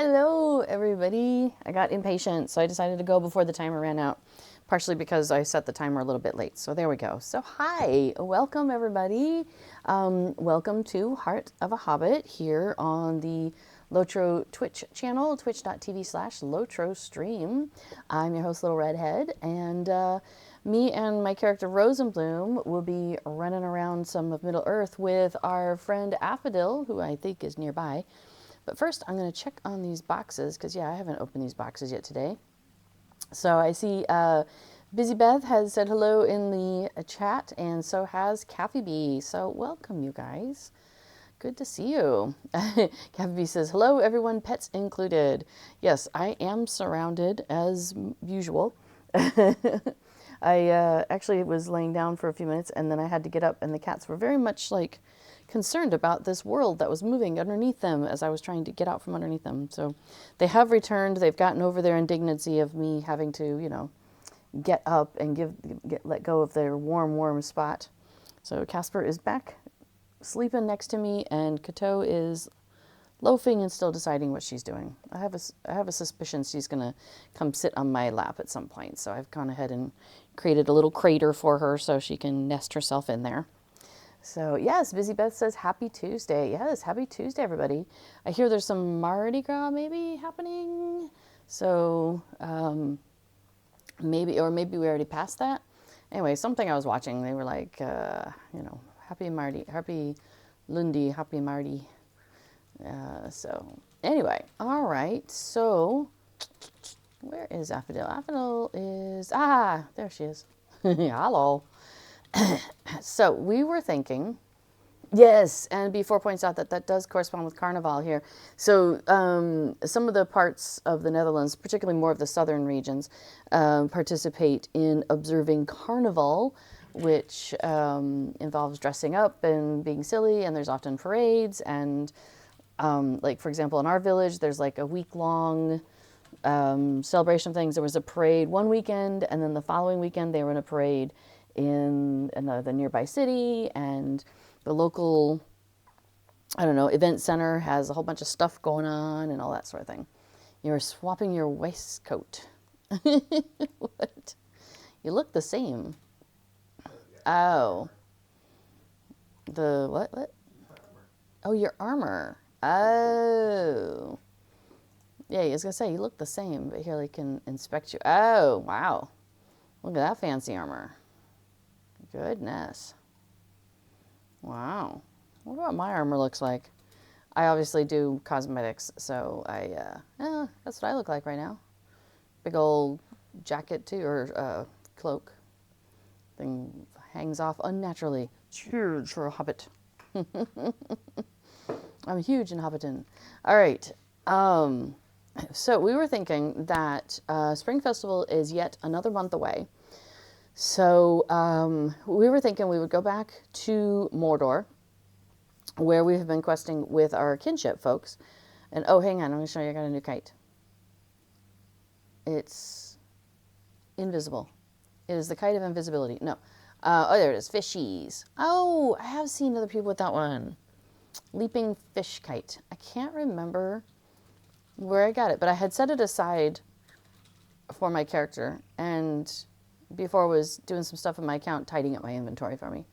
Hello, everybody. I got impatient, so I decided to go before the timer ran out, partially because I set the timer a little bit late. So there we go. So hi, welcome everybody. Welcome to Heart of a Hobbit here on the Lotro Twitch channel, twitch.tv/Lotro stream. I'm your host, Little Redhead, and me and my character Rosenbloom will be running around some of Middle Earth with our friend Affodil, who I think is nearby. But first, I'm going to check on these boxes, because, yeah, I haven't opened these boxes yet today. So I see Busy Beth has said hello in the chat, and so has Kathy B. So welcome, you guys. Good to see you. Kathy B says, hello, everyone, pets included. Yes, I am surrounded, as usual. I actually was laying down for a few minutes, and then I had to get up, and the cats were very much like concerned about this world that was moving underneath them as I was trying to get out from underneath them. So they have returned. They've gotten over their indignancy of me having to, you know, get up and let go of their warm spot. So Casper is back sleeping next to me, and Kato is loafing and still deciding what she's doing. I have a suspicion she's going to come sit on my lap at some point. So I've gone ahead and created a little crater for her so she can nest herself in there. So, yes, Busy Beth says, happy Tuesday. Yes, happy Tuesday, everybody. I hear there's some Mardi Gras maybe happening. So, maybe we already passed that. Anyway, something I was watching, they were like, happy Lundi, happy Mardi. So, anyway, all right. So, where is Affodil? Affodil is, there she is. Hello. So we were thinking, yes, and B4 points out that that does correspond with Carnival here. So some of the parts of the Netherlands, particularly more of the southern regions, participate in observing Carnival, which involves dressing up and being silly, and there's often parades. And like, for example, in our village, there's like a week-long celebration of things. There was a parade one weekend, and then the following weekend they were in a parade in the nearby city, and the local, event center has a whole bunch of stuff going on and all that sort of thing. You're swapping your waistcoat. What? You look the same. Oh. The what? Oh, your armor. Oh. Yeah, I was going to say, you look the same, but here they can inspect you. Oh, wow. Look at that fancy armor. Goodness. Wow. I wonder what my armor looks like. I obviously do cosmetics, so that's what I look like right now. Big old jacket too, or cloak. Thing hangs off unnaturally. It's huge for a hobbit. I'm huge in Hobbiton. All right. So we were thinking that Spring Festival is yet another month away. So we were thinking we would go back to Mordor, where we have been questing with our kinship folks. And oh, hang on, I'm going to show you. I got a new kite. It's invisible. It is the kite of invisibility. No. Oh, there it is. Fishies. Oh, I have seen other people with that one. Leaping fish kite. I can't remember where I got it, but I had set it aside for my character, and before was doing some stuff in my account, tidying up my inventory for me.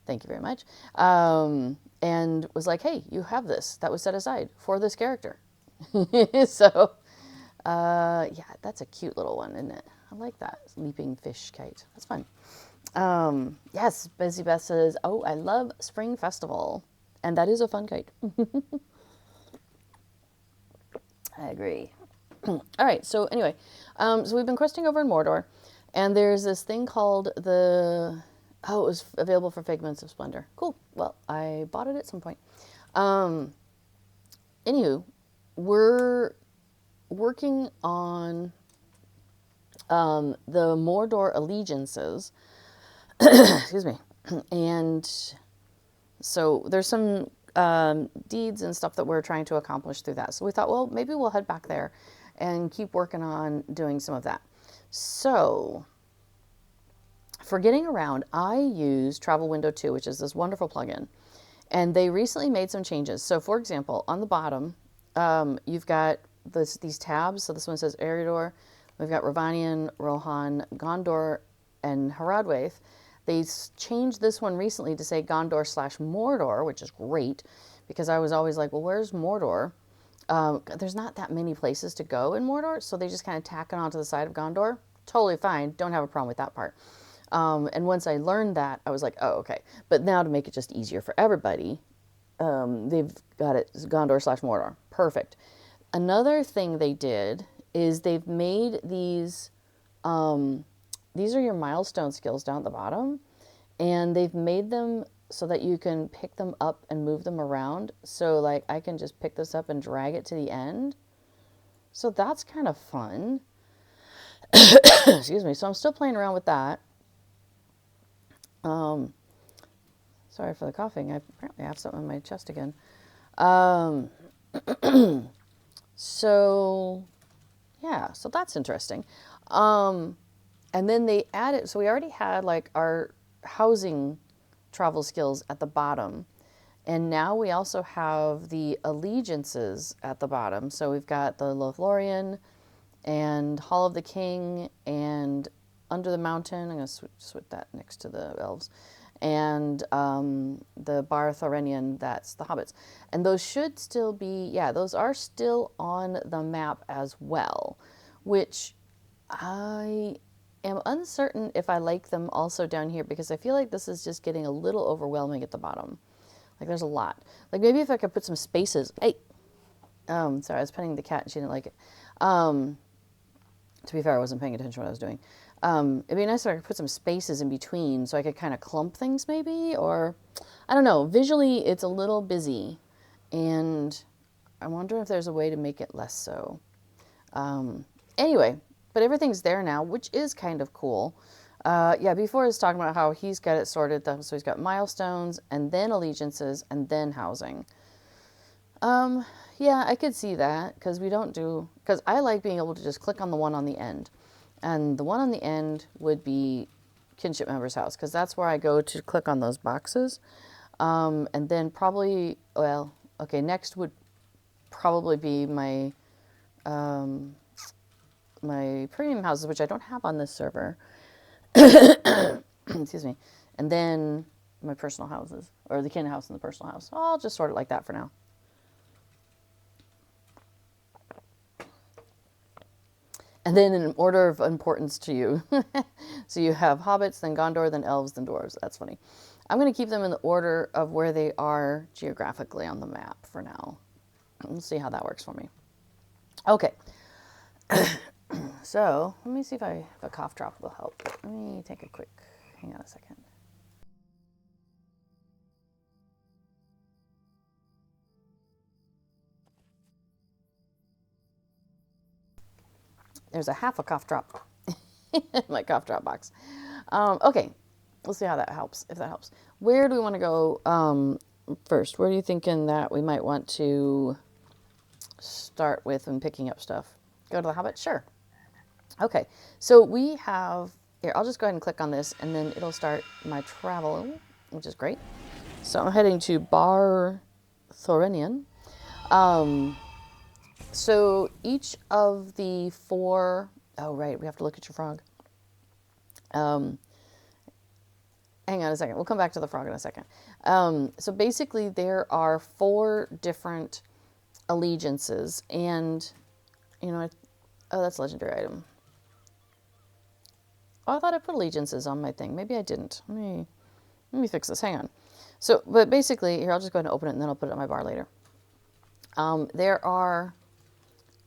Thank you very much. And was like, hey, you have this. That was set aside for this character. So, yeah, that's a cute little one, isn't it? I like that. Leaping fish kite. That's fun. Yes, Busy Beth says, oh, I love Spring Festival. And that is a fun kite. I agree. All right, so anyway, so we've been questing over in Mordor. And there's this thing called it was available for Figments of Splendor. Cool. Well, I bought it at some point. Anywho, we're working on the Mordor Allegiances. Excuse me. And so there's some deeds and stuff that we're trying to accomplish through that. So we thought, well, maybe we'll head back there and keep working on doing some of that. So, for getting around, I use Travel Window 2, which is this wonderful plugin. And they recently made some changes. So, for example, on the bottom, you've got these tabs. So this one says Eriador. We've got Ravanian, Rohan, Gondor, and Haradwaith. They changed this one recently to say Gondor/Mordor, which is great, because I was always like, well, where's Mordor? There's not that many places to go in Mordor, so they just kind of tack it onto the side of Gondor. Totally fine. Don't have a problem with that part. And once I learned that, I was like, oh, okay. But now to make it just easier for everybody, they've got it Gondor/Mordor. Perfect. Another thing they did is they've made these are your milestone skills down at the bottom, and they've made them so that you can pick them up and move them around. So like I can just pick this up and drag it to the end. So that's kind of fun. Excuse me. So I'm still playing around with that. Sorry for the coughing. I apparently have something in my chest again. So yeah, so that's interesting. And then they added, so we already had like our housing travel skills at the bottom. And now we also have the allegiances at the bottom. So we've got the Lothlorien and Hall of the King and Under the Mountain. I'm going to switch that next to the elves. And the Barthorenian, that's the hobbits. And those should still be, yeah, those are still on the map as well, which I am uncertain if I like them also down here, because I feel like this is just getting a little overwhelming at the bottom. Like there's a lot. Like maybe if I could put some spaces. Hey, sorry, I was petting the cat and she didn't like it. To be fair, I wasn't paying attention to what I was doing. It'd be nice if I could put some spaces in between so I could kind of clump things maybe, or I don't know. Visually, it's a little busy, and I wonder if there's a way to make it less so. Anyway, but everything's there now, which is kind of cool. Yeah, before I was talking about how he's got it sorted, so he's got milestones, and then allegiances, and then housing. Yeah, I could see that, because I like being able to just click on the one on the end. And the one on the end would be kinship member's house, because that's where I go to click on those boxes. And then probably, well, okay, next would probably be my, my premium houses, which I don't have on this server. Excuse me. And then my personal houses, or the kin house and the personal house. I'll just sort it like that for now. And then in order of importance to you. So you have hobbits, then Gondor, then elves, then dwarves. That's funny. I'm going to keep them in the order of where they are geographically on the map for now. We'll see how that works for me. Okay. So let me see if a cough drop will help. Let me take a quick, hang on a second. There's a half a cough drop in my cough drop box. Okay, we'll see how that helps, if that helps. Where do we want to go first? Where are you thinking that we might want to start with when picking up stuff? Go to the Hobbit? Sure. Okay, so we have, here, I'll just go ahead and click on this, and then it'll start my travel, which is great. So I'm heading to Barthorenian. So each of the four, oh right, we have to look at your frog. Hang on a second, we'll come back to the frog in a second. So basically there are 4 different allegiances, and, you know, oh, that's a legendary item. Oh, I thought I put allegiances on my thing. Maybe I didn't. Let me fix this, hang on. So, but basically, here, I'll just go ahead and open it, and then I'll put it on my bar later. There are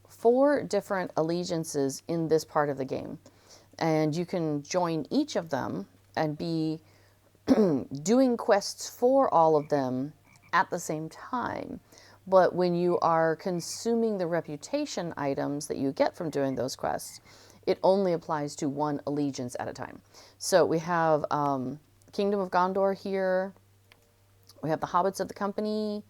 4 different allegiances in this part of the game, and you can join each of them and be doing quests for all of them at the same time. But when you are consuming the reputation items that you get from doing those quests, it only applies to one allegiance at a time. So we have Kingdom of Gondor here, we have the Hobbits of the Company,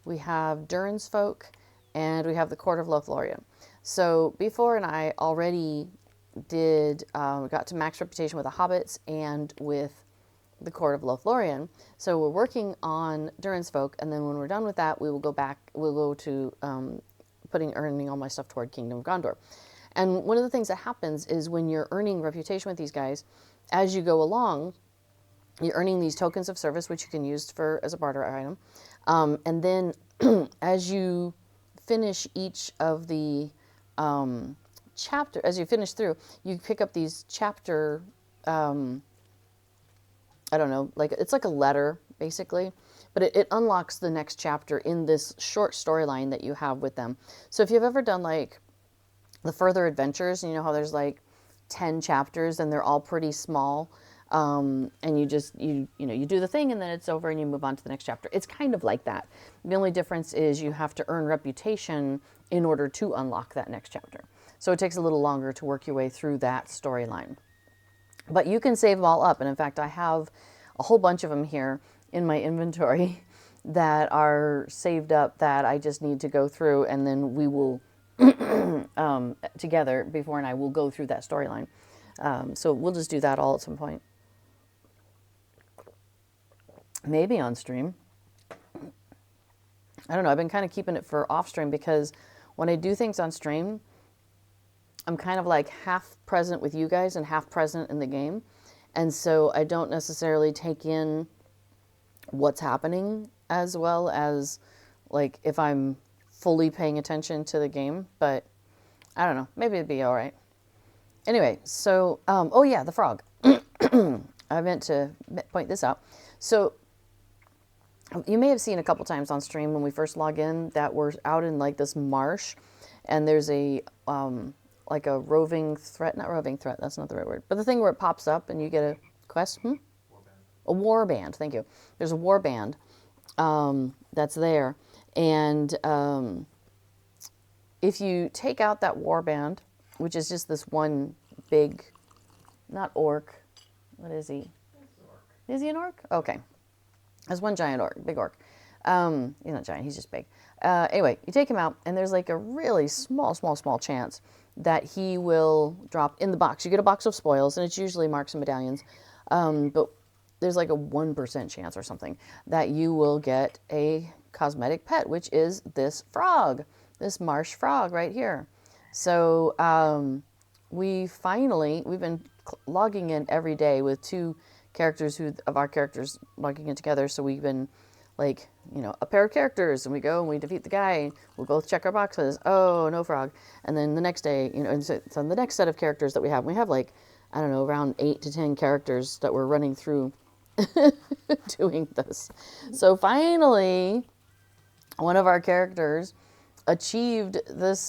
we have Durin's Folk, and we have the Court of Lothlorien. So before and I already did, got to max reputation with the Hobbits and with the Court of Lothlorien. So we're working on Durin's Folk, and then when we're done with that, we will go back, we'll go to earning all my stuff toward Kingdom of Gondor. And one of the things that happens is when you're earning reputation with these guys, as you go along, you're earning these tokens of service, which you can use as a barter item. And then as you finish each of the chapter, as you finish through, you pick up these chapter, I don't know, like it's like a letter basically, but it unlocks the next chapter in this short storyline that you have with them. So if you've ever done like the Further Adventures, you know how there's like 10 chapters and they're all pretty small, and you do the thing and then it's over and you move on to the next chapter. It's kind of like that. The only difference is you have to earn reputation in order to unlock that next chapter. So it takes a little longer to work your way through that storyline. But you can save them all up. And in fact, I have a whole bunch of them here in my inventory that are saved up that I just need to go through, and then we will, together, Before and I will go through that storyline. So we'll just do that all at some point. Maybe on stream. I don't know. I've been kind of keeping it for off stream because when I do things on stream, I'm kind of like half present with you guys and half present in the game. And so I don't necessarily take in what's happening as well as like if I'm fully paying attention to the game. But I don't know. Maybe it'd be all right. Anyway, so, oh yeah, the frog. I meant to point this out. So you may have seen a couple times on stream when we first log in that we're out in like this marsh and there's a, like a roving threat, not roving threat, that's not the right word, but the thing where it pops up and you get a quest, a war band, thank you. There's a war band that's there. And if you take out that war band, which is just this one big, not orc, what is he? Is he an orc? Okay. There's one giant orc, big orc. He's not giant, he's just big. Anyway, you take him out and there's like a really small chance that he will drop in the box. You get a box of spoils, and it's usually marks and medallions, but there's like a 1% chance or something that you will get a cosmetic pet, which is this frog, this marsh frog right here. So we've been logging in every day with two characters of our characters logging in together, so we've been like, a pair of characters, and we go and we defeat the guy. We both check our boxes. Oh, no frog. And then the next day, and so the next set of characters that we have like, I don't know, around 8 to 10 characters that we're running through doing this. So finally, one of our characters achieved this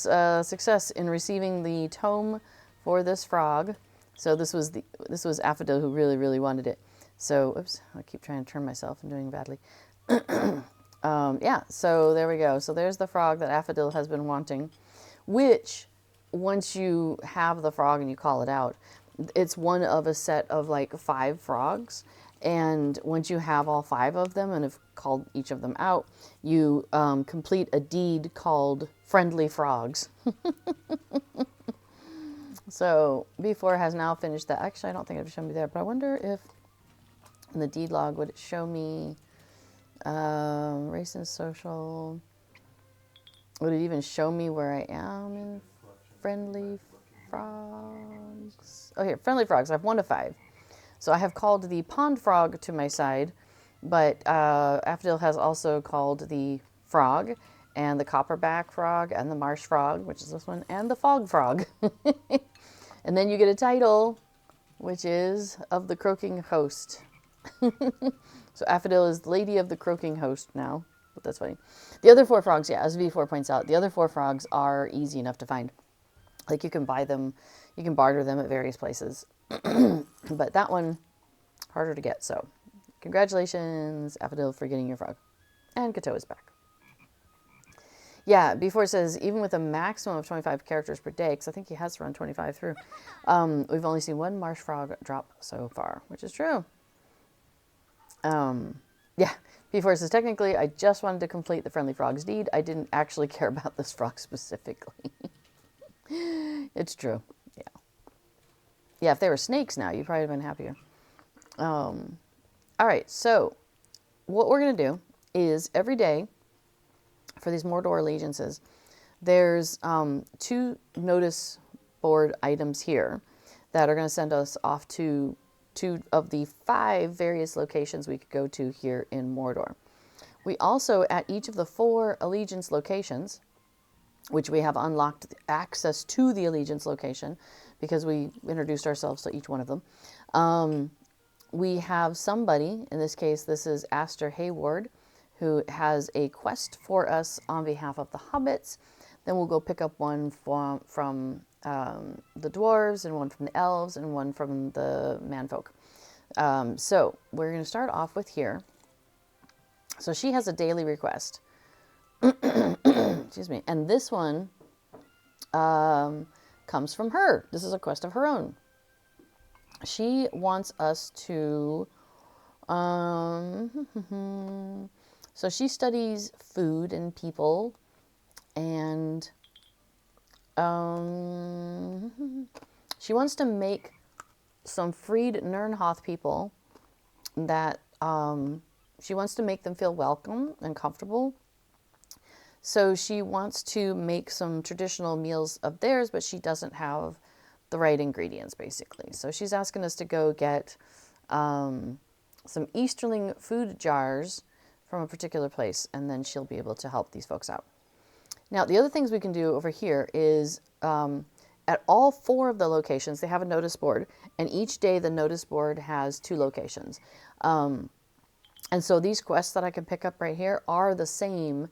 success in receiving the tome for this frog. So this was Affidel who really, really wanted it. So, oops, I keep trying to turn myself and doing badly. Yeah, so there we go. So there's the frog that Affidel has been wanting, which once you have the frog and you call it out, it's one of a set of like 5 frogs. And once you have all 5 of them and have called each of them out, you complete a deed called Friendly Frogs. So B4 has now finished that. Actually, I don't think it would show me there, but I wonder if in the deed log, would it show me race and social? Would it even show me where I am in Friendly Frogs? Oh, here, Friendly Frogs. I have 1 of 5. So I have called the pond frog to my side, but Affidel has also called the frog and the copperback frog and the marsh frog, which is this one, and the fog frog. And then you get a title, which is of the croaking host. So Affidel is Lady of the Croaking Host now, but that's funny. The other 4 frogs, yeah, as V4 points out, the other 4 frogs are easy enough to find. Like you can buy them, you can barter them at various places. But that one, harder to get, so congratulations, Affidel, for getting your frog. And Kato is back. Yeah, before it says, even with a maximum of 25 characters per day, because I think he has to run 25 through, we've only seen 1 marsh frog drop so far, which is true. Yeah, before it says, technically, I just wanted to complete the Friendly Frogs deed. I didn't actually care about this frog specifically. It's true, yeah. Yeah, if they were snakes now, you'd probably have been happier. All right, so what we're going to do is every day for these Mordor Allegiances, There's 2 notice board items here that are going to send us off to 2 of the 5 various locations we could go to here in Mordor. We also, at each of the 4 allegiance locations, which we have unlocked access to the allegiance location because we introduced ourselves to each one of them, we have somebody, in this case, this is Aster Hayward, who has a quest for us on behalf of the hobbits. Then we'll go pick up one from the dwarves, and one from the elves, and one from the manfolk. So we're going to start off with here. So she has a daily request. Excuse me. And this one comes from her. This is a quest of her own. She wants us to... so she studies food and people, and she wants to make some freed Nirnhoth people that she wants to make them feel welcome and comfortable. So she wants to make some traditional meals of theirs, but she doesn't have the right ingredients, basically. So she's asking us to go get some Easterling food jars from a particular place, and then she'll be able to help these folks out. Now, the other things we can do over here is at all 4 of the locations, they have a notice board, and each day the notice board has 2 locations. And so these quests that I can pick up right here are the same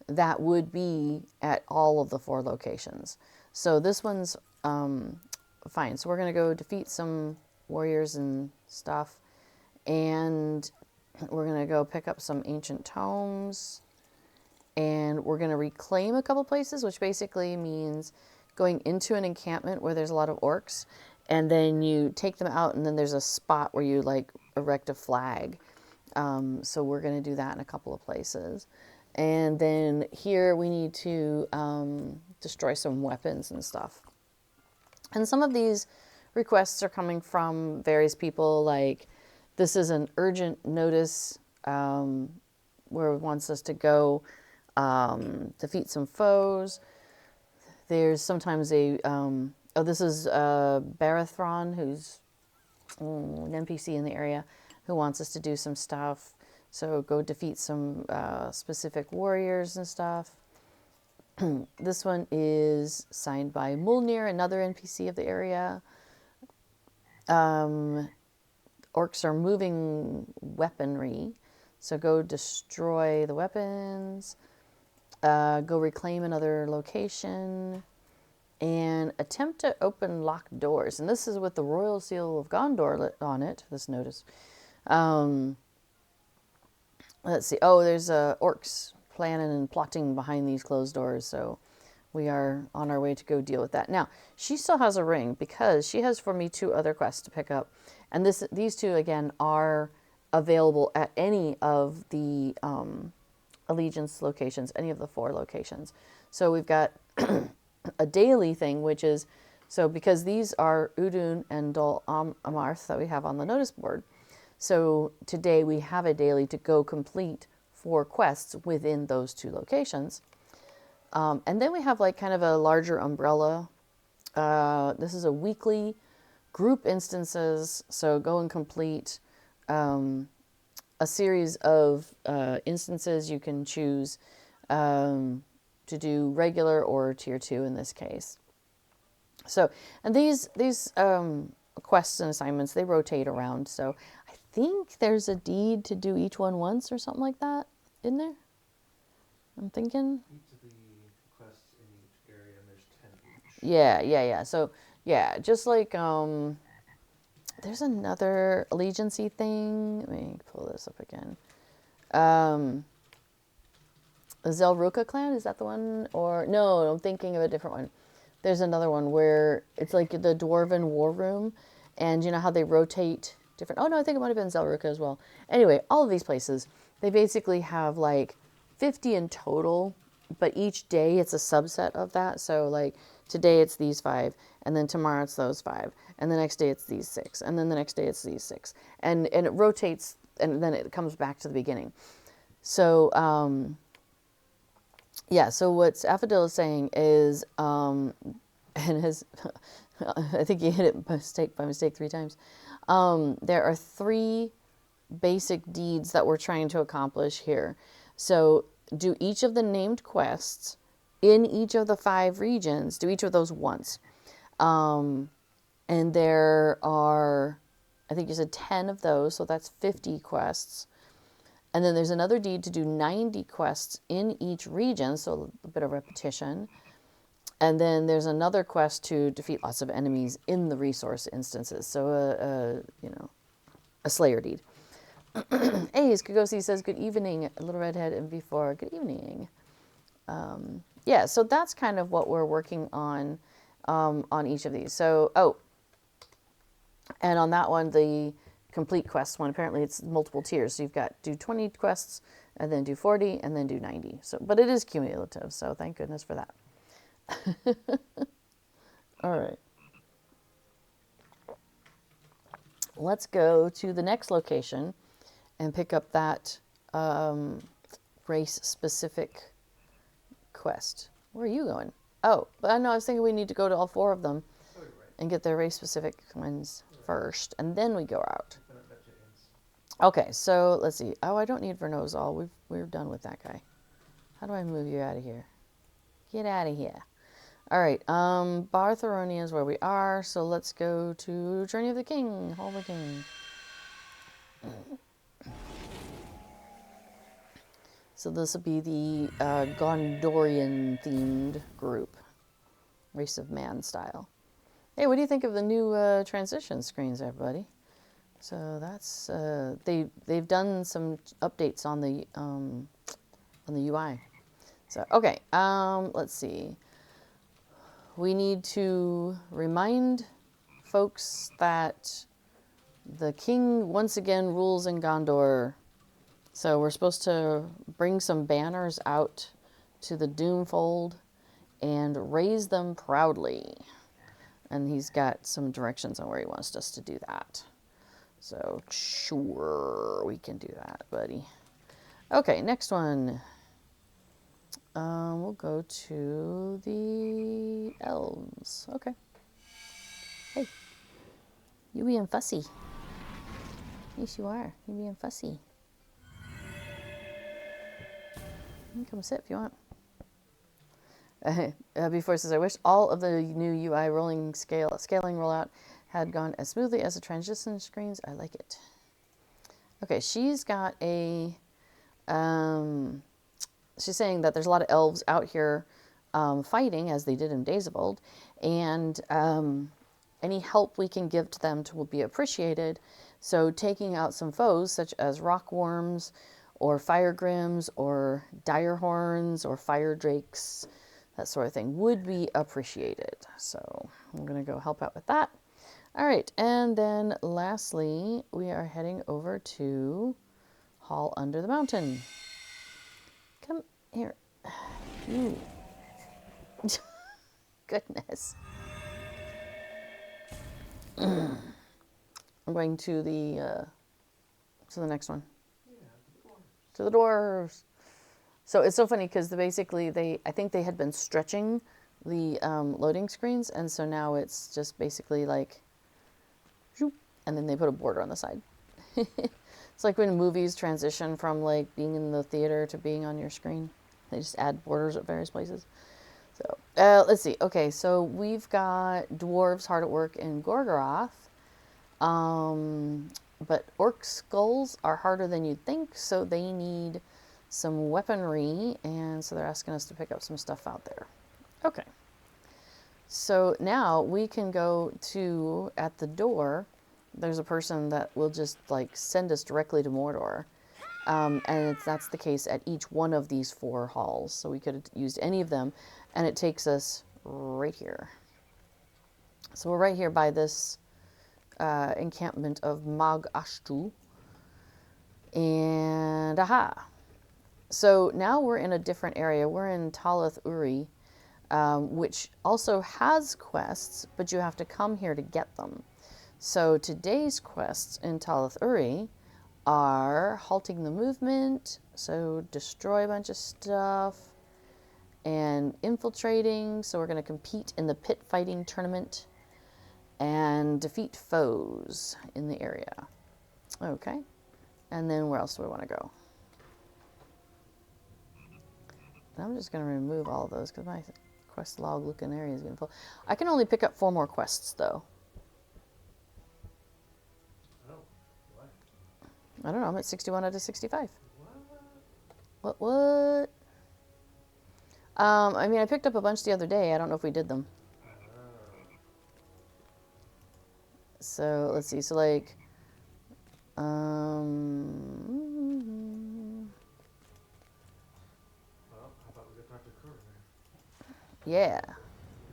that would be at all of the 4 locations. So this one's fine. So we're going to go defeat some warriors and stuff, and we're going to go pick up some ancient tomes, and we're going to reclaim a couple places, which basically means going into an encampment where there's a lot of orcs, and then you take them out, and then there's a spot where you like erect a flag. So we're going to do that in a couple of places. And then here we need to destroy some weapons and stuff. And some of these requests are coming from various people, like this is an urgent notice where it wants us to go defeat some foes. There's sometimes a, this is Barathron, who's an NPC in the area, who wants us to do some stuff. So go defeat some specific warriors and stuff. This one is signed by Mulnir, another NPC of the area. Orcs are moving weaponry. So go destroy the weapons. Go reclaim another location. And attempt to open locked doors. And this is with the Royal Seal of Gondor on it, this notice. Let's see. Oh, there's orcs planning and plotting behind these closed doors. So we are on our way to go deal with that. Now, she still has a ring because she has for me 2 other quests to pick up. And these 2, again, are available at any of the Allegiance locations, any of the 4 locations. So we've got a daily thing, which is, so because these are Udun and Dol Amarth that we have on the notice board. So today we have a daily to go complete 4 quests within those 2 locations. And then we have like kind of a larger umbrella. This is a weekly group instances. So go and complete a series of instances. You can choose to do regular or tier 2 in this case. So, and these quests and assignments, they rotate around. So I think there's a deed to do each one once or something like that, isn't there? I'm thinking. Each of the quests in each area, and there's 10 each. Yeah. So, yeah, just like, there's another allegiance-y thing. Let me pull this up again. The Zelruka clan, is that the one? Or, no, I'm thinking of a different one. There's another one where it's like the Dwarven War Room, and you know how they rotate different... Oh, no, I think it might have been Zelruka as well. Anyway, all of these places, they basically have like 50 in total, but each day it's a subset of that. So like today it's these 5, and then tomorrow it's those 5, and the next day it's these 6, and then the next day it's these 6. And it rotates, and then it comes back to the beginning. So Yeah, so what Affadil is saying is, and his, I think he hit it by mistake 3 times. There are 3 basic deeds that we're trying to accomplish here. So do each of the named quests in each of the 5 regions, do each of those once. And there are, I think you said 10 of those, so that's 50 quests. And then there's another deed to do 90 quests in each region, so a bit of repetition. And then there's another quest to defeat lots of enemies in the resource instances, so a Slayer deed. Hey, Skagosi says, good evening, Little Redhead and V4, good evening. Yeah, so that's kind of what we're working on each of these. So, and on that one, the complete quest one, apparently it's multiple tiers. So you've got do 20 quests, and then do 40, and then do 90. So, but it is cumulative, so thank goodness for that. All right. Let's go to the next location and pick up that race-specific quest. Where are you going? Oh, but I know I was thinking we need to go to all 4 of them and get their race-specific ones first, and then we go out. Okay, so let's see. Oh, I don't need Vernozal. We're done with that guy. How do I move you out of here? Get out of here. All right, Bartharonia is where we are, so let's go to Journey of the King, Hall of the King. So this will be the Gondorian-themed group, Race of Man style. Hey, what do you think of the new transition screens, everybody? So that's they've done some updates on the UI. So okay, let's see. We need to remind folks that the king once again rules in Gondor. So we're supposed to bring some banners out to the Doomfold and raise them proudly. And he's got some directions on where he wants us to do that. So sure, we can do that, buddy. Okay, next one. We'll go to the elves. Okay. Hey, you being fussy. Yes, you are. You being fussy. You can come sit if you want. Before it says, I wish all of the new UI scaling rollout had gone as smoothly as the transition screens. I like it. Okay, she's got a... she's saying that there's a lot of elves out here fighting, as they did in Days of Old, and any help we can give to them will be appreciated. So taking out some foes, such as rockworms, or fire grims, or dire horns, or fire drakes, that sort of thing, would be appreciated. So I'm going to go help out with that. All right, and then lastly, we are heading over to Hall Under the Mountain. Come here. You. Goodness. I'm going to the next one. To the dwarves. So it's so funny because basically I think they had been stretching the loading screens, and so now it's just basically like, and then they put a border on the side. It's like when movies transition from like being in the theater to being on your screen. They just add borders at various places. So let's see. Okay, so we've got dwarves hard at work in Gorgoroth. But orc skulls are harder than you'd think, so they need some weaponry, and so they're asking us to pick up some stuff out there. Okay. So now we can go to, at the door, there's a person that will just like send us directly to Mordor. And that's the case at each one of these 4 halls. So we could have used any of them, and it takes us right here. So we're right here by this encampment of Mag Ashtu. And aha. So now we're in a different area. We're in Talath Uri, which also has quests, but you have to come here to get them. So today's quests in Talath Uri are halting the movement, so destroy a bunch of stuff, and infiltrating. So we're going to compete in the pit fighting tournament and defeat foes in the area. Okay. And then where else do we want to go? I'm just going to remove all of those because my quest log looking area is getting full. I can only pick up 4 more quests though. Oh, why? I don't know. I'm at 61 out of 65. What? What? I mean, I picked up a bunch the other day. I don't know if we did them. So let's see. So like, Well, how about we go talk to Kurt yeah.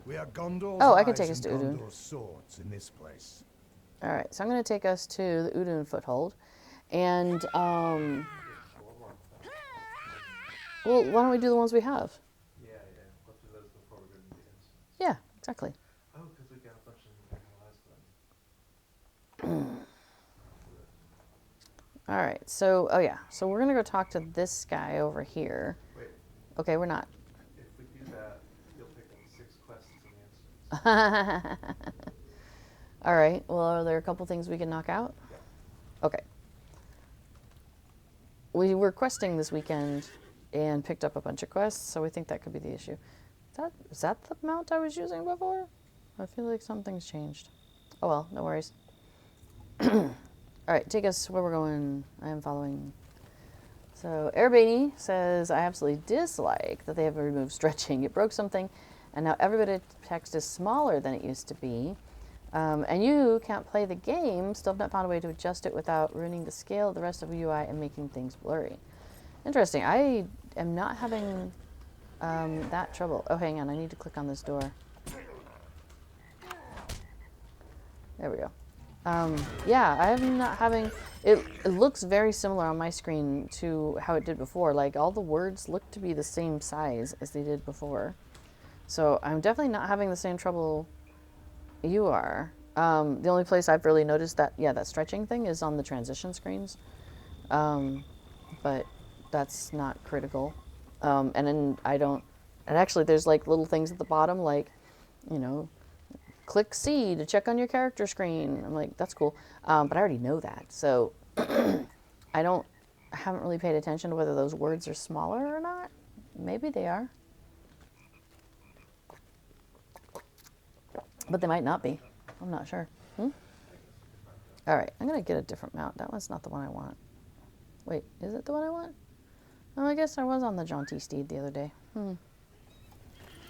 We are Gondor's Oh, I can eyes take us and to Udun. Gondor's swords in this place. All right. So I'm going to take us to the Udun foothold, and well, why don't we do the ones we have? Yeah. Let's do those before we go to meetings. Yeah, exactly. Oh, because we got a bunch of last one. All right. So, oh yeah. So we're gonna go talk to this guy over here. Wait, Okay, we're not. if we do that, you'll pick up 6 quests and answers. All right. Well, are there a couple things we can knock out? Yeah. Okay. We were questing this weekend and picked up a bunch of quests, so we think that could be the issue. Is that the mount I was using before? I feel like something's changed. Oh well, no worries. All right, take us where we're going. I am following. So Erbani says, I absolutely dislike that they have removed stretching. It broke something, and now everybody's text is smaller than it used to be. And you can't play the game, still have not found a way to adjust it without ruining the scale of the rest of the UI and making things blurry. Interesting. I am not having that trouble. Oh, hang on. I need to click on this door. There we go. Yeah, I am not having... It looks very similar on my screen to how it did before. Like, all the words look to be the same size as they did before. So I'm definitely not having the same trouble you are. The only place I've really noticed that, yeah, that stretching thing is on the transition screens. But that's not critical. And then I don't... And actually, there's, like, little things at the bottom, like, you know... Click C to check on your character screen. I'm like, that's cool. But I already know that. So I haven't really paid attention to whether those words are smaller or not. Maybe they are. But they might not be. I'm not sure. All right, I'm going to get a different mount. That one's not the one I want. Wait, is it the one I want? Oh, I guess I was on the jaunty steed the other day.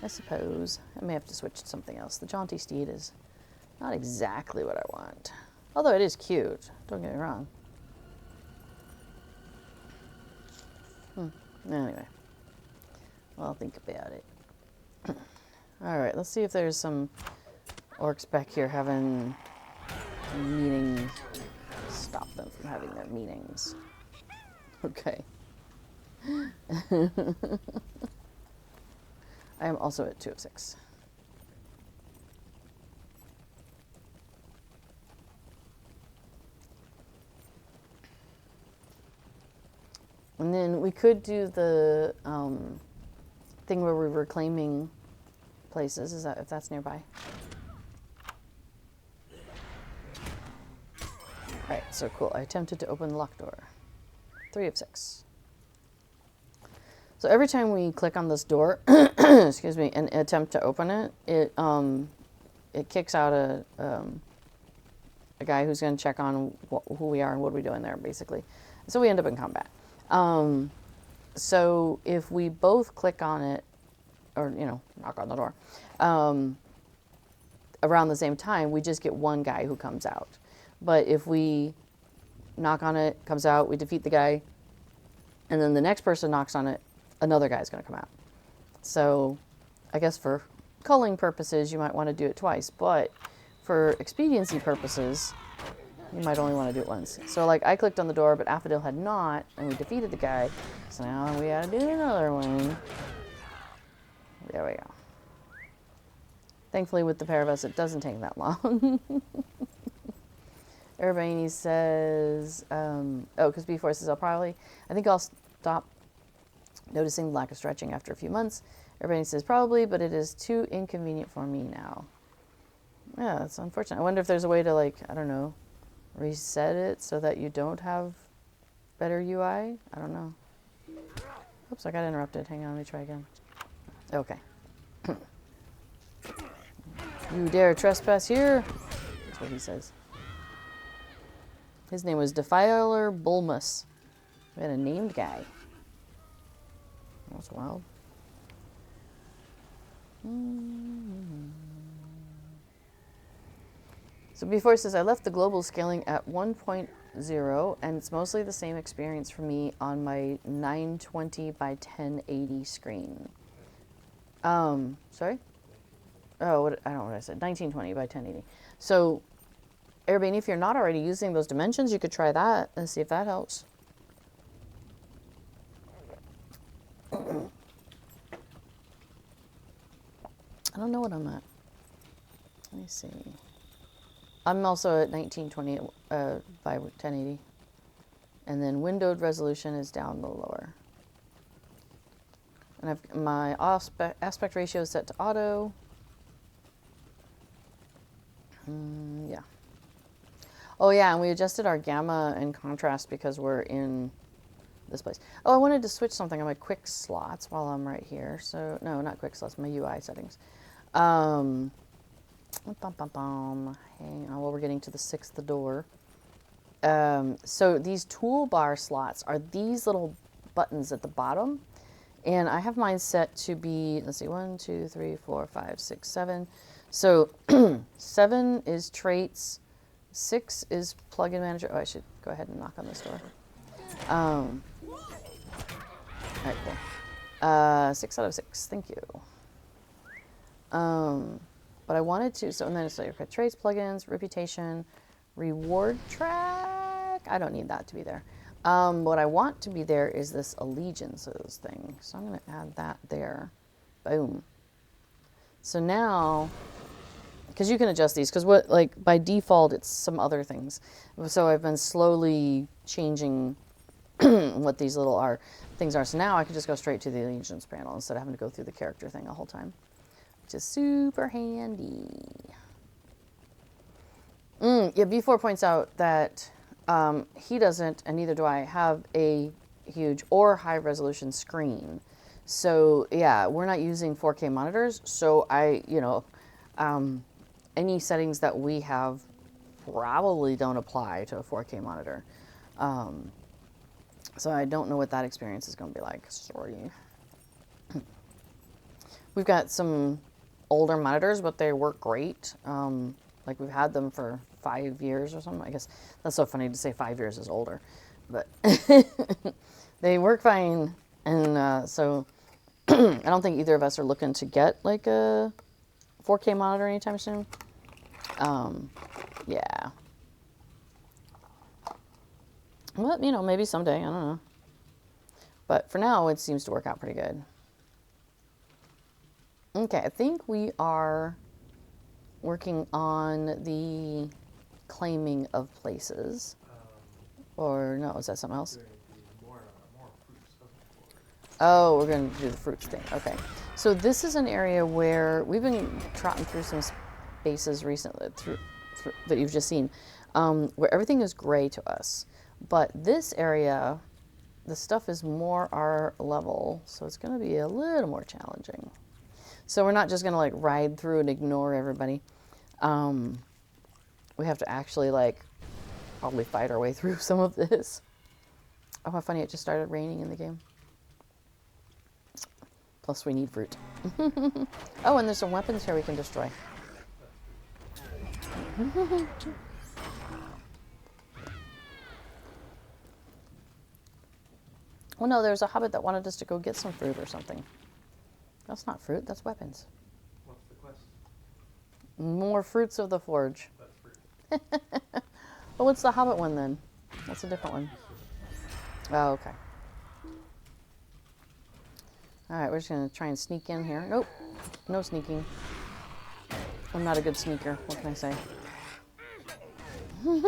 I suppose. I may have to switch to something else. The jaunty steed is not exactly what I want. Although it is cute. Don't get me wrong. Anyway. Well, I'll think about it. Alright, let's see if there's some orcs back here having meetings. Stop them from having their meetings. Okay. I am also at 2 of 6. And then we could do the thing where we're reclaiming places. Is that if that's nearby? Alright, so cool. I attempted to open the locked door. 3 of 6. So every time we click on this door, excuse me, and attempt to open it, it kicks out a guy who's going to check on who we are and what we're doing there, basically. So we end up in combat. So if we both click on it, or, you know, knock on the door, around the same time, we just get one guy who comes out. But if we knock on it, comes out, we defeat the guy, and then the next person knocks on it, another guy's going to come out. So I guess for culling purposes, you might want to do it twice, but for expediency purposes, you might only want to do it once. So like I clicked on the door, but Affadil had not, and we defeated the guy. So now we got to do another one. There we go. Thankfully with the pair of us, it doesn't take that long. Erbani says, because B4 says I think I'll stop noticing the lack of stretching after a few months. Everybody says probably, but it is too inconvenient for me now. Yeah, that's unfortunate. I wonder if there's a way to, like, I don't know, reset it so that you don't have better UI? I don't know. Oops, I got interrupted. Hang on, let me try again. Okay. You dare trespass here? That's what he says. His name was Defiler Bulmus. We had a named guy. That's wild. So before it says, I left the global scaling at 1.0, and it's mostly the same experience for me on my 920 by 1080 screen. Sorry? Oh, I don't know what I said. 1920 by 1080. So, Airbnb, if you're not already using those dimensions, you could try that and see if that helps. I don't know what I'm at. Let me see. I'm also at 1920 by 1080. And then windowed resolution is down the lower. And I've my aspect ratio is set to auto. Yeah. Oh yeah, and we adjusted our gamma and contrast because we're in this place. Oh, I wanted to switch something on my quick slots while I'm right here. So, no, not quick slots, my UI settings. Hang on, while we're getting to the sixth door. So these toolbar slots are these little buttons at the bottom. And I have mine set to be, let's see, 1, 2, 3, 4, 5, 6, 7. So 7 is traits, 6 is plugin manager. Oh, I should go ahead and knock on this door. All right, cool. 6 out of 6, thank you. But I wanted to, so and then it's like, okay, traits, plugins, reputation, reward track. I don't need that to be there. What I want to be there is this allegiances thing. So I'm going to add that there. Boom. So now, because you can adjust these, because what, like, by default, it's some other things. So I've been slowly changing what these little things are. So now I can just go straight to the allegiance panel instead of having to go through the character thing the whole time, which is super handy. Yeah, B4 points out that he doesn't, and neither do I, have a huge or high resolution screen. So yeah, we're not using 4K monitors. So any settings that we have probably don't apply to a 4K monitor. So I don't know what that experience is going to be like. Sorry. We've got some older monitors, but they work great. Like we've had them for 5 years or something. I guess that's so funny to say 5 years is older, but they work fine. And so I don't think either of us are looking to get like a 4K monitor anytime soon. Yeah. Well, maybe someday. I don't know. But for now, it seems to work out pretty good. Okay, I think we are working on the claiming of places. Or no, is that something else? More fruits of the forest. Oh, we're going to do the fruits thing. Okay. So this is an area where we've been trotting through some spaces recently that you've just seen, where everything is gray to us. But this area, the stuff is more our level, so it's going to be a little more challenging. So we're not just going to like ride through and ignore everybody. We have to actually like probably fight our way through some of this. Oh, how funny, it just started raining in the game. Plus we need fruit. Oh, and there's some weapons here we can destroy. Well, no, there's a hobbit that wanted us to go get some fruit or something. That's not fruit, that's weapons. What's the quest? More fruits of the forge. That's fruit. Well, what's the hobbit one then? That's a different one. Oh, okay. All right, we're just going to try and sneak in here. Nope, no sneaking. I'm not a good sneaker, what can I say? All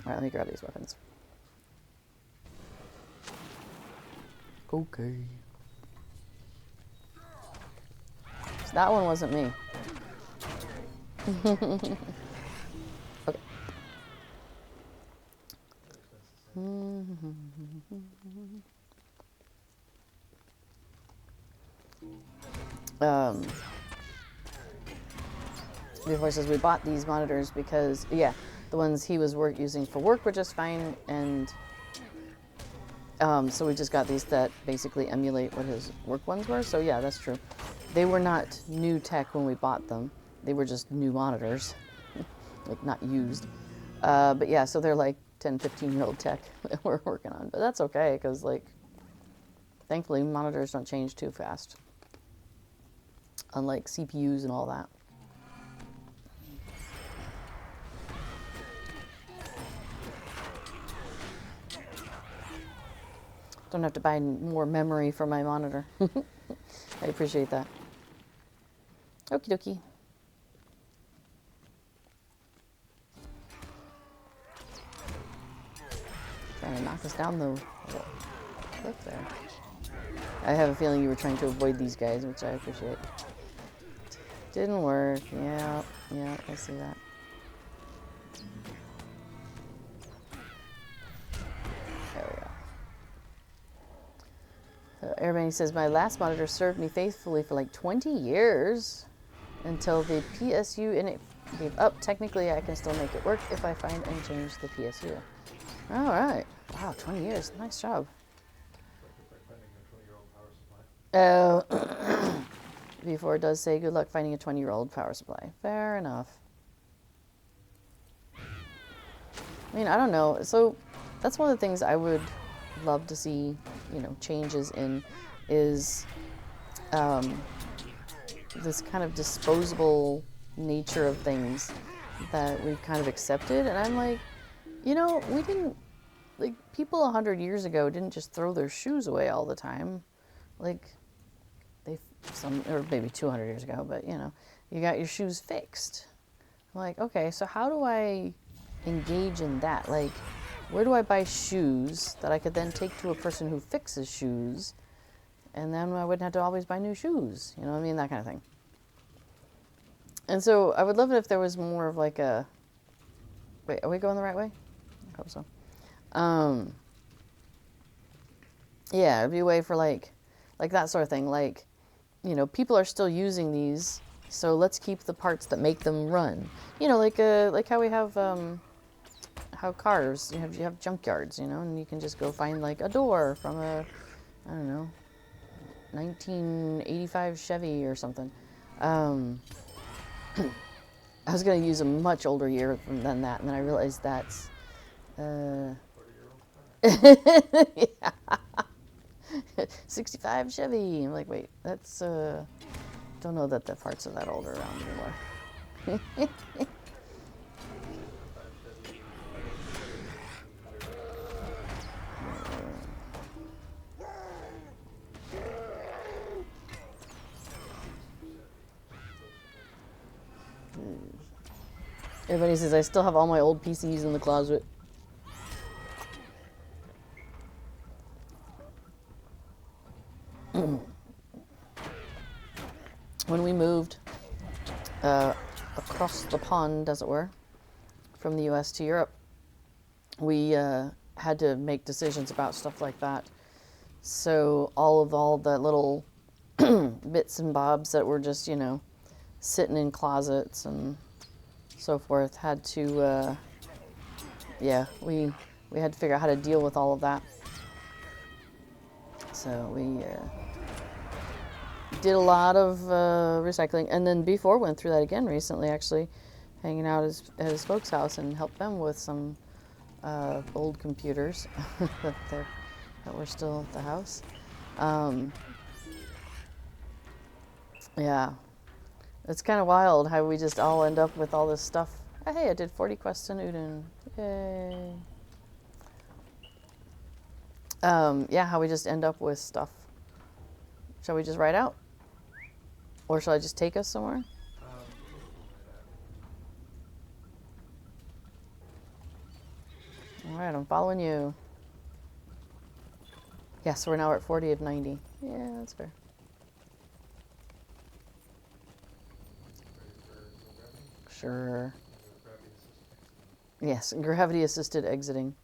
right, let me grab these weapons. Okay. That one wasn't me. Okay. Before says we bought these monitors because, yeah, the ones he was using for work were just fine, and so we just got these that basically emulate what his work ones were. So yeah, that's true. They were not new tech when we bought them. They were just new monitors, like not used. But yeah, so they're like 10, 15-year-old tech that we're working on. But that's okay, because like, thankfully monitors don't change too fast, unlike CPUs and all that. Don't have to buy more memory for my monitor. I appreciate that. Okie dokie. Trying to knock us down the cliff there. I have a feeling you were trying to avoid these guys, which I appreciate. Didn't work. Yeah, I see that. There we go. Airman says, my last monitor served me faithfully for like 20 years until the PSU in it gave up. Technically, I can still make it work if I find and change the PSU. All right. Wow, 20 years. Nice job. Oh, before it does say good luck finding a 20-year-old power supply. Fair enough. I mean, I don't know. So that's one of the things I would love to see, you know, changes in is this kind of disposable nature of things that we've kind of accepted. And I'm like, you know, we didn't, like, people 100 years ago didn't just throw their shoes away all the time. Like, or maybe 200 years ago, but, you know, you got your shoes fixed. I'm like, okay, so how do I engage in that? Like, where do I buy shoes that I could then take to a person who fixes shoes, and then I wouldn't have to always buy new shoes? You know what I mean? That kind of thing. And so I would love it if there was more of like a, wait, are we going the right way? I hope so. Yeah, it'd be a way for like that sort of thing. Like, you know, people are still using these, so let's keep the parts that make them run. You know, like how we have how cars, you have junkyards, you know, and you can just go find like a door from a, I don't know, 1985 Chevy or something. I was going to use a much older year than that, and then I realized that's yeah. 65 Chevy. I'm like, wait, that's don't know that the parts are that old around anymore. Everybody says I still have all my old PCs in the closet. When we moved across the pond, as it were, from the US to Europe, we had to make decisions about stuff like that. So all the little bits and bobs that were just, you know, sitting in closets and so forth had to, yeah, we had to figure out how to deal with all of that. So we did a lot of recycling, and then B4 went through that again recently, actually, hanging out at his folks' house and helped them with some old computers that were still at the house. Yeah, it's kind of wild how we just all end up with all this stuff. Oh, hey, I did 40 quests in Udon. Yay. Yeah, how we just end up with stuff. Shall we just ride out? Or shall I just take us somewhere? All right, I'm following you. Yeah, so we're now at 40 of 90. Yeah, that's fair. Sure. Gravity assist exiting. Yes, gravity assisted exiting.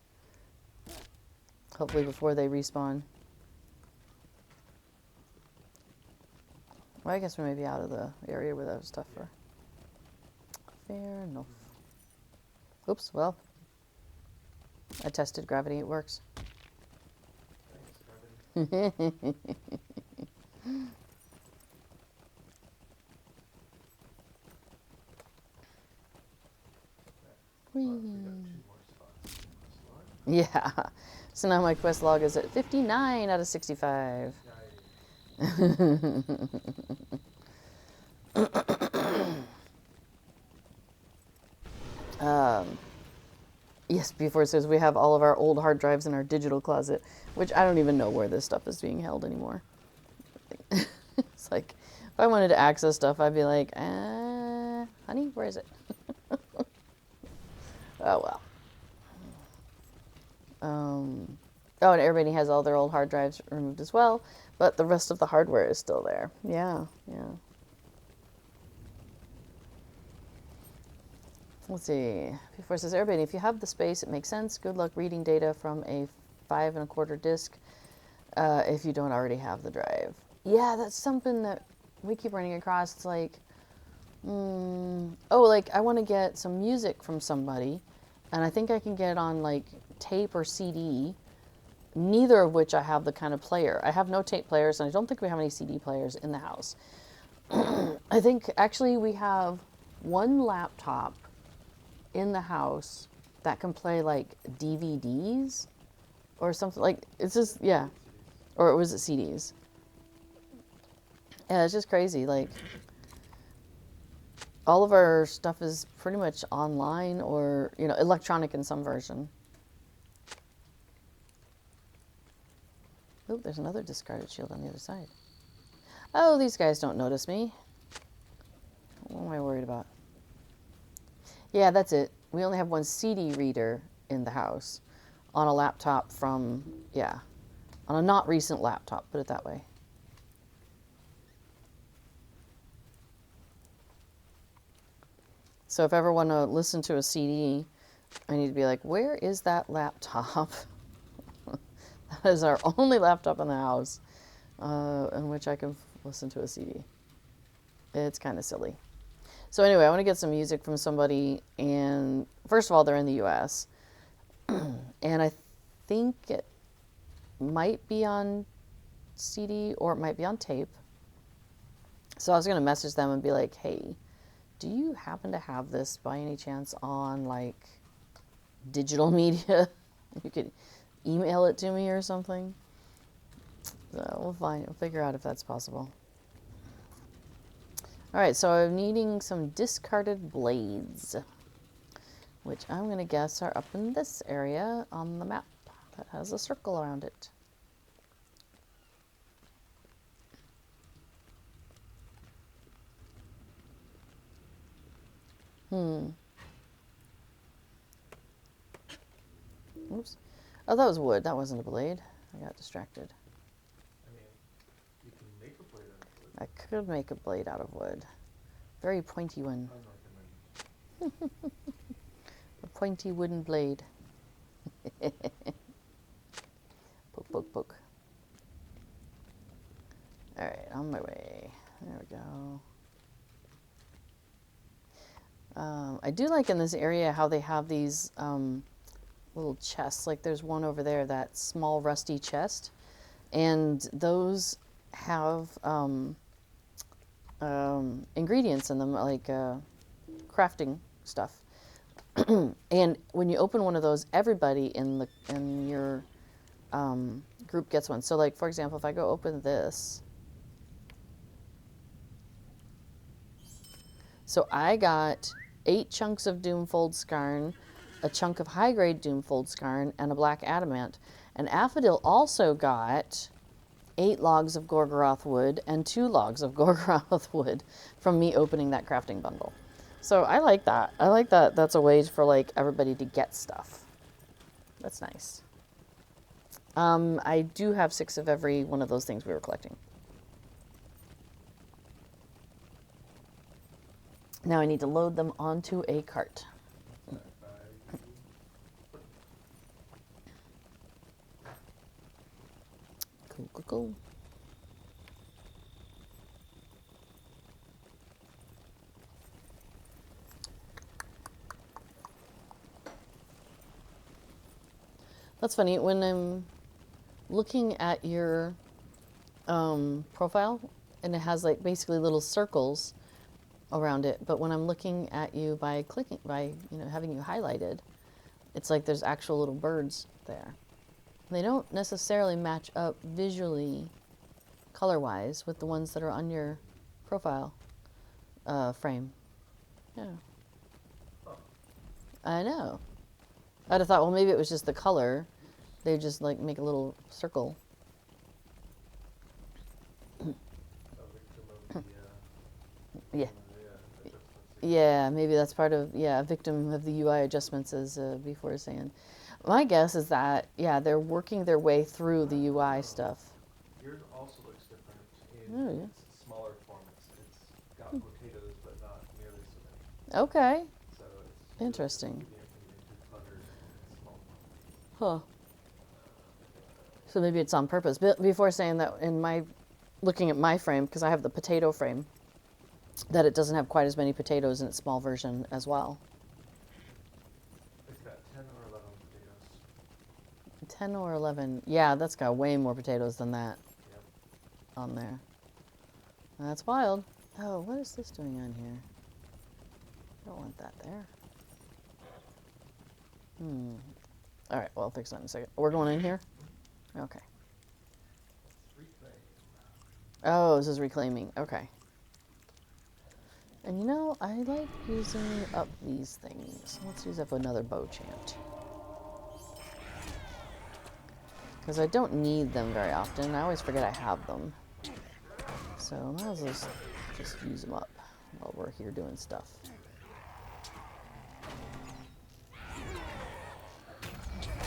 Hopefully before they respawn. Well, I guess we may be out of the area where that was stuff for. Fair enough. Oops, well. I tested gravity, it works. Thanks, gravity. Whee. But we got 2 more spots in the quest log. Yeah. So now my quest log is at 59 out of 65. Yes, before it says we have all of our old hard drives in our digital closet, which I don't even know where this stuff is being held anymore. It's like, if I wanted to access stuff, I'd be like, honey, where is it? Oh, well. Oh, and everybody has all their old hard drives removed as well, but the rest of the hardware is still there. Yeah, yeah. Let's see. Before it says, everybody, if you have the space, it makes sense. Good luck reading data from a 5 1/4 disc if you don't already have the drive. Yeah, that's something that we keep running across. It's like, like I want to get some music from somebody, and I think I can get it on like tape or CD, neither of which I have the kind of player. I have no tape players, and I don't think we have any CD players in the house. I think actually we have one laptop in the house that can play like DVDs or something. Like, it's just, yeah. Or was it CDs? Yeah, it's just crazy. Like, all of our stuff is pretty much online or, electronic in some version. Oh, there's another discarded shield on the other side. Oh, these guys don't notice me. What am I worried about? Yeah, that's it. We only have one CD reader in the house on a laptop from, on a not recent laptop, put it that way. So if I ever want to listen to a CD, I need to be like, where is that laptop? That is our only laptop in the house in which I can listen to a CD. It's kind of silly. So anyway, I want to get some music from somebody, and first of all, they're in the U.S., and I think it might be on CD or it might be on tape. So I was going to message them and be like, hey, do you happen to have this by any chance on like digital media? You could email it to me or something. So we'll figure out if that's possible. All right, so I'm needing some discarded blades, which I'm going to guess are up in this area on the map that has a circle around it. Oops. Oh, that was wood. That wasn't a blade. I got distracted. I mean, you can make a blade out of wood. I could make a blade out of wood. Very pointy one. Unrecommended. A pointy wooden blade. Poke, poke, poke. All right, on my way. There we go. I do like in this area how they have these little chests. Like there's one over there, that small rusty chest. And those have ingredients in them, like crafting stuff. And when you open one of those, everybody in your group gets one. So like, for example, if I go open this, so I got 8 chunks of Doomfold Skarn, a chunk of high-grade Doomfold Skarn, and a black adamant. And Affodil also got 8 logs of Gorgoroth wood and 2 logs of Gorgoroth wood from me opening that crafting bundle. So I like that. I like that that's a way for like everybody to get stuff. That's nice. I do have 6 of every one of those things we were collecting. Now I need to load them onto a cart. Cool, cool, cool. That's funny. When I'm looking at your profile, and it has like basically little circles around it, but when I'm looking at you by clicking, by having you highlighted, it's like there's actual little birds there. They don't necessarily match up visually, color-wise, with the ones that are on your profile frame. Yeah. I know. I'd have thought, well, maybe it was just the color. They just like make a little circle. Yeah. Yeah, maybe that's part of, a victim of the UI adjustments, as before saying. My guess is that, they're working their way through the UI stuff. Yours also looks different Oh, in yeah. its smaller form. It's got potatoes, but not nearly so many. Okay. So it's Interesting. keeping it from being too cluttered in small form. Huh. So maybe it's on purpose. Before saying that, looking at my frame, because I have the potato frame, that it doesn't have quite as many potatoes in its small version as well. It's got 10 or 11 potatoes. 10 or 11. Yeah, that's got way more potatoes than that Yep. on there. That's wild. Oh, what is this doing on here? I don't want that there. All right, well, I'll fix that in a second. We're going in here? Okay. Let's reclaim. Oh, this is reclaiming. Okay. And I like using up these things. Let's use up another bow chant. Because I don't need them very often. I always forget I have them. So I might as well just use them up while we're here doing stuff.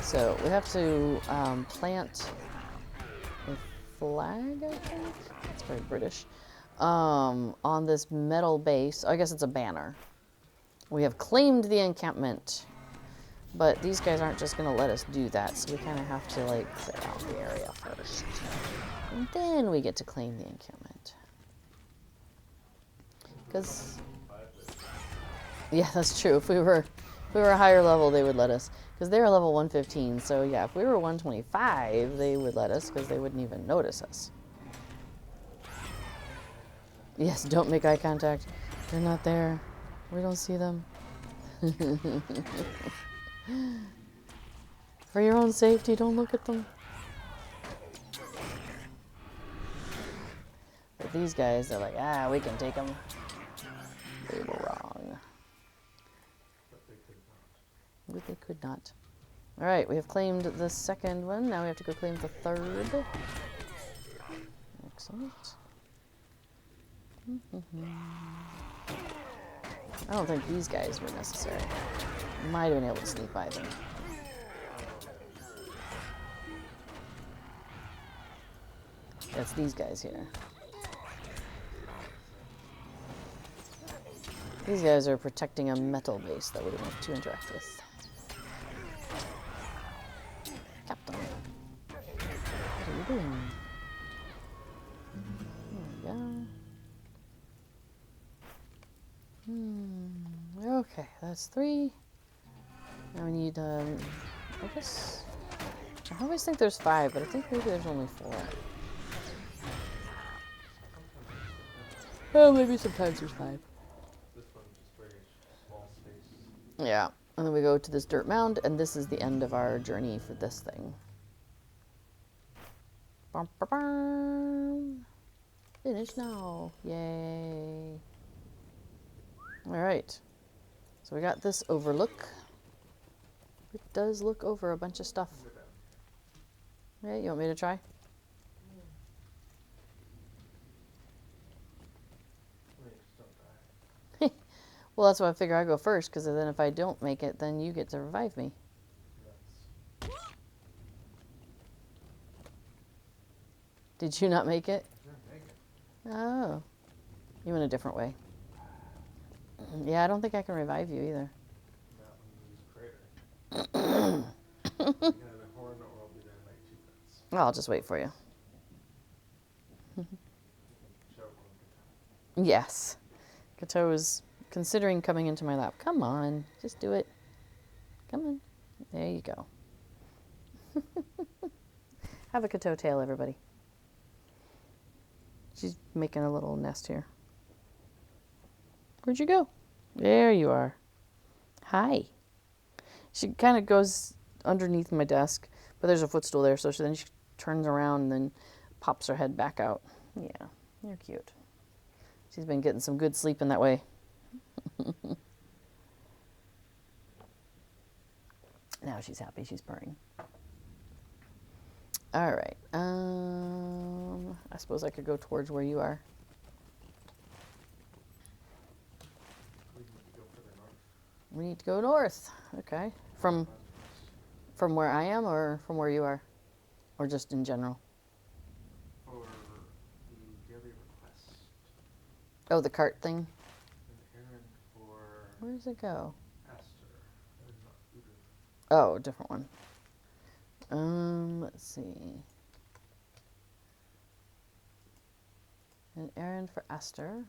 So we have to plant a flag, I think. That's very British. On this metal base. I guess it's a banner. We have claimed the encampment, but these guys aren't just going to let us do that, so we kind of have to like clear out the area first, and then we get to claim the encampment. Because yeah, that's true. If we were a higher level, they would let us, because they're level 115. So yeah, if we were 125, they would let us, because they wouldn't even notice us. Yes, don't make eye contact. They're not there. We don't see them. For your own safety, don't look at them. But these guys, they're like, we can take them. They were wrong. But they could not. But they could not. All right, we have claimed the second one. Now we have to go claim the third. Excellent. I don't think these guys were necessary. Might have been able to sneak by them. It's these guys here. These guys are protecting a metal base that we don't have to interact with. Captain, what are you doing? There we go. Okay, that's 3. Now we need, I guess, I always think there's 5, but I think maybe there's only 4. Oh, maybe sometimes there's 5. This one's just very small space. Yeah, and then we go to this dirt mound, and this is the end of our journey for this thing. Bum, bum, bum. Finish now. Yay. All right. So we got this overlook. It does look over a bunch of stuff. Yeah, you want me to try? Well, that's why I figure I go first, because then if I don't make it, then you get to revive me. Did you not make it? Sure, make it. Oh. You went a different way. Yeah, I don't think I can revive you either. Not when you use Crater. You can either horn or I'll be there in like 2 minutes. Well, I'll just wait for you. Show it when we get time. Yes. Kato is considering coming into my lap. Come on, just do it. Come on. There you go. Have a Kato tail, everybody. She's making a little nest here. Where'd you go? There you are. Hi. She kind of goes underneath my desk, but there's a footstool there, so then she turns around and then pops her head back out. Yeah, you're cute. She's been getting some good sleep in that way. Now she's happy. She's purring. All right. I suppose I could go towards where you are. We need to go further north. We need to go north. Okay. From West. where I am, or from where you are, or just in general. For the daily request. Oh, the cart thing. An errand for Where does it go? Aster. That is not Udo. Oh, a different one. Let's see. An errand for Esther.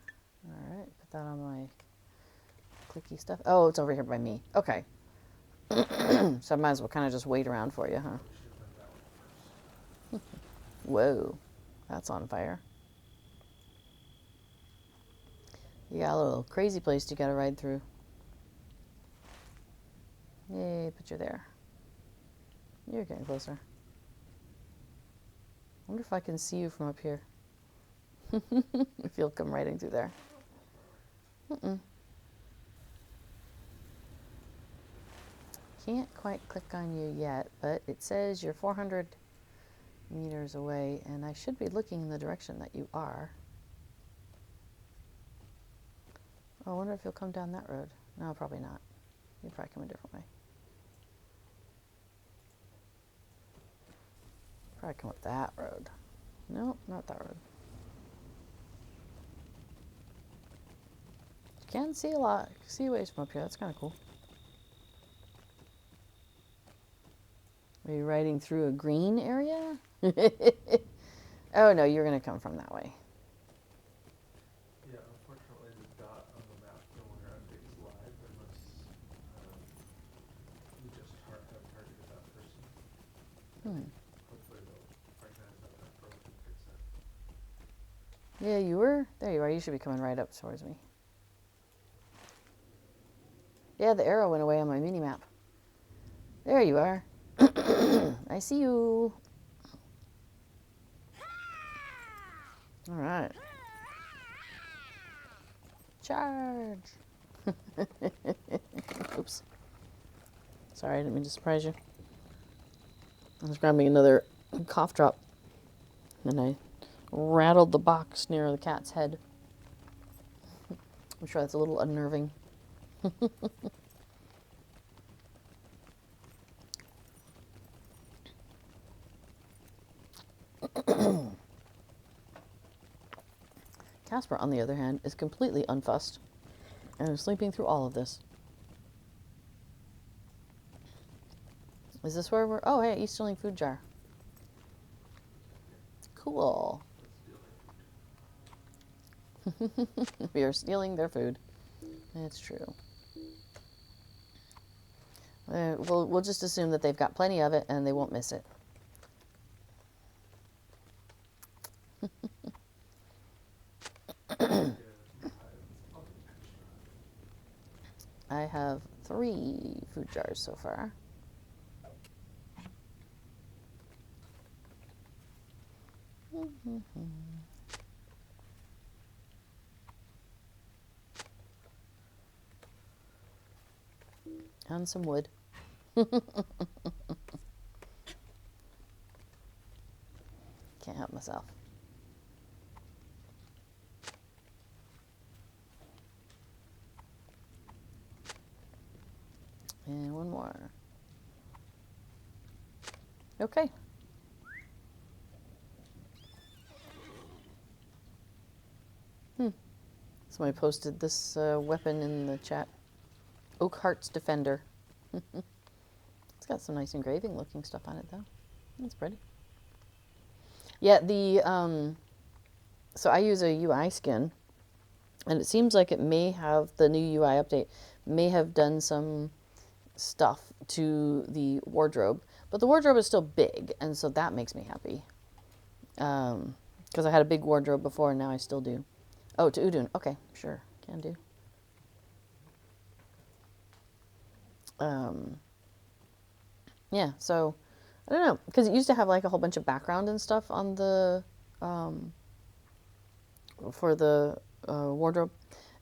All right, put that on my clicky stuff. Oh, it's over here by me. Okay. So I might as well kind of just wait around for you, huh? We should have done that one first. Whoa, that's on fire. You got a little crazy place you got to ride through. Yay, put you there. You're getting closer. I wonder if I can see you from up here. If you'll come riding through there. Mm-mm. Can't quite click on you yet, but it says you're 400 meters away, and I should be looking in the direction that you are. Oh, I wonder if you'll come down that road. No, probably not. You'll probably come a different way. Probably come up that road. No, not that road. You can see a lot. See ways from up here. That's kind of cool. Are you riding through a green area? Oh no, you're going to come from that way. Yeah, unfortunately the dot on the map no longer updates live unless we just have targeted that person. Hopefully they'll recognize that they're broken and fix that. Yeah, you were. There you are. You should be coming right up towards me. Yeah, the arrow went away on my mini map. There you are. I see you. All right. Charge. Oops. Sorry, I didn't mean to surprise you. I was grabbing another cough drop, and I rattled the box near the cat's head. I'm sure that's a little unnerving. Casper, on the other hand, is completely unfussed and is sleeping through all of this. Is this where we're... Oh, hey, he's stealing food jar. Cool. We are stealing their food. It's true. We'll just assume that they've got plenty of it and they won't miss it. I have 3 food jars so far. And some wood. Can't help myself. And one more. Okay. Somebody posted this weapon in the chat. Oakhart's Defender. It's got some nice engraving looking stuff on it though. That's pretty. Yeah, so I use a UI skin, and it seems like it may have, the new UI update may have done some stuff to the wardrobe, but the wardrobe is still big, and so that makes me happy. Because I had a big wardrobe before, and now I still do. Oh, to Udun. Okay, sure, can do. Yeah, so I don't know, because it used to have like a whole bunch of background and stuff on the for the wardrobe,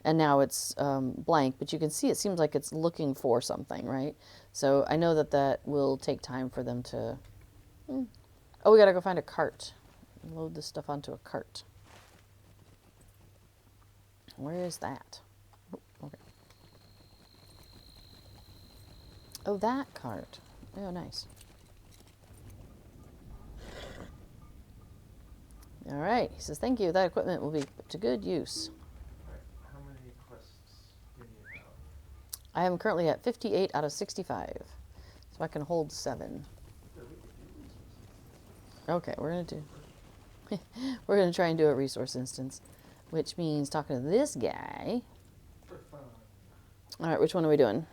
and now it's blank, but you can see it seems like it's looking for something, right? So I know that that will take time for them to... Oh, we gotta go find a cart. Load this stuff onto a cart. Where is that? Oh, okay. Oh, that cart. Oh, nice. All right. He says, thank you. That equipment will be put to good use. Alright, how many quests do you have? I am currently at 58 out of 65. So I can hold 7. Yeah, we could do resources. Okay, we're going to do... we're going to try and do a resource instance, which means talking to this guy. For fun. All right, which one are we doing?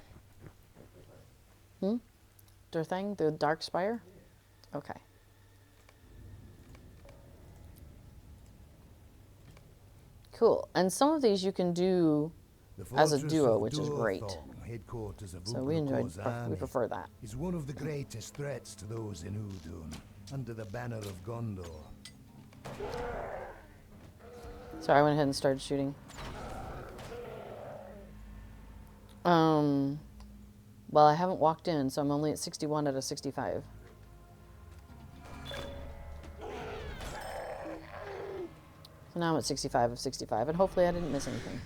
Durthang, the Dark Spire? Yeah. Okay. Cool. And some of these you can do The as a fortress duo, of which is great. Durthong, headquarters of So we Ugrokor's we army, prefer that. is one of the greatest threats to those in Udun, under the banner of Gondor. Sorry, I went ahead and started shooting. Well, I haven't walked in, so I'm only at 61 out of 65. So now I'm at 65 of 65, and hopefully I didn't miss anything.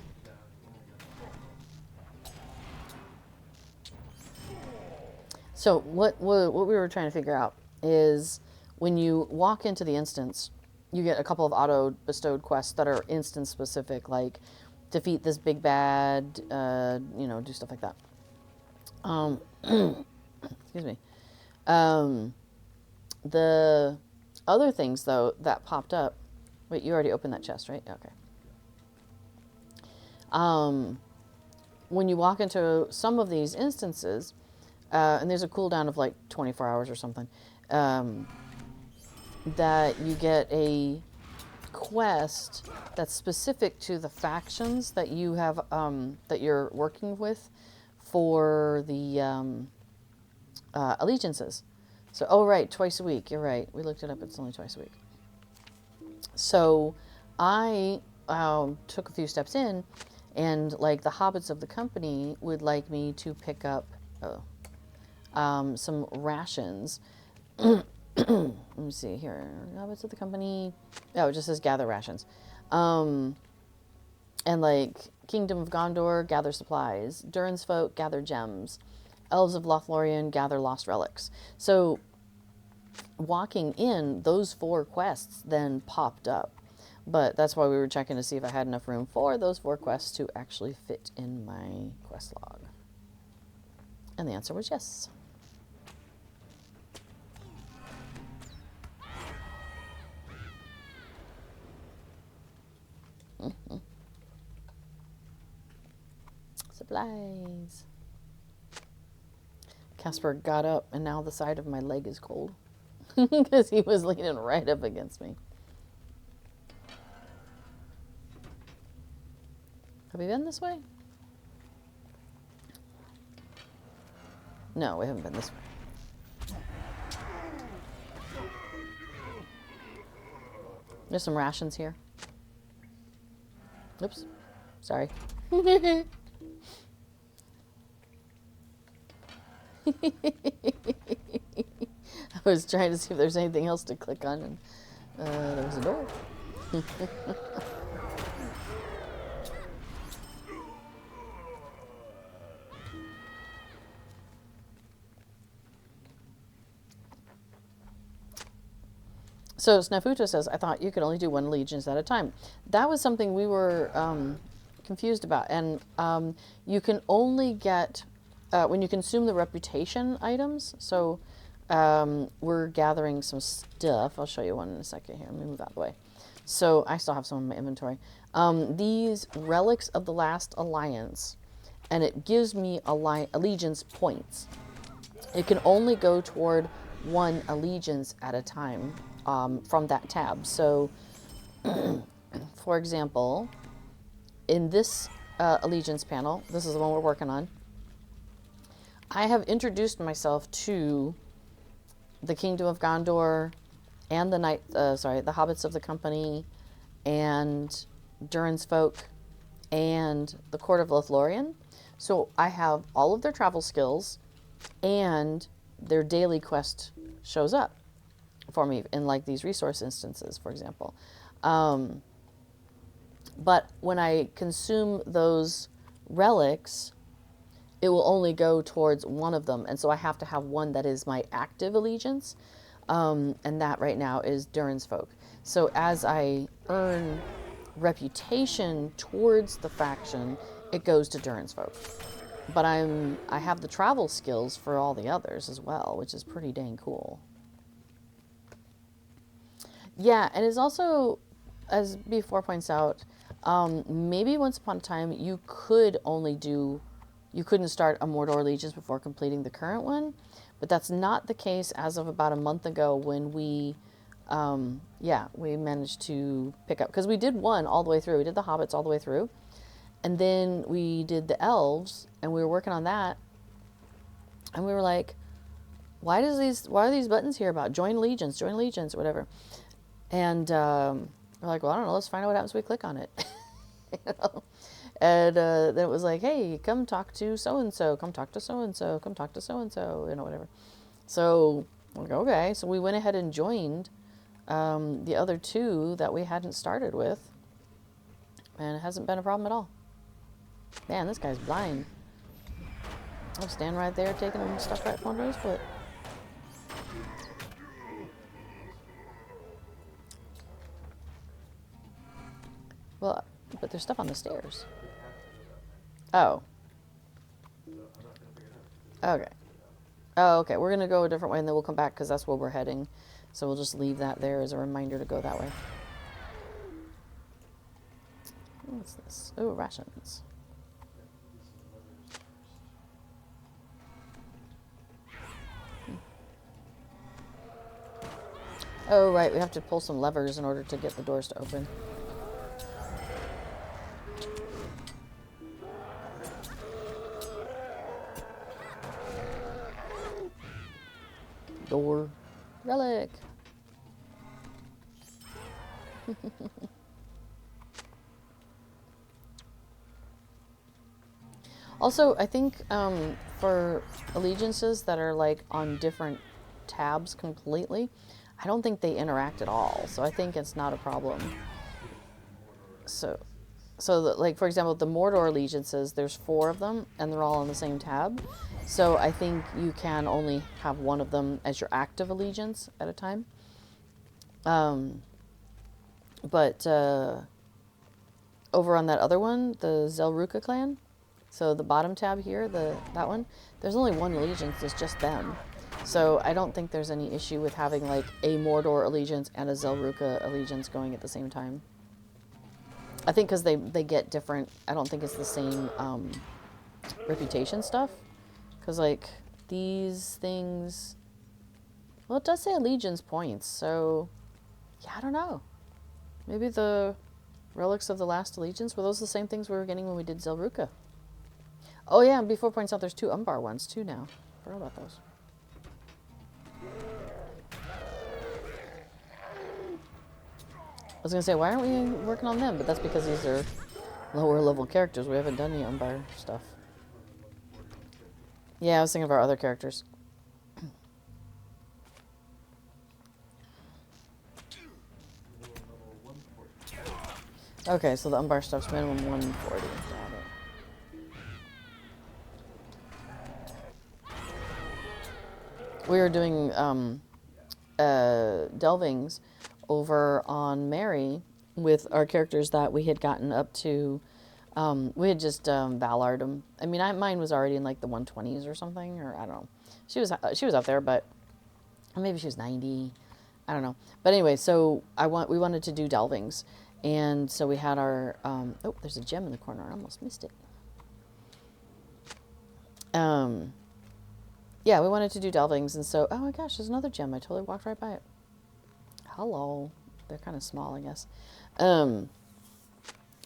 So what we were trying to figure out is when you walk into the instance, you get a couple of auto-bestowed quests that are instance-specific, like defeat this big bad, you know, do stuff like that. Excuse me. The other things, though, that popped up... Wait, you already opened that chest, right? Okay. When you walk into some of these instances, and there's a cooldown of like 24 hours or something, that you get a quest that's specific to the factions that you have, that you're working with for the allegiances. So, oh right, twice a week. You're right. We looked it up. It's only twice a week. So I took a few steps in, and like the hobbits of the company would like me to pick up some rations. Let me see here. Hobbits of the company. Oh, it just says gather rations. And like Kingdom of Gondor, gather supplies. Durin's folk, gather gems. Elves of Lothlorien, gather lost relics. So walking in, those 4 quests then popped up. But that's why we were checking to see if I had enough room for those 4 quests to actually fit in my quest log. And the answer was yes. Supplies. Casper got up, and now the side of my leg is cold. Because he was leaning right up against me. Have we been this way? No, we haven't been this way. There's some rations here. Oops. Sorry. I was trying to see if there's anything else to click on, and there was a door. So Snafuto says, I thought you could only do 1 allegiance at a time. That was something we were confused about. And you can only get, when you consume the reputation items, so we're gathering some stuff. I'll show you one in a second here. Let me move out of the way. So I still have some in my inventory. These Relics of the Last Alliance, and it gives me allegiance points. It can only go toward one allegiance at a time from that tab. So, for example, in this allegiance panel, this is the one we're working on, I have introduced myself to the Kingdom of Gondor and the the Hobbits of the Company and Durin's Folk and the Court of Lothlorien. So I have all of their travel skills, and their daily quest shows up for me in like these resource instances, for example. But when I consume those relics, it will only go towards one of them. And so I have to have one that is my active allegiance. And that right now is Durin's Folk. So as I earn reputation towards the faction, it goes to Durin's Folk. But I have the travel skills for all the others as well, which is pretty dang cool. Yeah, and it's also, as B4 points out, maybe once upon a time you couldn't start a Mordor Allegiance before completing the current one, but that's not the case as of about a month ago when we managed to pick up, because we did one all the way through. We did the Hobbits all the way through, and then we did the Elves, and we were working on that, and we were like, why are these buttons here about join allegiance, or whatever? And we're like, well, I don't know, let's find out what happens when we click on it. You know? And then it was like, hey, come talk to so-and-so, come talk to so-and-so, come talk to so-and-so, you know, whatever. So, like, okay. So we went ahead and joined the other two that we hadn't started with. And it hasn't been a problem at all. Man, this guy's blind. I'll stand right there taking him stuff right under his foot. Well, but there's stuff on the stairs. Oh. Okay. Oh, okay. We're going to go a different way, and then we'll come back, because that's where we're heading. So we'll just leave that there as a reminder to go that way. What's this? Oh, rations. Oh, right. We have to pull some levers in order to get the doors to open. Door. Relic. Also, I think for allegiances that are like on different tabs completely, I don't think they interact at all. So I think it's not a problem. So like, for example, the Mordor Allegiances, there's 4 of them, and they're all on the same tab. So I think you can only have one of them as your active allegiance at a time. But over on that other one, the Zelruka clan, so the bottom tab here, that one, there's only one allegiance, it's just them. So I don't think there's any issue with having like a Mordor allegiance and a Zelruka allegiance going at the same time. I think because they get different, I don't think it's the same reputation stuff. Because like these things, well, it does say allegiance points, so yeah, I don't know. Maybe the Relics of the Last Allegiance, were those the same things we were getting when we did Zelruka? Oh yeah, and B4 points out there's 2 Umbar ones too now. Forgot about those. I was gonna say, why aren't we working on them? But that's because these are lower level characters. We haven't done the Umbar stuff. Yeah, I was thinking of our other characters. Okay, so the Umbar stuff's minimum 140. Got it. We were doing delvings over on Mary with our characters that we had gotten up to We had just Vallard'd them. I mean, mine was already in like the 120s or something, or I don't know. She was up there, but maybe she was 90. I don't know. But anyway, so we wanted to do delvings, and so we had our oh, there's a gem in the corner. I almost missed it. Yeah, we wanted to do delvings, and so oh my gosh, there's another gem. I totally walked right by it. Hello. They're kind of small, I guess.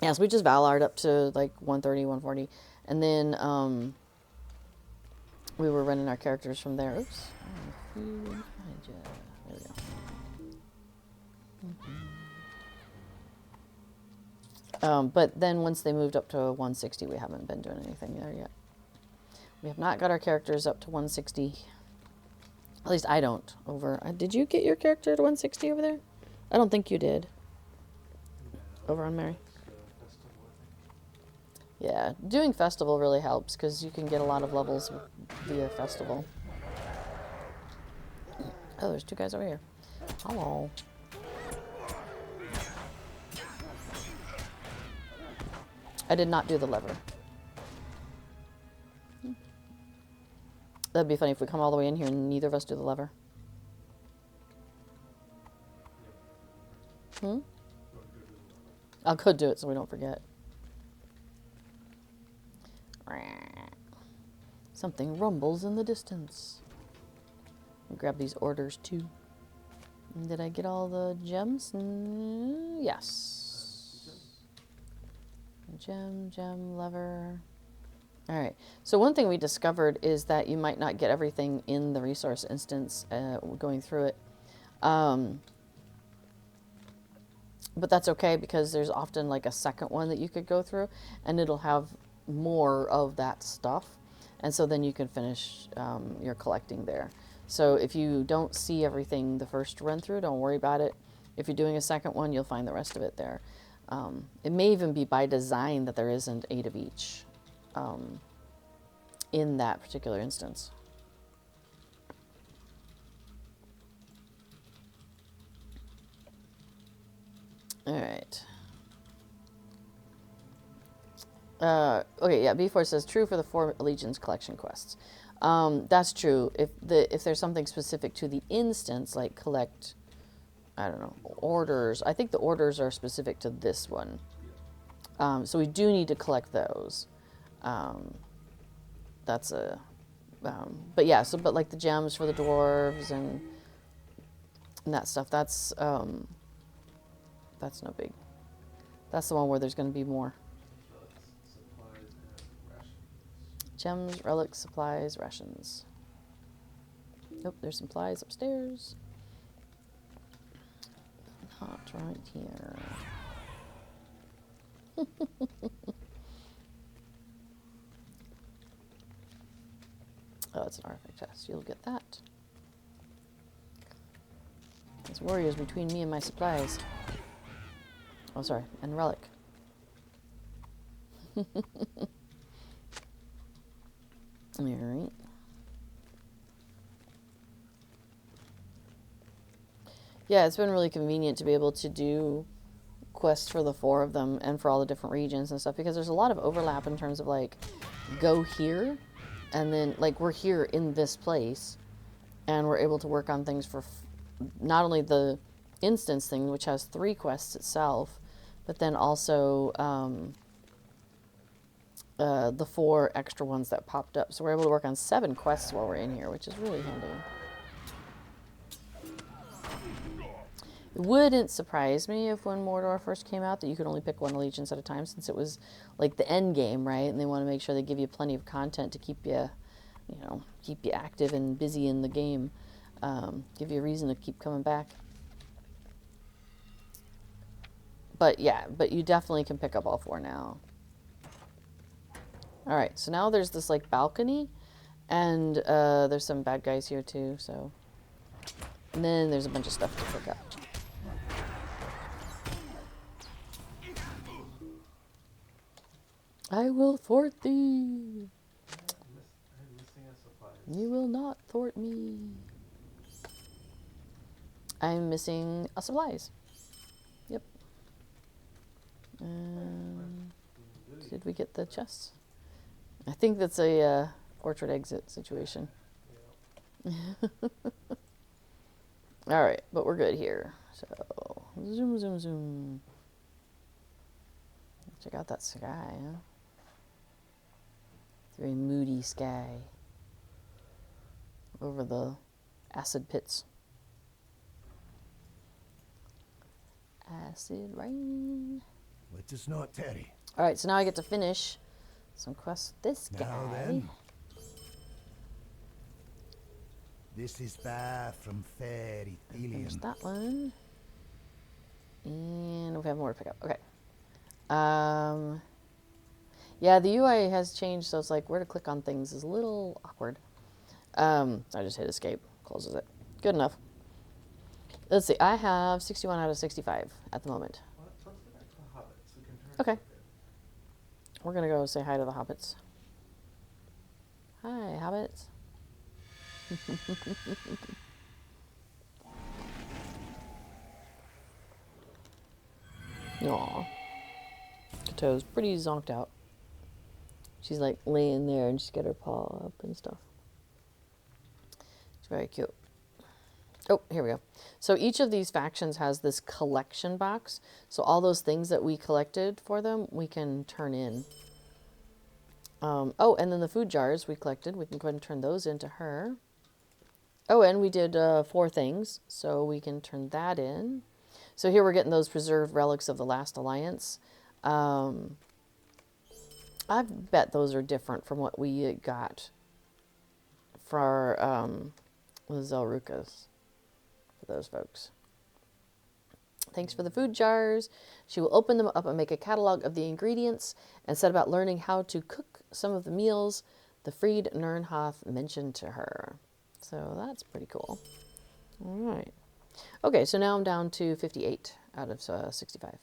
Yeah, so we just Valard up to like 130, 140. And then we were running our characters from there. Oops. There we go. But then once they moved up to 160, we haven't been doing anything there yet. We have not got our characters up to 160. At least I don't. Did you get your character to 160 over there? I don't think you did. Over on Mary. Yeah, doing festival really helps because you can get a lot of levels via festival. Oh, there's two guys over here. Hello. I did not do the lever. That'd be funny if we come all the way in here and neither of us do the lever. I'll go do it so we don't forget. Something rumbles in the distance. I'll grab these orders too. Did I get all the gems? Yes. Gem, lever. Alright, so one thing we discovered is that you might not get everything in the resource instance going through it. But that's okay because there's often like a second one that you could go through and it'll have more of that stuff. And so then you can finish your collecting there. So if you don't see everything the first run through, don't worry about it. If you're doing a second one, you'll find the rest of it there. It may even be by design that there isn't 8 of each in that particular instance. All right. Okay, yeah, B4 says true for the 4 Allegiance collection quests. That's true. If there's something specific to the instance, like collect, I don't know, orders. I think the orders are specific to this one. So we do need to collect those. That's a, but yeah, but like the gems for the dwarves and that stuff, that's no big. That's the one where there's going to be more. Gems, relics, supplies, rations. Oh, there's supplies upstairs. Not right here. Oh, it's an artifact chest. You'll get that. There's warriors between me and my supplies. Oh, sorry, and relic. Alright. Yeah, it's been really convenient to be able to do quests for the 4 of them and for all the different regions and stuff because there's a lot of overlap in terms of like, go here and then like we're here in this place and we're able to work on things for not only the instance thing, which has 3 quests itself, but then also the 4 extra ones that popped up. So we're able to work on 7 quests while we're in here, which is really handy. It wouldn't surprise me if when Mordor first came out that you could only pick 1 allegiance at a time, since it was like the end game, right? And they want to make sure they give you plenty of content to keep you, keep you active and busy in the game. Give you a reason to keep coming back. But yeah, but you definitely can pick up all 4 now. Alright, so now there's this like balcony, and there's some bad guys here too, so. And then there's a bunch of stuff to pick up. I will thwart thee. I'm missing a supplies. You will not thwart me. I'm missing a supplies. Yep. Did we get the chests? I think that's a orchard exit situation. All right, but we're good here. So zoom, zoom, zoom. Check out that sky, huh? It's a very moody sky over the acid pits. Acid rain. Let us not tarry. All right, so now I get to finish some quests with this guy. Now then. This is far from fair There's Ethelian. that one. And we have more to pick up. Okay. Yeah, the UI has changed, so it's like where to click on things is a little awkward. I just hit escape, closes it. Good enough. Let's see, I have 61 out of 65 at the moment. Well, let's go back to the Hobbits. We can turn Okay. to it. We're gonna go say hi to the hobbits. Hi, hobbits. Aw. Kato's pretty zonked out. She's like laying there and she's got her paw up and stuff. It's very cute. Oh, here we go. So each of these factions has this collection box. So all those things that we collected for them, we can turn in. Oh, and then the food jars we collected, we can go ahead and turn those into her. Oh, and we did 4 things, so we can turn that in. So here we're getting those preserved relics of the last alliance. I bet those are different from what we got for the Zelrukas, for those folks. Thanks for the food jars. She will open them up and make a catalog of the ingredients and set about learning how to cook some of the meals the freed Nernhoth mentioned to her. So that's pretty cool. All right. Okay, so now I'm down to 58 out of 65.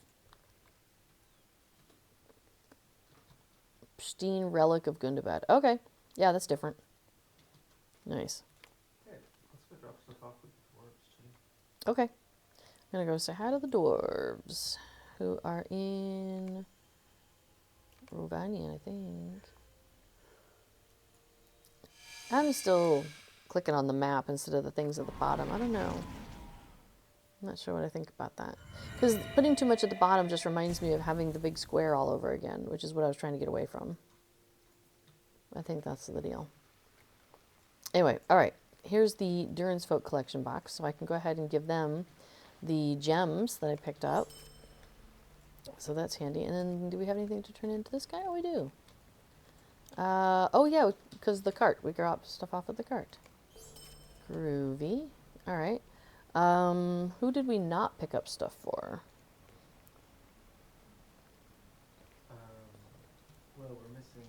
Pristine Relic of Gundabad. Okay. Yeah, that's different. Nice. Okay, let's go drop stuff off with the dwarves too. Okay. I'm going to go say hi to the dwarves, who are in Rovanian, I think. I'm still clicking on the map instead of the things at the bottom. I don't know. I'm not sure what I think about that. Because putting too much at the bottom just reminds me of having the big square all over again, which is what I was trying to get away from. I think that's the deal. Anyway, all right. Here's the Durin's Folk collection box, so I can go ahead and give them the gems that I picked up. So that's handy. And then do we have anything to turn into this guy? Oh, we do. Oh, yeah, because the cart. We drop stuff off at the cart. Groovy. All right. Who did we not pick up stuff for? Well, we're missing.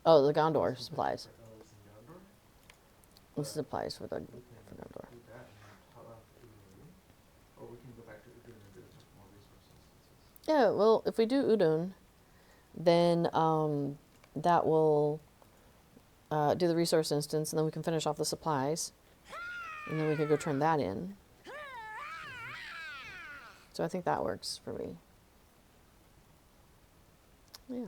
Oh, the Gondor supplies. For elves and Gondor. The supplies for We can Gondor. do that and top off Udun, or we can go back to Udun and do some more resource instances. Yeah, well, if we do Udun, then that will do the resource instance, and then we can finish off the supplies. And then we could go turn that in. So I think that works for me. Yeah.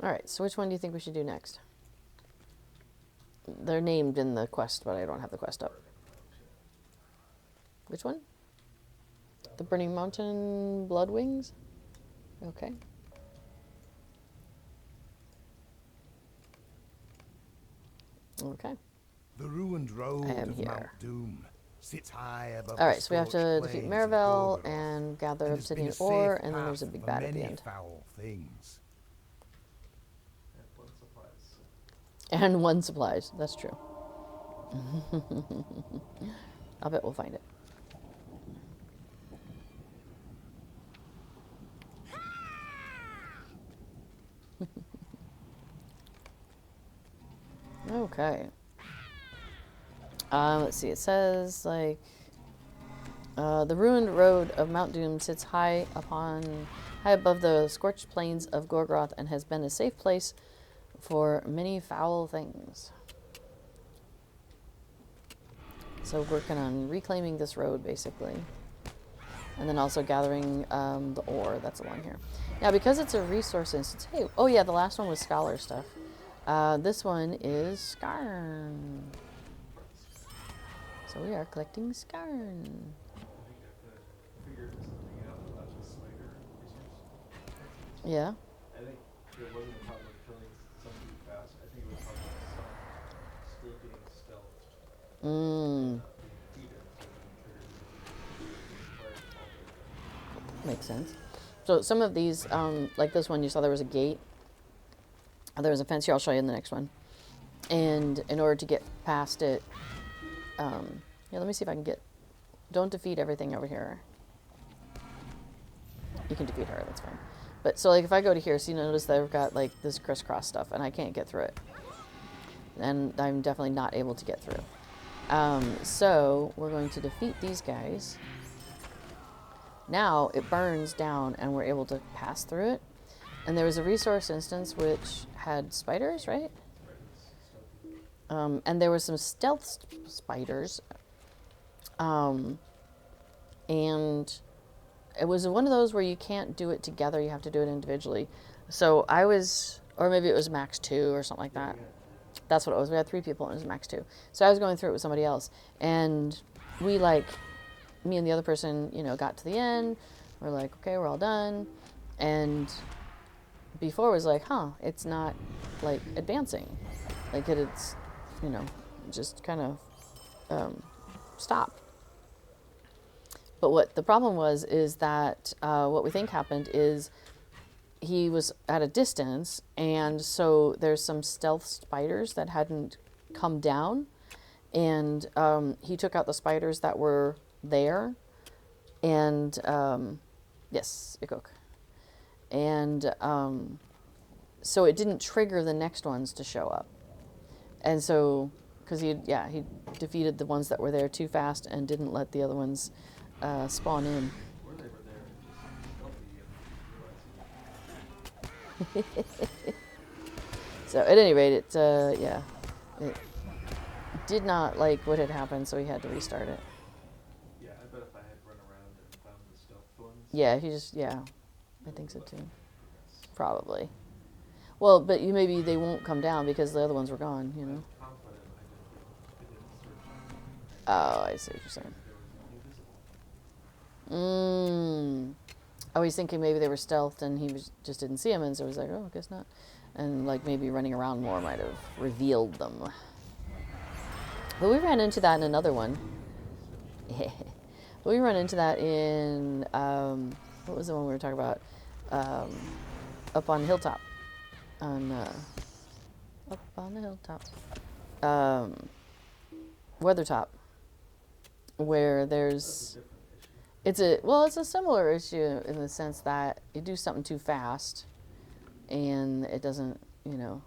All right, so which one do you think we should do next? They're named in the quest, but I don't have the quest up. Which one? The Burning Mountain Bloodwings? Okay. Okay. The ruined road I am of here. Mount Doom sits high above All the right, so we have to scorched defeat plains of Maribel Gorgoroth, and gather and has been obsidian a ore, safe and then there's a path big for bad at the many end. foul things. And blood supplies. And 1 supplies. That's true. I'll bet we'll find it. Okay. Let's see. It says like the ruined road of Mount Doom sits high above the scorched plains of Gorgoroth and has been a safe place for many foul things. So working on reclaiming this road, basically. And then also gathering the ore, that's along here. Now, because it's a resource instance, hey, oh yeah, the last one was scholar stuff. This one is Skarn. So we are collecting Skarn. I think I have to figure something out about the spider resource. Yeah. I think there wasn't a problem with killing something fast. I think it was a problem with some still being stealthed and Mm, not being defeated. So then triggered the makes sense. So some of these, like this one, you saw there was a gate. There was a fence here. I'll show you in the next one. And in order to get past it, yeah, let me see if I can get. Don't defeat everything over here. You can defeat her. That's fine. But so like if I go to here, so you notice that I've got like this crisscross stuff, and I can't get through it. And I'm definitely not able to get through. So we're going to defeat these guys. Now it burns down and we're able to pass through it. And there was a resource instance which had spiders, right? And there was some stealth spiders. And it was one of those where you can't do it together, you have to do it individually. So I was, or maybe it was max 2 or something like that. That's what it was. We had 3 people and it was max 2. So I was going through it with somebody else. And we like, me and the other person, you know, got to the end. We're like, okay, we're all done. And before was like, it's not like advancing. Like it's, you know, just kind of stopped. But what the problem was is that what we think happened is he was at a distance, and so there's some stealth spiders that hadn't come down, and he took out the spiders that were there, and yes, Ikok. And so it didn't trigger the next ones to show up. And so, because he defeated the ones that were there too fast and didn't let the other ones spawn in. Or they were there just stealthy. So at any rate, it did not like what had happened, so he had to restart it. Yeah, I bet if I had run around and found the stealth ones. Yeah, I think so too. Probably. Well, but maybe they won't come down because the other ones were gone, you know. I'm confident I didn't search. Oh, I see what you're saying. There was nothing visible. Oh, he's thinking maybe they were stealthed and he just didn't see them, and so he was like, oh, I guess not. And like maybe running around more might have revealed them. But we ran into that in another one. We ran into that in, what was the one we were talking about? Up on Hilltop. Up on the hilltop. Weathertop. Where there's... It's a similar issue in the sense that you do something too fast and it doesn't, you know,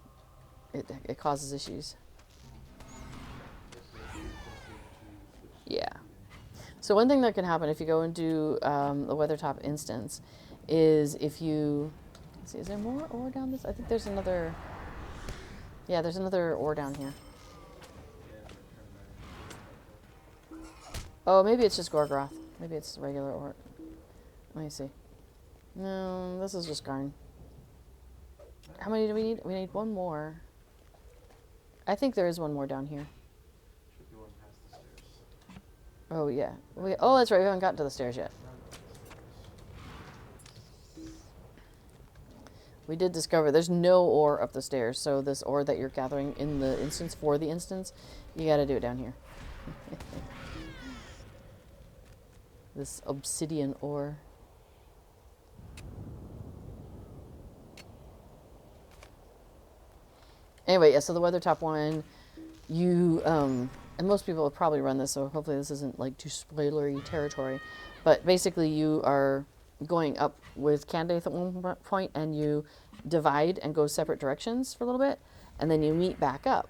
it causes issues. Yeah. So one thing that can happen if you go into the Weathertop instance is if you, let's see, is there more ore down this? I think there's another, yeah, there's another ore down here. Oh, maybe it's just Gorgoroth. Maybe it's regular ore. Let me see. No, this is just Garn. How many do we need? We need one more. I think there is one more down here. Should be one past the stairs. Oh, yeah. Oh, that's right. We haven't gotten to the stairs yet. We did discover there's no ore up the stairs, so this ore that you're gathering in the instance for the instance, you got to do it down here. This obsidian ore. Anyway, yeah, so the Weathertop one, you, and most people have probably run this, so hopefully this isn't like too spoilery territory, but basically you are going up with Candace at one point and you divide and go separate directions for a little bit, and then you meet back up.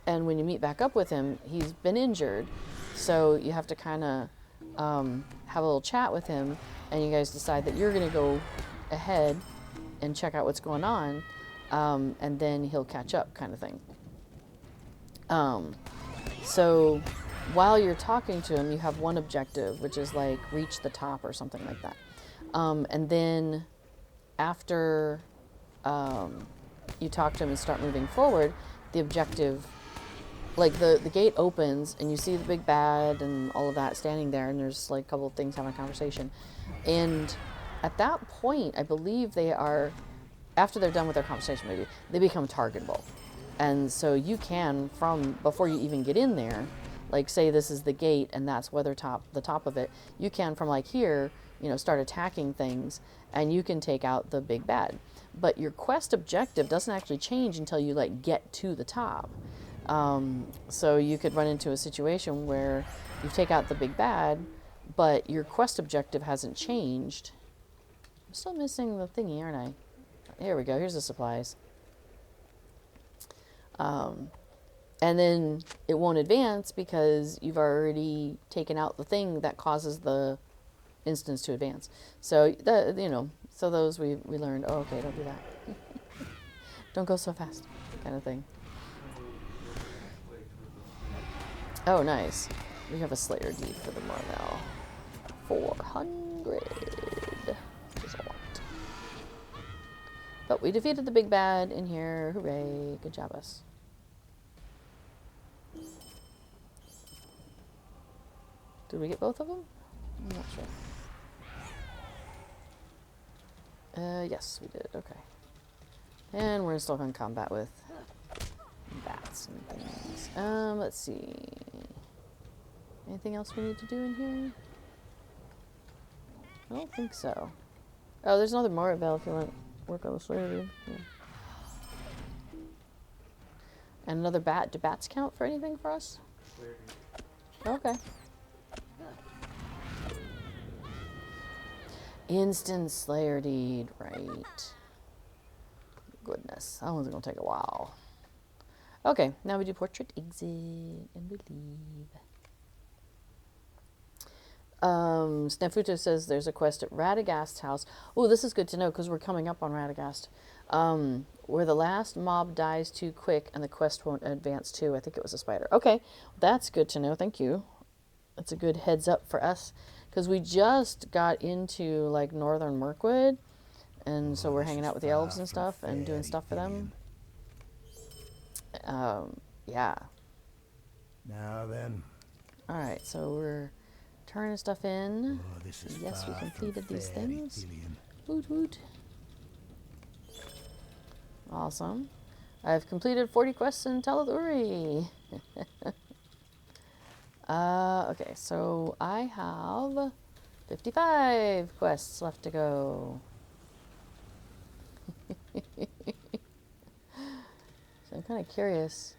And when you meet back up with him, he's been injured, so you have to kind of have a little chat with him, and you guys decide that you're going to go ahead and check out what's going on, and then he'll catch up, kind of thing. So while you're talking to him, you have one objective, which is like reach the top or something like that. And then after you talk to him and start moving forward, the objective, like the gate opens and you see the big bad and all of that standing there, and there's like a couple of things having a conversation. And at that point, I believe they are, after they're done with their conversation, maybe, they become targetable. And so you can, from before you even get in there, like say this is the gate and that's Weathertop, the top of it, you can from like here, you know, start attacking things and you can take out the big bad. But your quest objective doesn't actually change until you like get to the top. So you could run into a situation where you take out the big bad, but your quest objective hasn't changed. I'm still missing the thingy, aren't I? Here we go. Here's the supplies. And then it won't advance because you've already taken out the thing that causes the instance to advance. So that, you know, so those we learned. Oh, okay, don't do that. Don't go so fast, kind of thing. Oh, nice. We have a Slayer deed for the Marvel. 400 is a lot. But we defeated the big bad in here. Hooray! Good job, us. Did we get both of them? I'm not sure. Yes, we did. Okay. And we're still in combat with bats and things. Let's see. Anything else we need to do in here? I don't think so. Oh, there's another Moraville if you want to work on the Slayer. Yeah. And another bat. Do bats count for anything for us? Okay. Instant Slayer deed, right. Goodness, that one's gonna take a while. Okay, now we do portrait, exit, and we leave. Snafuto says there's a quest at Radagast's house. Oh, this is good to know because we're coming up on Radagast. Where the last mob dies too quick and the quest won't advance too. I think it was a spider. Okay, that's good to know. Thank you. That's a good heads up for us because we just got into like northern Mirkwood, and so we're hanging out with the elves and stuff and doing stuff for them. Yeah. Now then. All right, so we're turning stuff in. Oh, this is Yes, we far completed from these fairy things. Gillian. Woot woot. Awesome. I've completed 40 quests in Teleduri. Okay, so I have 55 quests left to go. So I'm kind of curious.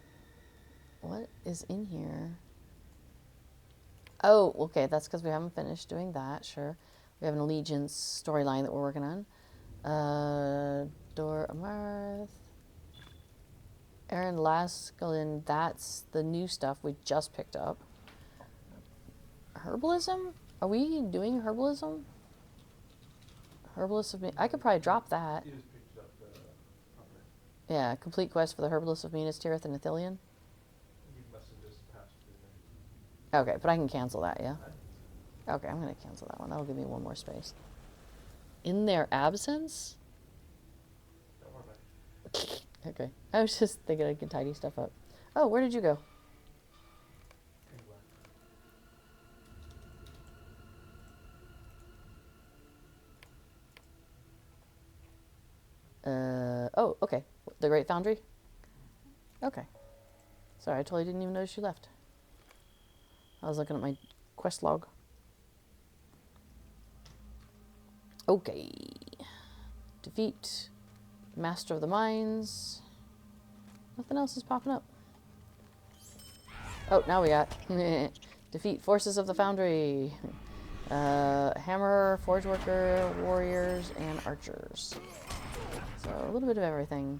What is in here? Oh, okay, that's because we haven't finished doing that, sure. We have an Allegiance storyline that we're working on. Dor Amarth. Aaron Laskalin, that's the new stuff we just picked up. Herbalism? Are we doing herbalism? Herbalist of Minas. I could probably drop that. You just picked up the property. Yeah, complete quest for the Herbalist of Minas Tirith and Ithilien. You must have just passed through there. Okay, but I can cancel that, yeah? Okay, I'm going to cancel that one. That'll give me one more space. In their absence? Don't worry about it. Okay. I was just thinking I could tidy stuff up. Oh, where did you go? Anyway. Oh, okay. The Great Foundry? Okay. Sorry, I totally didn't even notice you left. I was looking at my quest log. Okay. Defeat Master of the Mines. Nothing else is popping up. Oh, now we got defeat Forces of the Foundry. Hammer, Forge Worker, Warriors, and Archers. So a little bit of everything.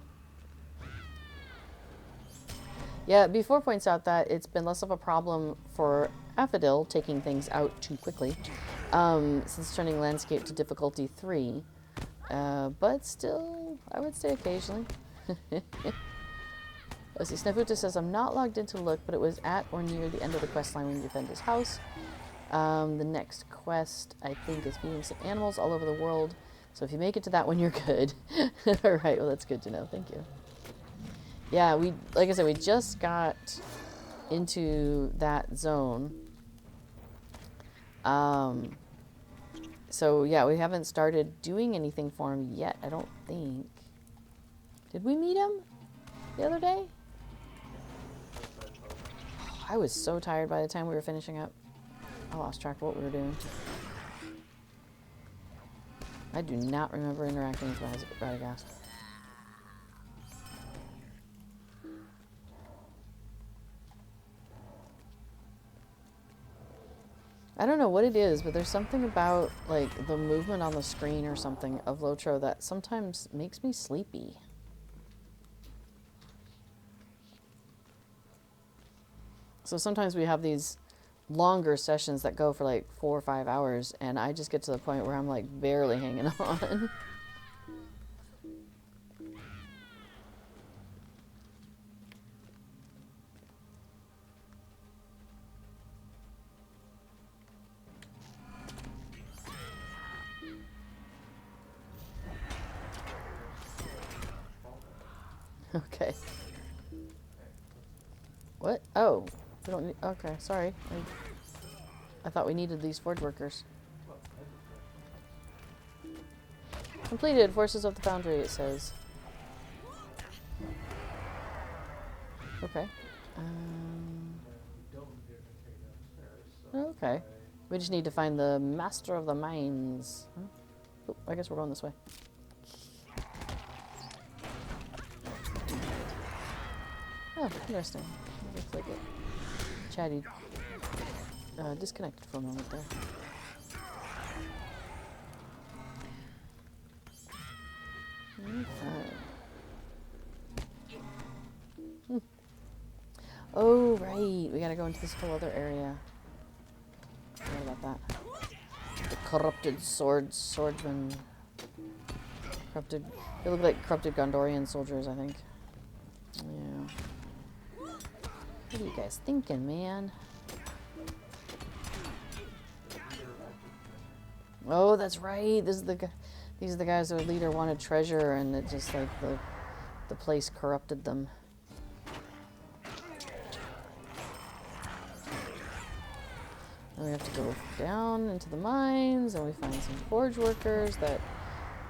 Yeah, B4 points out that it's been less of a problem for Affadil taking things out too quickly since turning Landscape to difficulty 3. But still, I would say occasionally. Let's see. Snafuta says, I'm not logged in to look, but it was at or near the end of the quest line when you defend his house. The next quest, I think, is feeding some animals all over the world. So if you make it to that one, you're good. All right. Well, that's good to know. Thank you. Yeah, like I said, we just got into that zone. So yeah, we haven't started doing anything for him yet, I don't think. Did we meet him the other day? I was so tired by the time we were finishing up. I lost track of what we were doing. I do not remember interacting with Radagast. I don't know what it is, but there's something about like the movement on the screen or something of Lotro that sometimes makes me sleepy. So sometimes we have these longer sessions that go for like 4 or 5 hours, and I just get to the point where I'm like barely hanging on. Okay. What? Oh, we don't need. Okay, sorry. I thought we needed these forge workers. Completed. Forces of the Foundry, it says. Okay. Okay. We just need to find the Master of the Mines. Huh? Oh, I guess we're going this way. Oh, interesting. Looks like it. Chatty disconnected for a moment there. Okay. Oh, right. We gotta go into this whole other area. Forgot about that. The corrupted swordsman. Corrupted. They look like corrupted Gondorian soldiers, I think. Yeah. What are you guys thinking, man? Oh, that's right. These are the guys their leader wanted treasure, and it just like the place corrupted them. Then we have to go down into the mines, and we find some forge workers that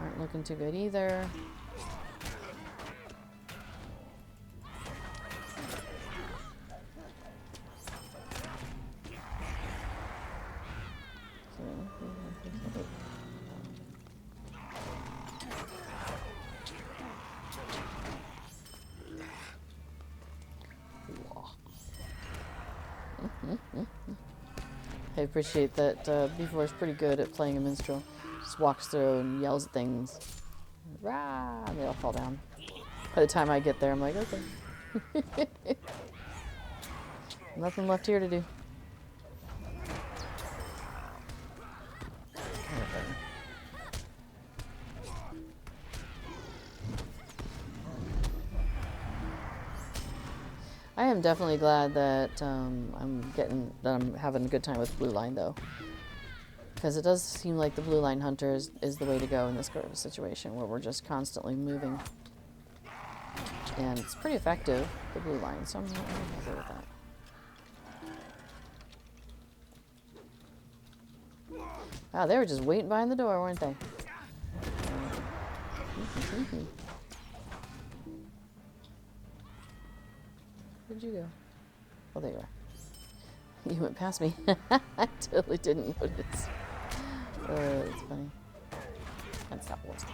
aren't looking too good either. I appreciate that B4 is pretty good at playing a minstrel. Just walks through and yells at things. Rah! And they all fall down. By the time I get there, I'm like, okay. Nothing left here to do. I am definitely glad that I'm having a good time with Blue Line, though, because it does seem like the Blue Line Hunter is the way to go in this sort of situation where we're just constantly moving, and it's pretty effective, the Blue Line. So I'm happy with that. Wow, they were just waiting behind the door, weren't they? Where'd you go? Oh, there you are. You went past me. I totally didn't notice. It's funny. Can't stop watching.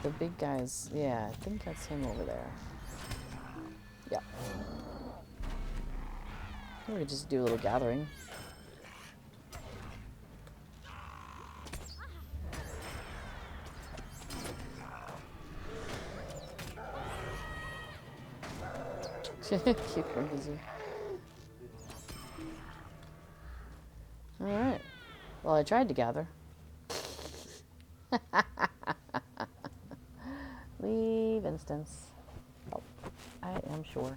The big guys, yeah, I think that's him over there. Yeah. We could just do a little gathering. Keep her busy. Alright. Well, I tried to gather. Leave instance. Oh, I am sure.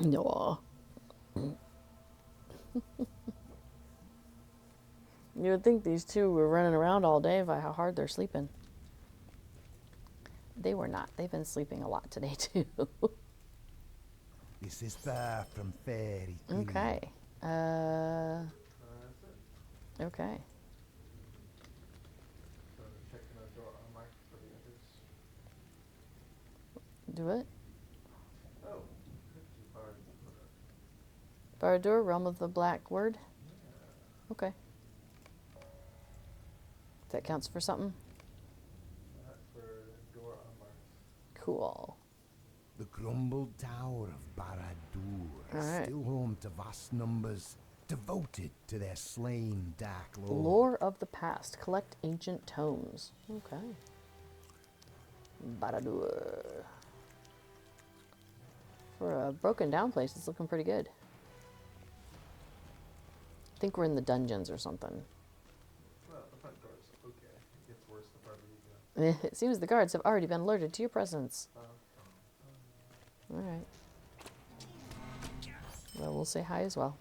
No. You would think these two were running around all day by how hard they're sleeping. They were not. They've been sleeping a lot today, too. This is far from fairy. Okay. That's it. Okay. So checking the door on mark for the others. Do it. Oh, could do Barad-dûr, Realm of the Black Word. Yeah. Okay. That counts for something? That's for door unmarked. Cool. The crumbled tower of Barad-dûr, Alright. still home to vast numbers, devoted to their slain dark lord. Lore of the past. Collect ancient tomes. Okay. Barad-dûr. For a broken down place, it's looking pretty good. I think we're in the dungeons or something. Well, the front door's okay. It gets worse the farther you go. It seems the guards have already been alerted to your presence. Alright. Well, we'll say hi as well.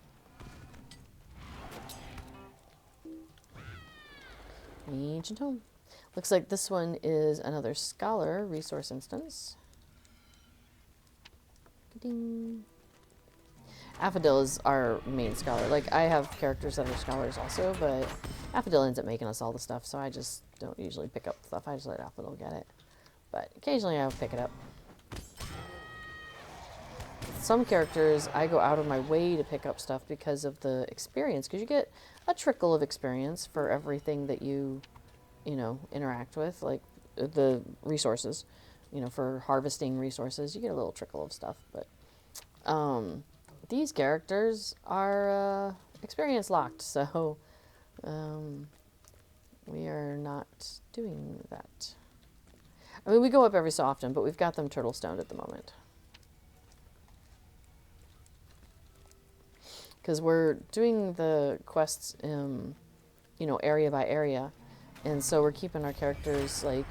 Ancient home. Looks like this one is another scholar resource instance. Ding. Affodil is our main scholar. Like, I have characters that are scholars also, but Affodil ends up making us all the stuff, so I just don't usually pick up stuff. I just let Affodil get it. But occasionally I'll pick it up. Some characters, I go out of my way to pick up stuff because of the experience, because you get a trickle of experience for everything that you know, interact with, like the resources, you know, for harvesting resources, you get a little trickle of stuff, but these characters are experience locked, so we are not doing that. I mean, we go up every so often, but we've got them turtle stoned at the moment. Because we're doing the quests, you know, area by area. And so we're keeping our characters, like,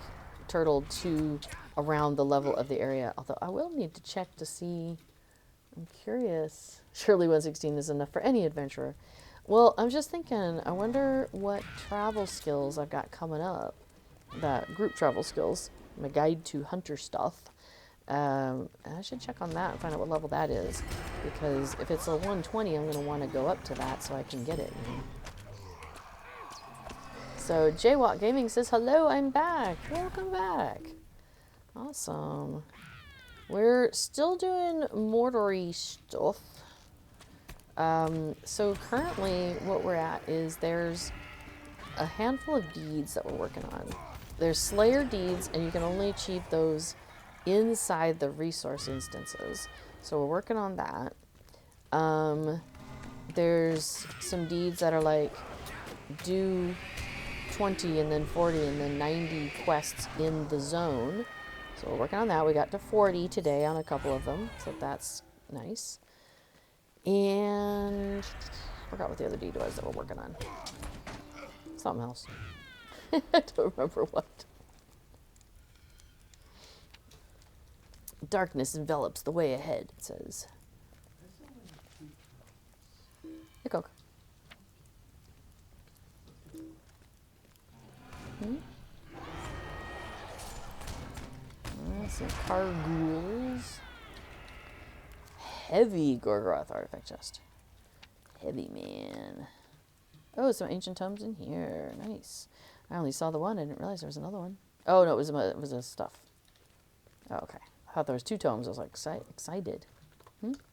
turtled to around the level of the area. Although I will need to check to see. I'm curious. Surely 116 is enough for any adventurer. Well, I'm just thinking, I wonder what travel skills I've got coming up. That group travel skills. My guide to hunter stuff. I should check on that and find out what level that is, because if it's a 120, I'm going to want to go up to that so I can get it. You know? So Jaywalk Gaming says, hello, I'm back. Welcome back. Awesome. We're still doing Mordor-y stuff. So currently what we're at is there's a handful of deeds that we're working on. There's Slayer deeds, and you can only achieve those inside the resource instances. So we're working on that. There's some deeds that are like do 20 and then 40 and then 90 quests in the zone. So we're working on that. We got to 40 today on a couple of them, so that's nice. And I forgot what the other deed was that we're working on. Something else. I don't remember what. Darkness envelops the way ahead, it says. Hey, Coke. Some Karghouls. Heavy Gorgoroth artifact chest. Heavy, man. Oh, some ancient tomes in here. Nice. I only saw the one. I didn't realize there was another one. Oh, no, it was a stuff. Oh, okay. I thought there was two tomes. I was like excited.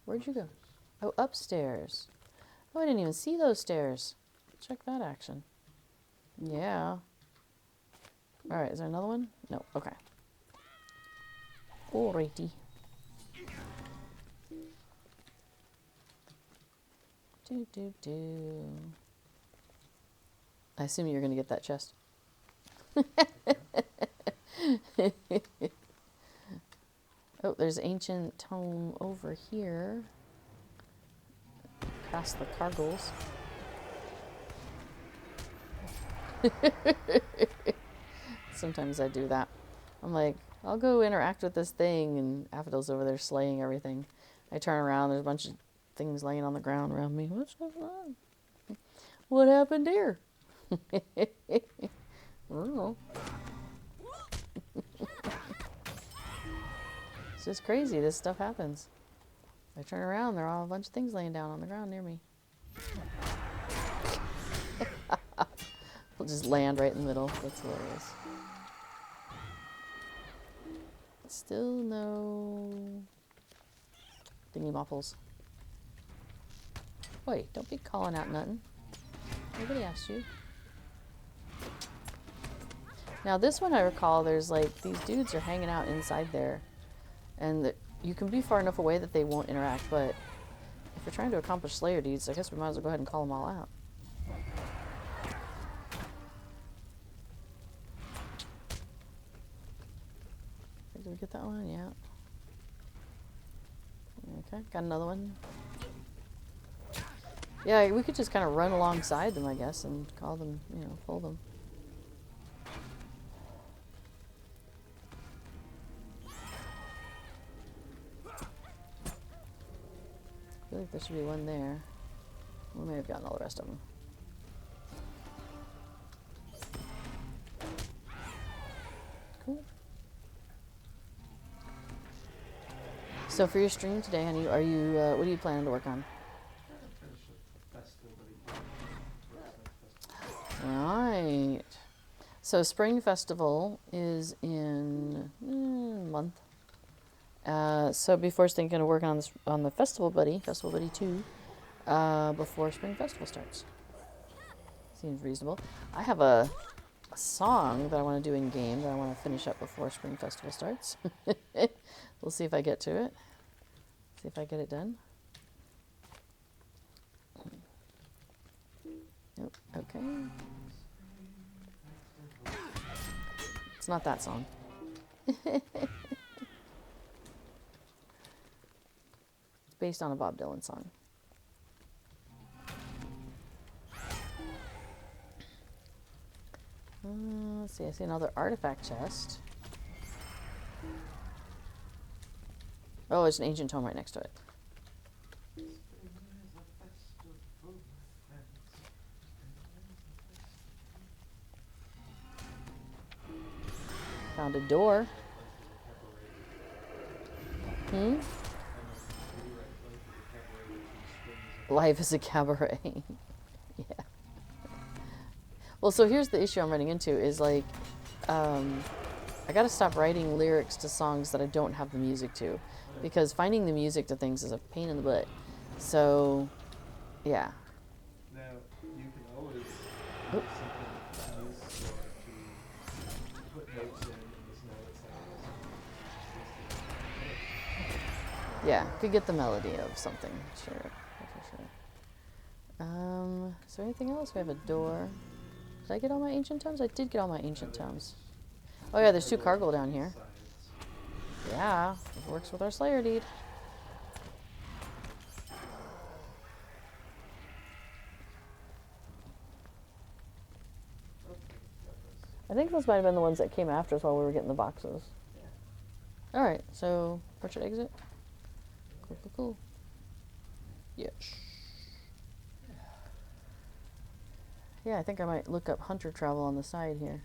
Where'd you go? Oh, upstairs. Oh, I didn't even see those stairs. Check that action. Yeah. All right, is there another one? No, okay. Alrighty. Do. I assume you're going to get that chest. Oh, there's ancient tome over here. Past the cargles. Sometimes I do that. I'm like, I'll go interact with this thing, and Affidil's over there slaying everything. I turn around, there's a bunch of things laying on the ground around me. What's going on? What happened here? I don't know. It's just crazy. This stuff happens. I turn around, there are all a bunch of things laying down on the ground near me. We'll just land right in the middle. That's hilarious. Still no thingy mopples. Wait, don't be calling out nothing. Nobody asked you. Now this one I recall, there's like, these dudes are hanging out inside there. And you can be far enough away that they won't interact, but if you're trying to accomplish Slayer deeds, I guess we might as well go ahead and call them all out. Did we get that one? Yeah. Okay, got another one. Yeah, we could just kind of run alongside them, I guess, and call them, you know, pull them. I feel like there should be one there. We may have gotten all the rest of them. Cool. So for your stream today, honey, are you, what are you planning to work on? Finish a festival, but he Right. So Spring Festival is in a month. So before thinking of working on this on the Festival Buddy 2, before Spring Festival starts. Seems reasonable. I have a song that I want to do in game that I want to finish up before Spring Festival starts. We'll see if I get to it. See if I get it done. Nope. Okay. It's not that song. It's based on a Bob Dylan song. Let's see, I see another artifact chest. Oh, there's an ancient tome right next to it. Found a door. Life is a cabaret. Yeah. Well, so here's the issue I'm running into is like, I gotta stop writing lyrics to songs that I don't have the music to, because finding the music to things is a pain in the butt. So, yeah. Now, you can always Oop. use something to use or to put notes in and just know it's like Yeah, could get the melody of something, sure, for sure. Is there anything else? We have a door. Did I get all my ancient tomes? I did get all my ancient tomes. Oh yeah, there's 2 cargo down here. Yeah, it works with our Slayer deed. I think those might have been the ones that came after us while we were getting the boxes. Yeah. Alright, so portrait exit. Cool, cool, cool. Yes. Yeah, I think I might look up hunter travel on the side here.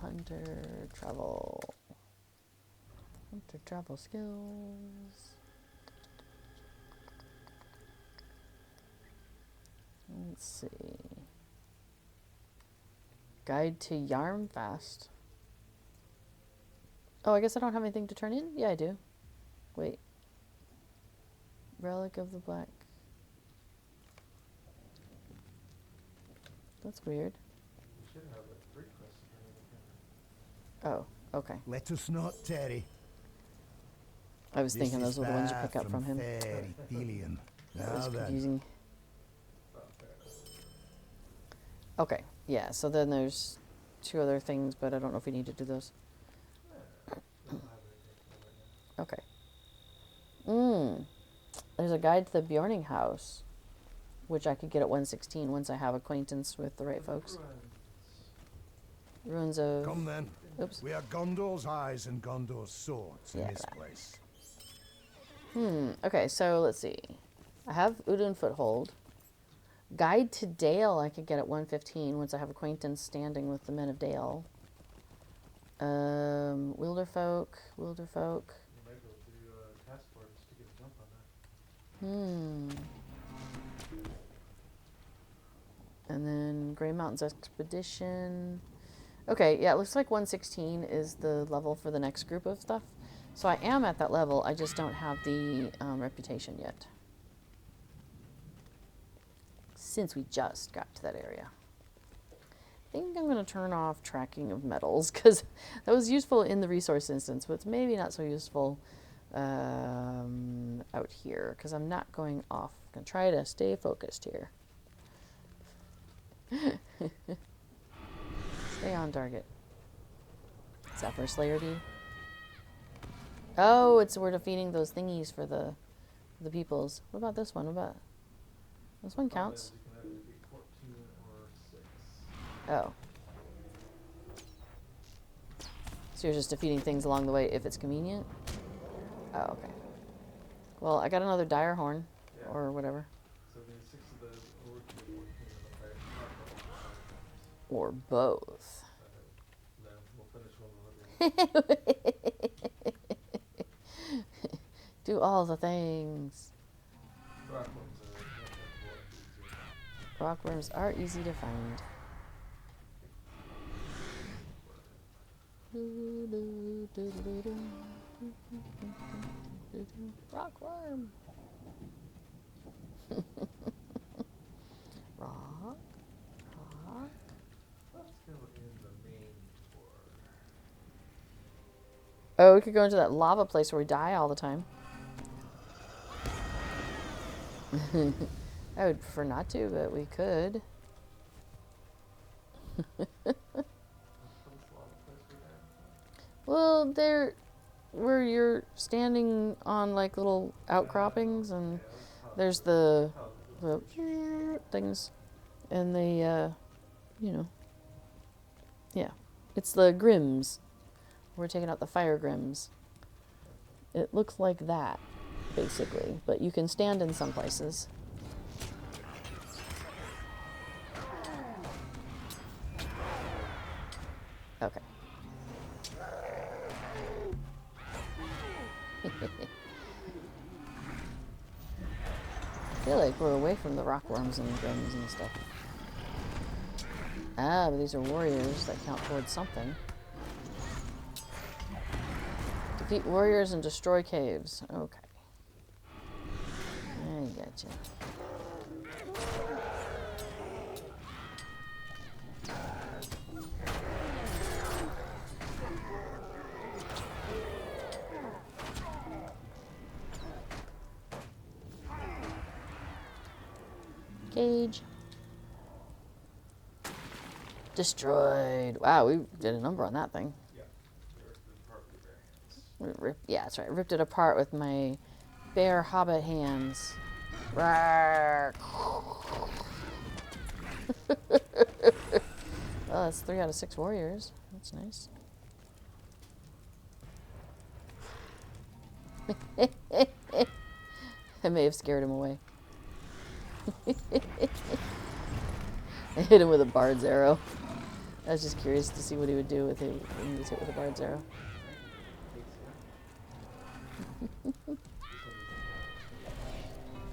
Hunter travel. Hunter travel skills. Let's see. Guide to Yarmfast. Oh, I guess I don't have anything to turn in? Yeah, I do. Wait. Relic of the Black. That's weird. You should have a 3 quest for me. Oh, okay. Let us not tarry. I was thinking those were the ones you pick up from him. Fair Ethelian. That was Now then, confusing. Oh, fair enough. Okay, yeah, so then there's 2 other things, but I don't know if we need to do those. We don't have anything for right now. Okay. There's a guide to the Bjorning house, which I could get at 116 once I have acquaintance with the right folks. Ruins of... Come then. Oops. We are Gondor's eyes and Gondor's swords in Yeah, this that. place. Okay, so let's see. I have Udun Foothold. Guide to Dale I could get at 115 once I have acquaintance standing with the men of Dale. Wilderfolk. You might be able to do a task force to get a jump on that. And then Grey Mountains Expedition. Okay, yeah, it looks like 116 is the level for the next group of stuff. So I am at that level, I just don't have the reputation yet. Since we just got to that area. I think I'm going to turn off tracking of metals, because that was useful in the resource instance, but it's maybe not so useful out here, because I'm not going off. I'm going to try to stay focused here. Stay on target. Is that for Slayer D? Oh, we're defeating those thingies for the peoples. What about this one? What about this one counts? You can either be 14 or 6. Oh. So you're just defeating things along the way if it's convenient? Oh, okay. Well, I got another dire horn, Yeah. or whatever. So the 6 of those over to 14 of the fire. Or both. Then we'll finish one of the Do all the things. rockworms are not easy. Rockworms are easy to find. Rockworm. Rock. Let's go in the main tour. Oh, we could go into that lava place where we die all the time. I would prefer not to, but we could. Well, they're where you're standing on like little outcroppings, and there's the things, and the you know, yeah, it's the Grims. We're taking out the fire Grims. It looks like that, basically, but you can stand in some places. Okay. I feel like we're away from the rockworms and grims and stuff. Ah, but these are warriors that count towards something. Defeat warriors and destroy caves. Okay. I gotcha. Cage. Destroyed. Wow, we did a number on that thing. Yeah, the Yeah, that's right. Ripped it apart with my bare hobbit hands. Rawr. Well, that's 3 out of 6 warriors. That's nice. I may have scared him away. I hit him with a bard's arrow. I was just curious to see what he would do with it when he was hit with a bard's arrow.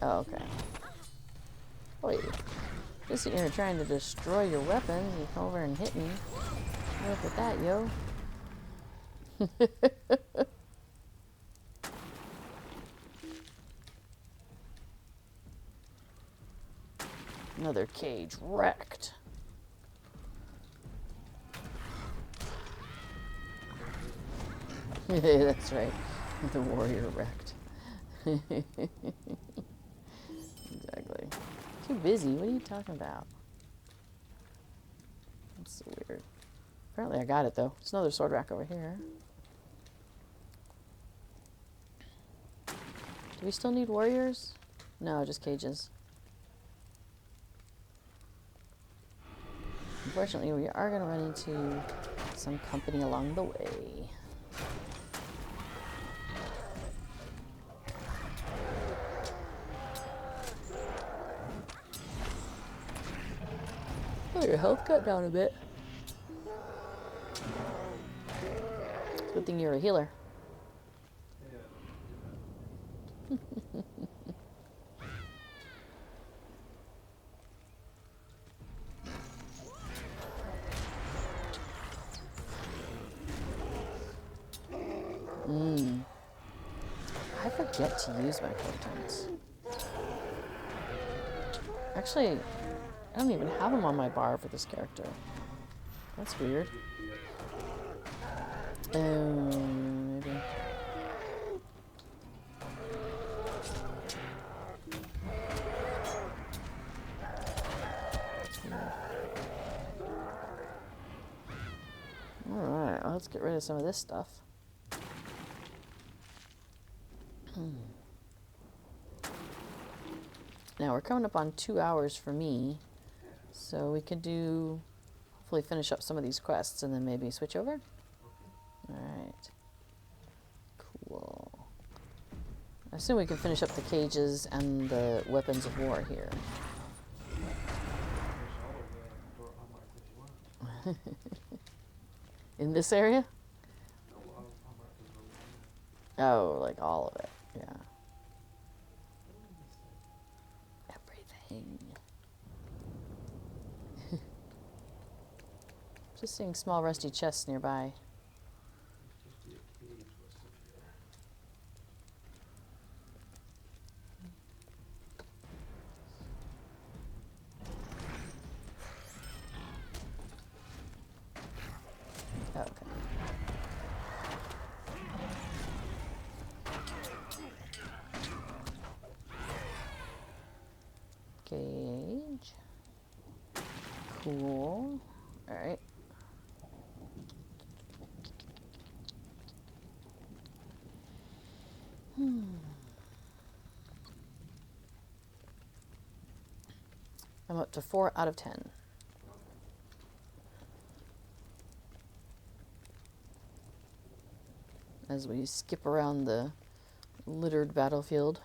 Oh, okay. Wait. Just sitting here trying to destroy your weapons. You come over and hit me. Look at that, yo. Another cage wrecked. That's right. The warrior wrecked. Exactly. Too busy. What are you talking about? That's so weird. Apparently I got it, though. There's another sword rack over here. Do we still need warriors? No, just cages. Unfortunately, we are going to run into some company along the way. Oh, your health got down a bit. Good thing you're a healer. I forget to use my portents. Actually, I don't even have them on my bar for this character. That's weird. Maybe. Alright, well, let's get rid of some of this stuff. Now we're coming up on 2 hours for me, so we could do, hopefully finish up some of these quests and then maybe switch over. Alright. Cool. I assume we can finish up the cages and the weapons of war here. In this area? Oh, like all of it, yeah. Everything. Just seeing small rusty chests nearby. Okay. Gauge. Cool. Alright. I'm up to 4 out of 10. As we skip around the littered battlefield.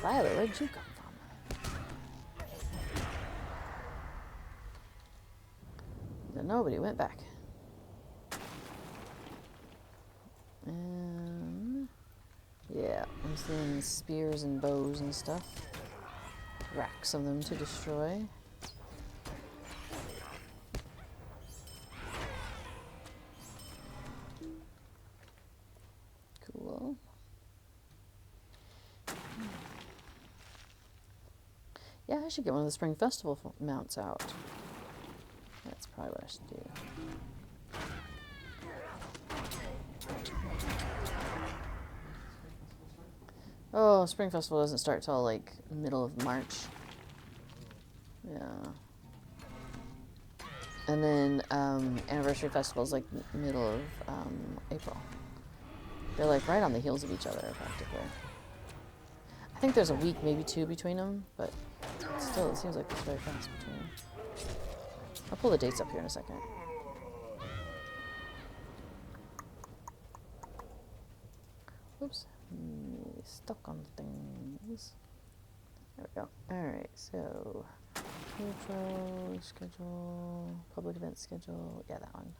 Violet, where'd you come from? Then nobody went back. Yeah, I'm seeing spears and bows and stuff. Racks of them to destroy. Cool. Yeah, I should get one of the Spring Festival mounts out. That's probably what I should do. Oh, Spring Festival doesn't start till like middle of March. Yeah. And then Anniversary Festival is like middle of April. They're like right on the heels of each other, practically. I think there's a week, maybe 2 between them, but still, it seems like it's very fast between them. I'll pull the dates up here in a second. Oops. Stuck on things. There we go. Alright, so neutral, schedule, public event schedule. Yeah, that one.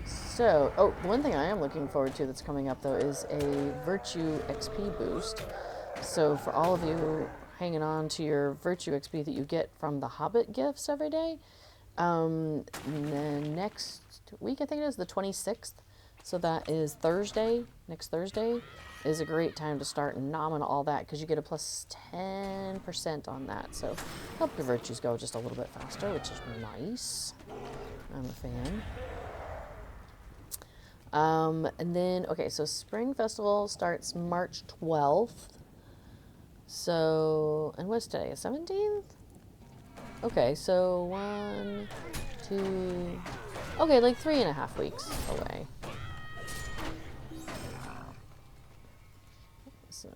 So, oh, the one thing I am looking forward to that's coming up though is a Virtue XP boost. So for all of you hanging on to your Virtue XP that you get from the Hobbit gifts every day, the next week, I think it is, the 26th, so that is Thursday, next Thursday, is a great time to start nomming all that because you get a plus 10% on that. So help your virtues go just a little bit faster, which is nice. I'm a fan. And then, okay, so Spring Festival starts March 12th. So, and what's today? 17th? Okay, so 1, 2, okay, like 3.5 weeks away. So,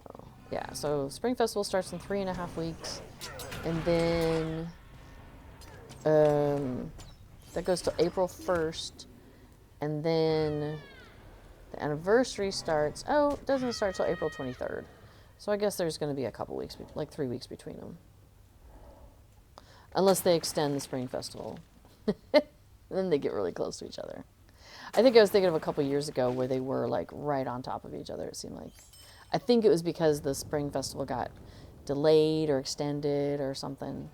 yeah, so Spring Festival starts in 3.5 weeks. And then, that goes to April 1st. And then the anniversary starts, oh, it doesn't start till April 23rd. So I guess there's going to be a couple weeks, like 3 weeks between them. Unless they extend the Spring Festival. Then they get really close to each other. I think I was thinking of a couple years ago where they were like right on top of each other, it seemed like. I think it was because the Spring Festival got delayed or extended or something.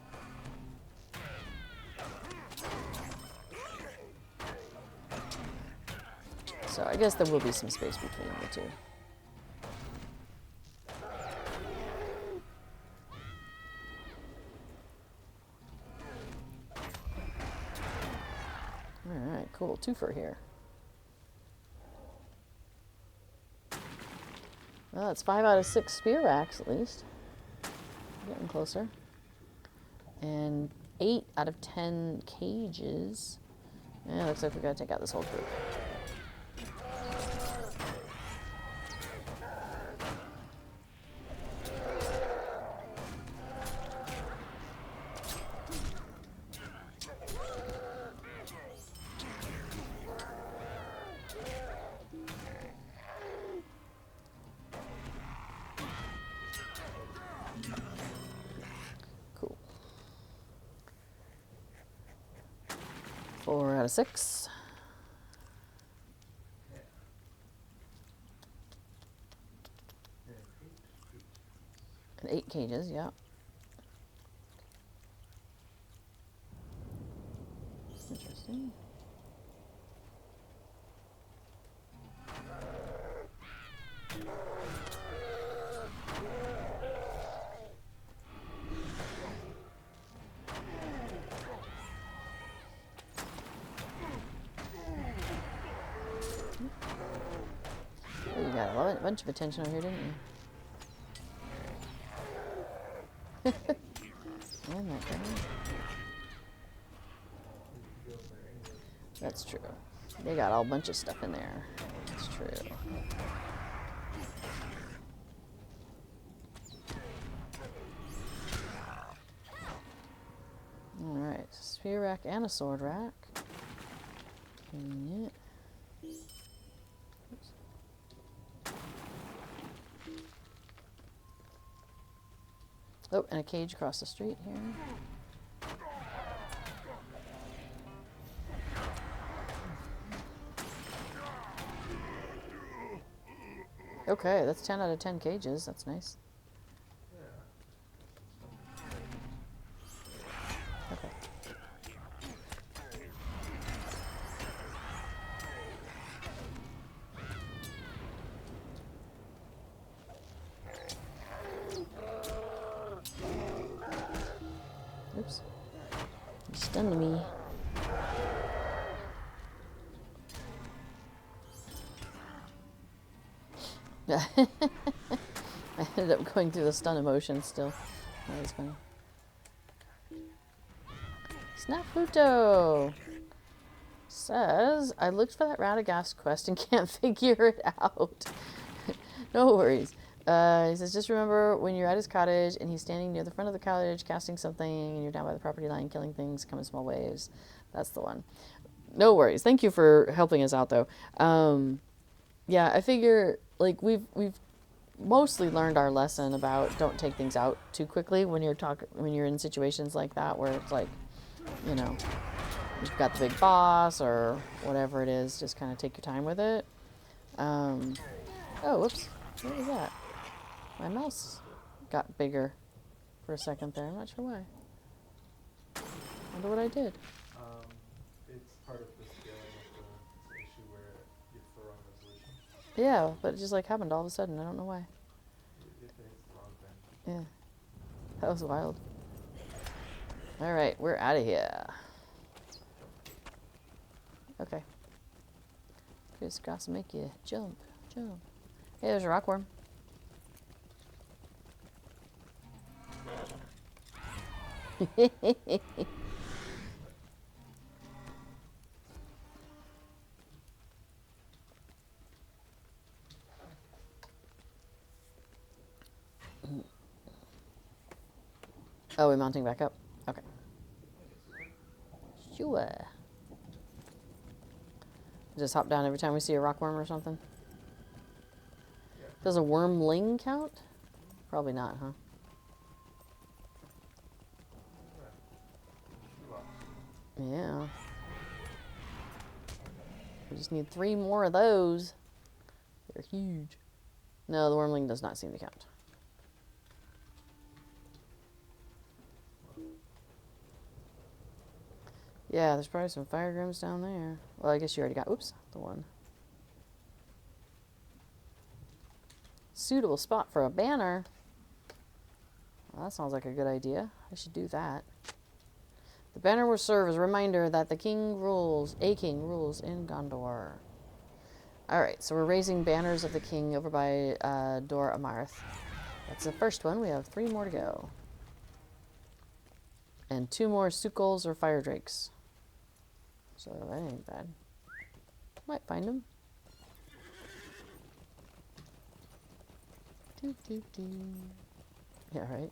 So I guess there will be some space between the two. Alright, cool. Twofer here. Well, it's 5 out of 6 spear racks at least. Getting closer. And 8 out of 10 cages. Yeah, looks like we gotta take out this whole group. Cool. 4 out of 6. And 8 cages, yeah. Interesting. Oh, you got a bunch of attention over here, didn't you? Oh my goodness. That's true. They got a bunch of stuff in there. That's true. Alright, spear rack and a sword rack. Convenient. Oops. Oh, and a cage across the street here. Okay, that's 10 out of 10 cages. That's nice. Okay. Oops. You stunned me. I ended up going through the stun emotion still. That was funny. Snafuto says, I looked for that Radagast quest and can't figure it out. No worries. He says, just remember when you're at his cottage and he's standing near the front of the cottage casting something and you're down by the property line killing things, come in small waves. That's the one. No worries. Thank you for helping us out, though. Yeah, I figure, like, we've mostly learned our lesson about don't take things out too quickly when you're in situations like that where it's like, you know, you've got the big boss or whatever it is, just kind of take your time with it. Oh, whoops. What was that? My mouse got bigger for a second there. I'm not sure why. Wonder what I did. It's part of the scaling of the issue where you have the wrong resolution. Yeah, but it just like happened all of a sudden. I don't know why. If it hits the wrong thing. Yeah. That was wild. Alright, we're out of here. Okay. Crisscross and make you jump. Jump. Hey, there's a rockworm. Oh, we're mounting back up? Okay. Sure. Just hop down every time we see a rockworm or something? Yeah. Does a wormling count? Probably not, huh? Yeah. We just need 3 more of those. They're huge. No, the wormling does not seem to count. Yeah, there's probably some fire grims down there. Well, I guess you already got, oops, the one. Suitable spot for a banner. Well, that sounds like a good idea. I should do that. The banner will serve as a reminder that a king rules in Gondor. Alright, so we're raising banners of the king over by Dor Amarth. That's the first one. We have 3 more to go. And 2 more Sukals or Fire Drakes. So that ain't bad. Might find them. Yeah, right.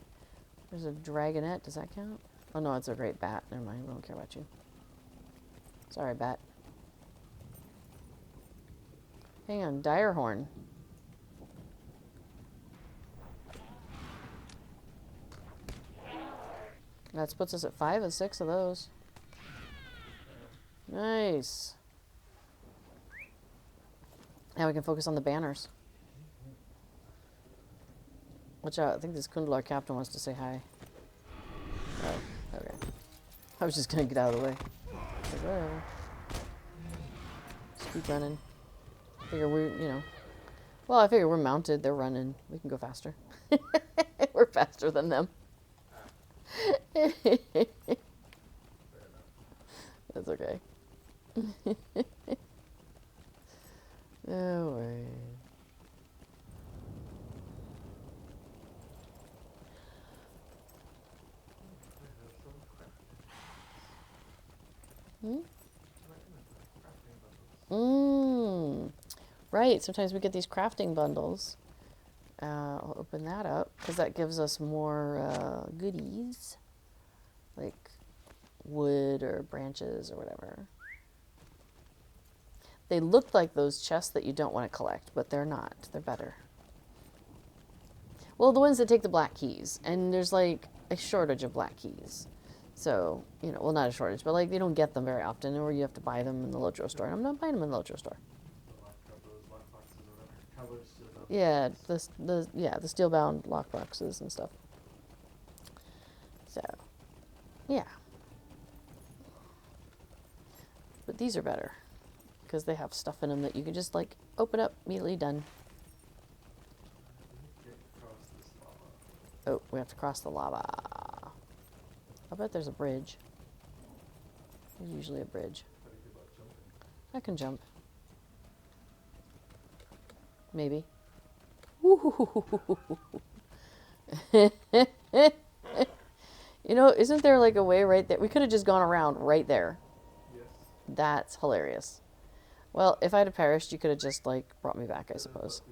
There's a dragonette. Does that count? Oh no, it's a great bat. Never mind. We don't care about you. Sorry, bat. Hang on. Direhorn. That puts us at 5 of 6 of those. Nice. Now we can focus on the banners. Watch out. I think this Kundlar captain wants to say hi. Oh, okay. I was just going to get out of the way. Like, whatever. Just keep running. Figure we're, you know. Well, I figure we're mounted. They're running. We can go faster. We're faster than them. That's okay. No way. Right, sometimes we get these crafting bundles. I'll open that up because that gives us more goodies, like wood or branches or whatever. They look like those chests that you don't want to collect, but they're not. They're better. Well, the ones that take the black keys, and there's like a shortage of black keys. So, you know, well, not a shortage, but like you don't get them very often, or you have to buy them in the Lotro store. And I'm not buying them in the Lotro store. Yeah, the steel bound lock boxes and stuff. So, yeah. But these are better because they have stuff in them that you can just like open up, immediately done. Oh, we have to cross the lava. I bet there's a bridge. There's usually a bridge. I can jump. Maybe. You know, isn't there like a way right there? We could have just gone around right there. Yes. That's hilarious. Well, if I'd have perished, you could have just like brought me back, I suppose.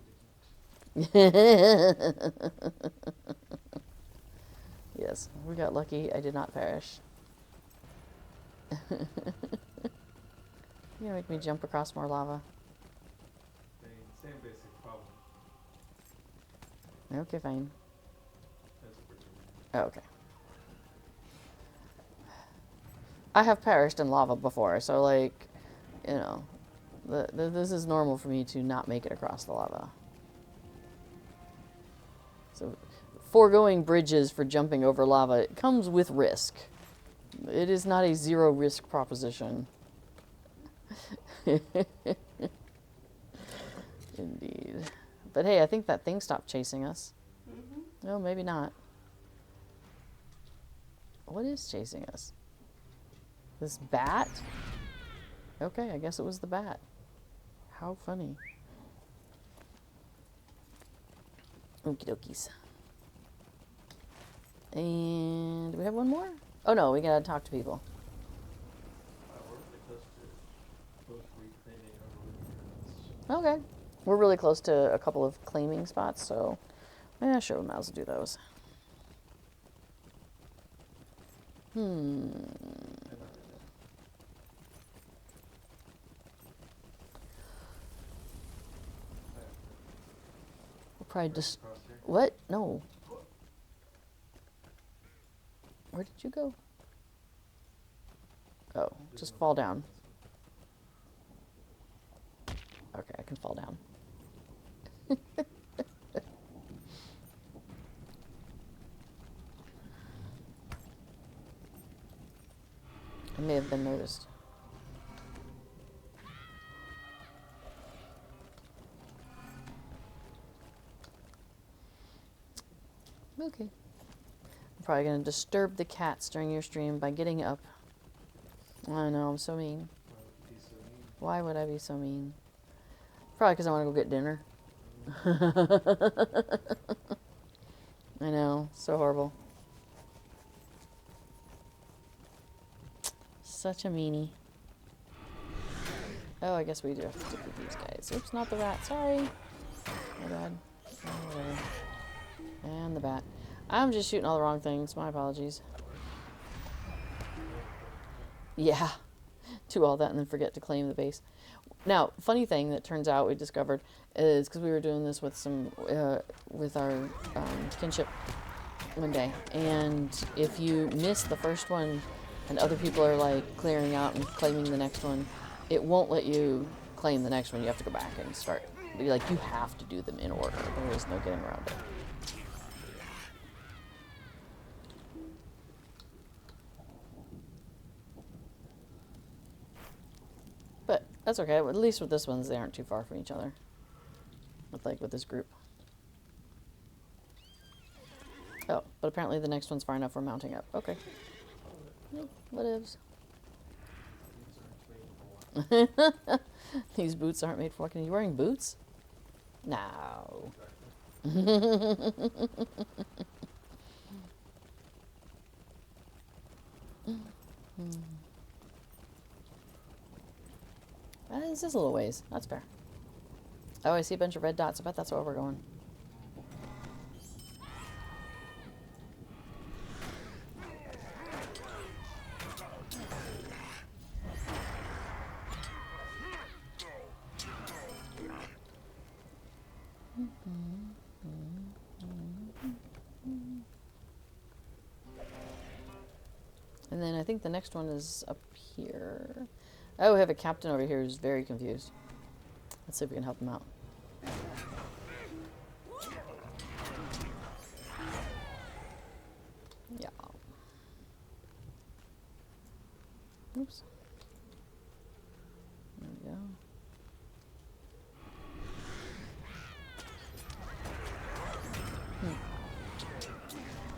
Yes, we got lucky. I did not perish. You're gonna make me jump across more lava. Same basic problem. Okay, fine. That's what we're doing. Oh, okay. I have perished in lava before, so like, you know, this is normal for me to not make it across the lava. So, foregoing bridges for jumping over lava comes with risk. It is not a zero risk proposition. Indeed. But hey, I think that thing stopped chasing us. No, maybe not. What is chasing us? This bat? Okay, I guess it was the bat. How funny. Okie dokies. And do we have one more? Oh no, we gotta talk to people. We're really close to both reclaiming our living units. Okay. We're really close to a couple of claiming spots, so yeah, sure, we might as well do those. And We'll probably just. across here. What? No. Where did you go? Oh, just fall down. Okay, I can fall down. I may have been noticed. Okay. I'm probably going to disturb the cats during your stream by getting up. I know, I'm so mean. Why would it be so mean? Why would I be so mean? Probably because I want to go get dinner. I know, so horrible. Such a meanie. Oh, I guess we do have to defeat these guys. Oops, not the rat. Sorry. My bad. Oh, whatever. And the bat. I'm just shooting all the wrong things. My apologies. Yeah. Do all that and then forget to claim the base. Now, funny thing that turns out we discovered is because we were doing this with some with our kinship one day, and if you miss the first one and other people are like clearing out and claiming the next one, it won't let you claim the next one. You have to go back and start. Like, you have to do them in order. There is no getting around it. But that's okay. At least with this ones, they aren't too far from each other. With this group. Oh, but apparently the next one's far enough for mounting up. Okay. Yeah, whatevs. These boots aren't made for walking. Are you wearing boots? No. This is a little ways. That's fair. Oh, I see a bunch of red dots. I bet that's where we're going. And then I think the next one is up here. Oh, we have a captain over here who's very confused. Let's see if we can help him out. Yeah. Oops. There we go.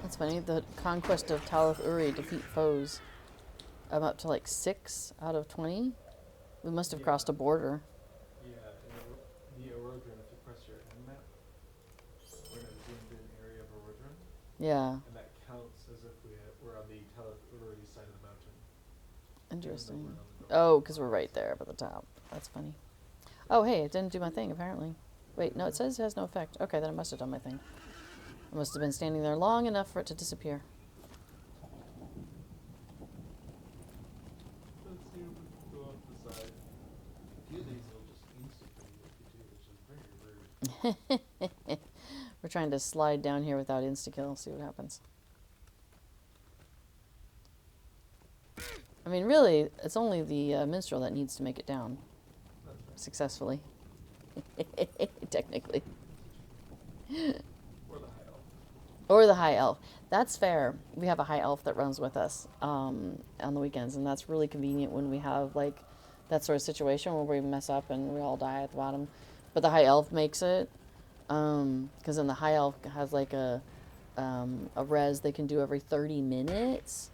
That's funny. The conquest of Talith Uri, defeat foes. I'm up to like 6 out of 20. We must have crossed a border. Yeah, in the Erodron, if you press your end map, we're in a zoomed in area of Erodron, Yeah. and that counts as if we're on the Talith Uri side of the mountain. Interesting. Even though we're on the Oh, because we're right there up at the top. That's funny. Oh, hey, it didn't do my thing, apparently. Wait, no, it says it has no effect. Okay, then it must have done my thing. I must have been standing there long enough for it to disappear. Let's see if we can go off the side. A few of these will just insta-kill you if you do, which is very rude. We're trying to slide down here without insta-kill, see what happens. I mean, really, it's only the minstrel that needs to make it down That's right. successfully. Technically. Or the high elf. Or the high elf. That's fair. We have a high elf that runs with us on the weekends, and that's really convenient when we have like that sort of situation where we mess up and we all die at the bottom. But the high elf makes it. Because then the high elf has like a res they can do every 30 minutes,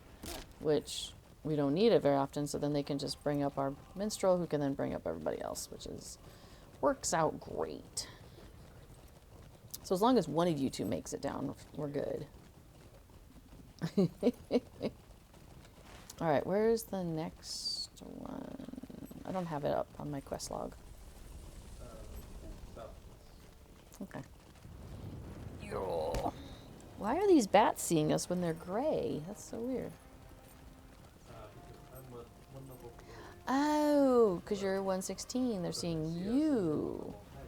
which we don't need it very often. So then they can just bring up our minstrel, who can then bring up everybody else, which is works out great. So as long as one of you two makes it down, we're good. All right, where's the next one? I don't have it up on my quest log. South. Okay. Yo. Why are these bats seeing us when they're gray? That's so weird. Because I'm one level below. Oh, because you're 116. They're So seeing they see us you. level higher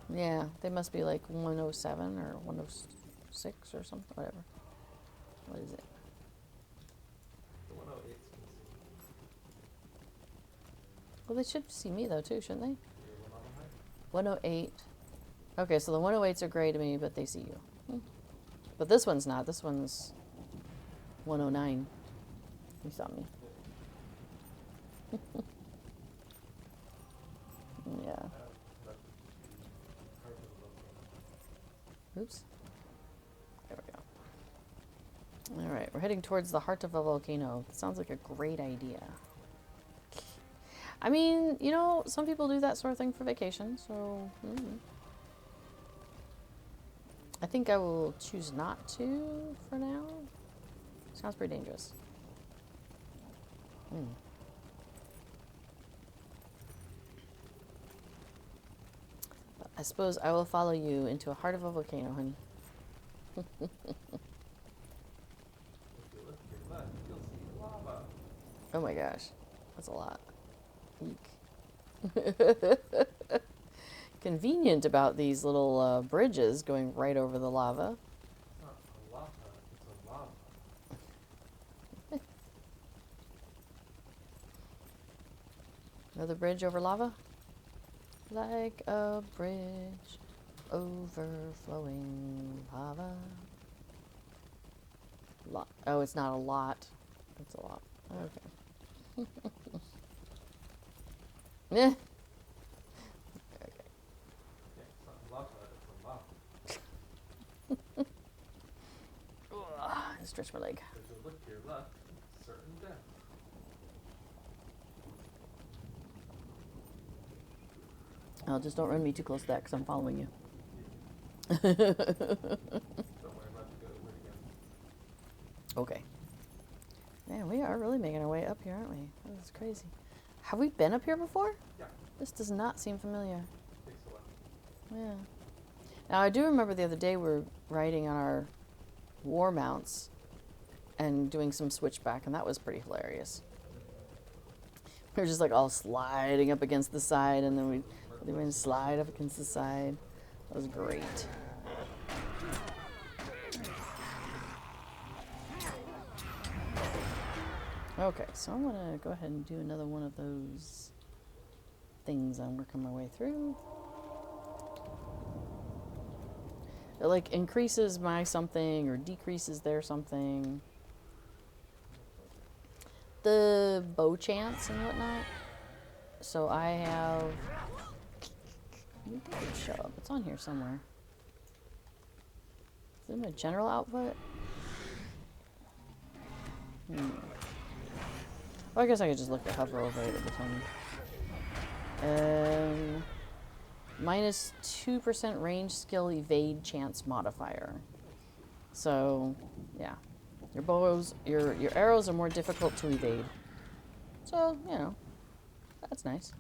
than Yeah, they must be like 107 or 106 or something. Whatever. What is it? the 108's can see. Well, they should see me though too, shouldn't they? You're one level higher. 108. Okay, so the 108s are gray to me, but they see you. But this one's not. This one's 109. You saw me. Yeah. That's the heart of the volcano. Oops. There we go. All right, we're heading towards the heart of a volcano. Sounds like a great idea. I mean, you know, some people do that sort of thing for vacation, so... I think I will choose not to for now. Sounds pretty dangerous. But I suppose I will follow you into a heart of a volcano, honey. If you look to your left, you'll see lava. Oh my gosh, that's a lot. Eek. Convenient about these little bridges going right over the lava. It's not a lava, it's a lava. Another bridge over lava? Like a bridge overflowing lava. Oh, it's not a lot. It's a lot. Okay. Yeah. Yeah, it's not lava, it's a lava. Ugh, I stretch my leg. If you look to your left, certain death. Oh, just don't run me too close to that because I'm following you. Don't worry about to go where again. Okay. Man, we are really making our way up here, aren't we? This is crazy. Have we been up here before? Yeah, This does not seem familiar. takes a while. Yeah. Now, I do remember the other day we were riding on our war mounts and doing some switchback, and that was pretty hilarious. We were just like all sliding up against the side, and then we went slide up against the side. That was great. Okay, so I'm gonna go ahead and do another one of those things I'm working my way through. It like increases my something or decreases their something. The bow chance and whatnot. So I have. Where did it show up? It's on here somewhere. Is it in my general output? Well, I guess I could just look at hover over it at the time. Minus 2% range skill evade chance modifier. So, yeah. Your bows, your arrows are more difficult to evade. So, you know, that's nice.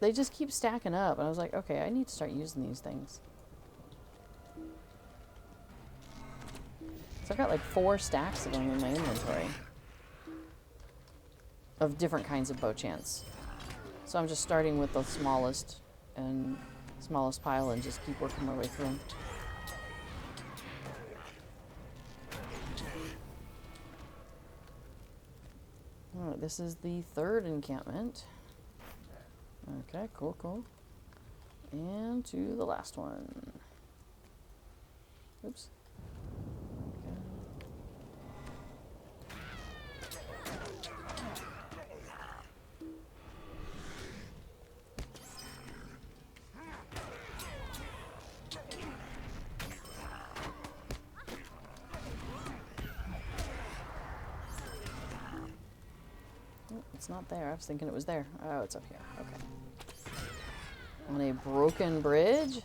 They just keep stacking up, and I was like, okay, I need to start using these things. So I've got like 4 stacks of them in my inventory. Of different kinds of bow chance. So I'm just starting with the smallest pile and just keep working my way through them. Alright, this is the 3rd encampment. Okay, cool. And to the last one. Oops. Oh, it's not there. I was thinking it was there. Oh, it's up here. Okay. On a broken bridge.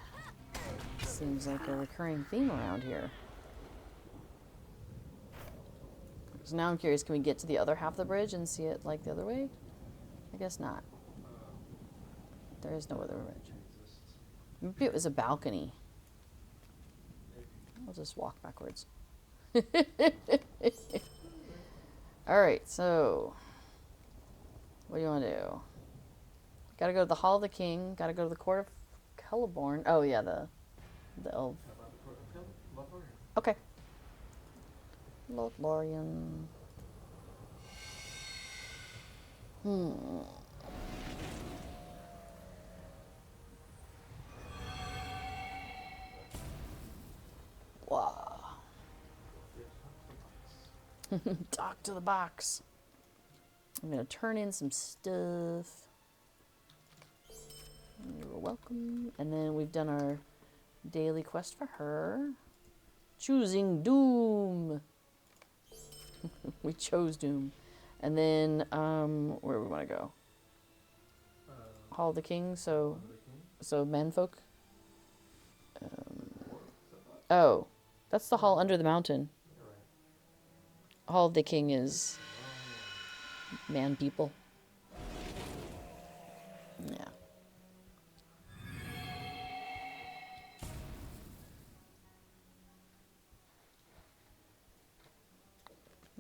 Seems like a recurring theme around here. So now I'm curious, can we get to the other half of the bridge and see it like the other way? I guess not. There is no other bridge. Maybe it was a balcony. I'll just walk backwards. Alright, so what do you want to do? Gotta go to the Hall of the King. Gotta go to the Court of Celeborn. Oh, yeah, the elf. Okay. Lothlorien. Wow. Talk to the box. I'm gonna turn in some stuff. You're welcome. And then we've done our daily quest for her. Choosing Doom. We chose Doom. And then, where do we want to go? Hall of the King, so menfolk. Oh, that's the hall under the mountain. Hall of the King is man people. Yeah.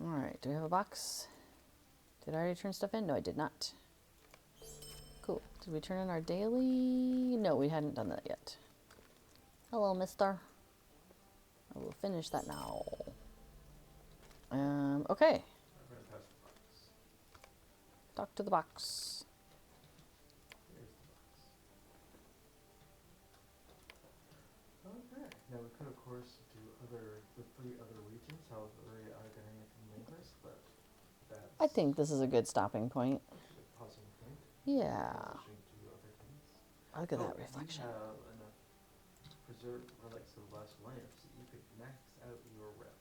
Alright, do we have a box? Did I already turn stuff in? No, I did not. Cool. Did we turn in our daily? No, we hadn't done that yet. Hello, mister. I will finish that now. Okay. Talk to the box. Okay. Now we could, of course, do the 3 other regions, how they are getting it from Lingers, but that's I think this is a good stopping point. a pausing point. Yeah. Transitioning to other things. Look at that You reflection. have enough preserved relics of the last lamps that you could max out your rep.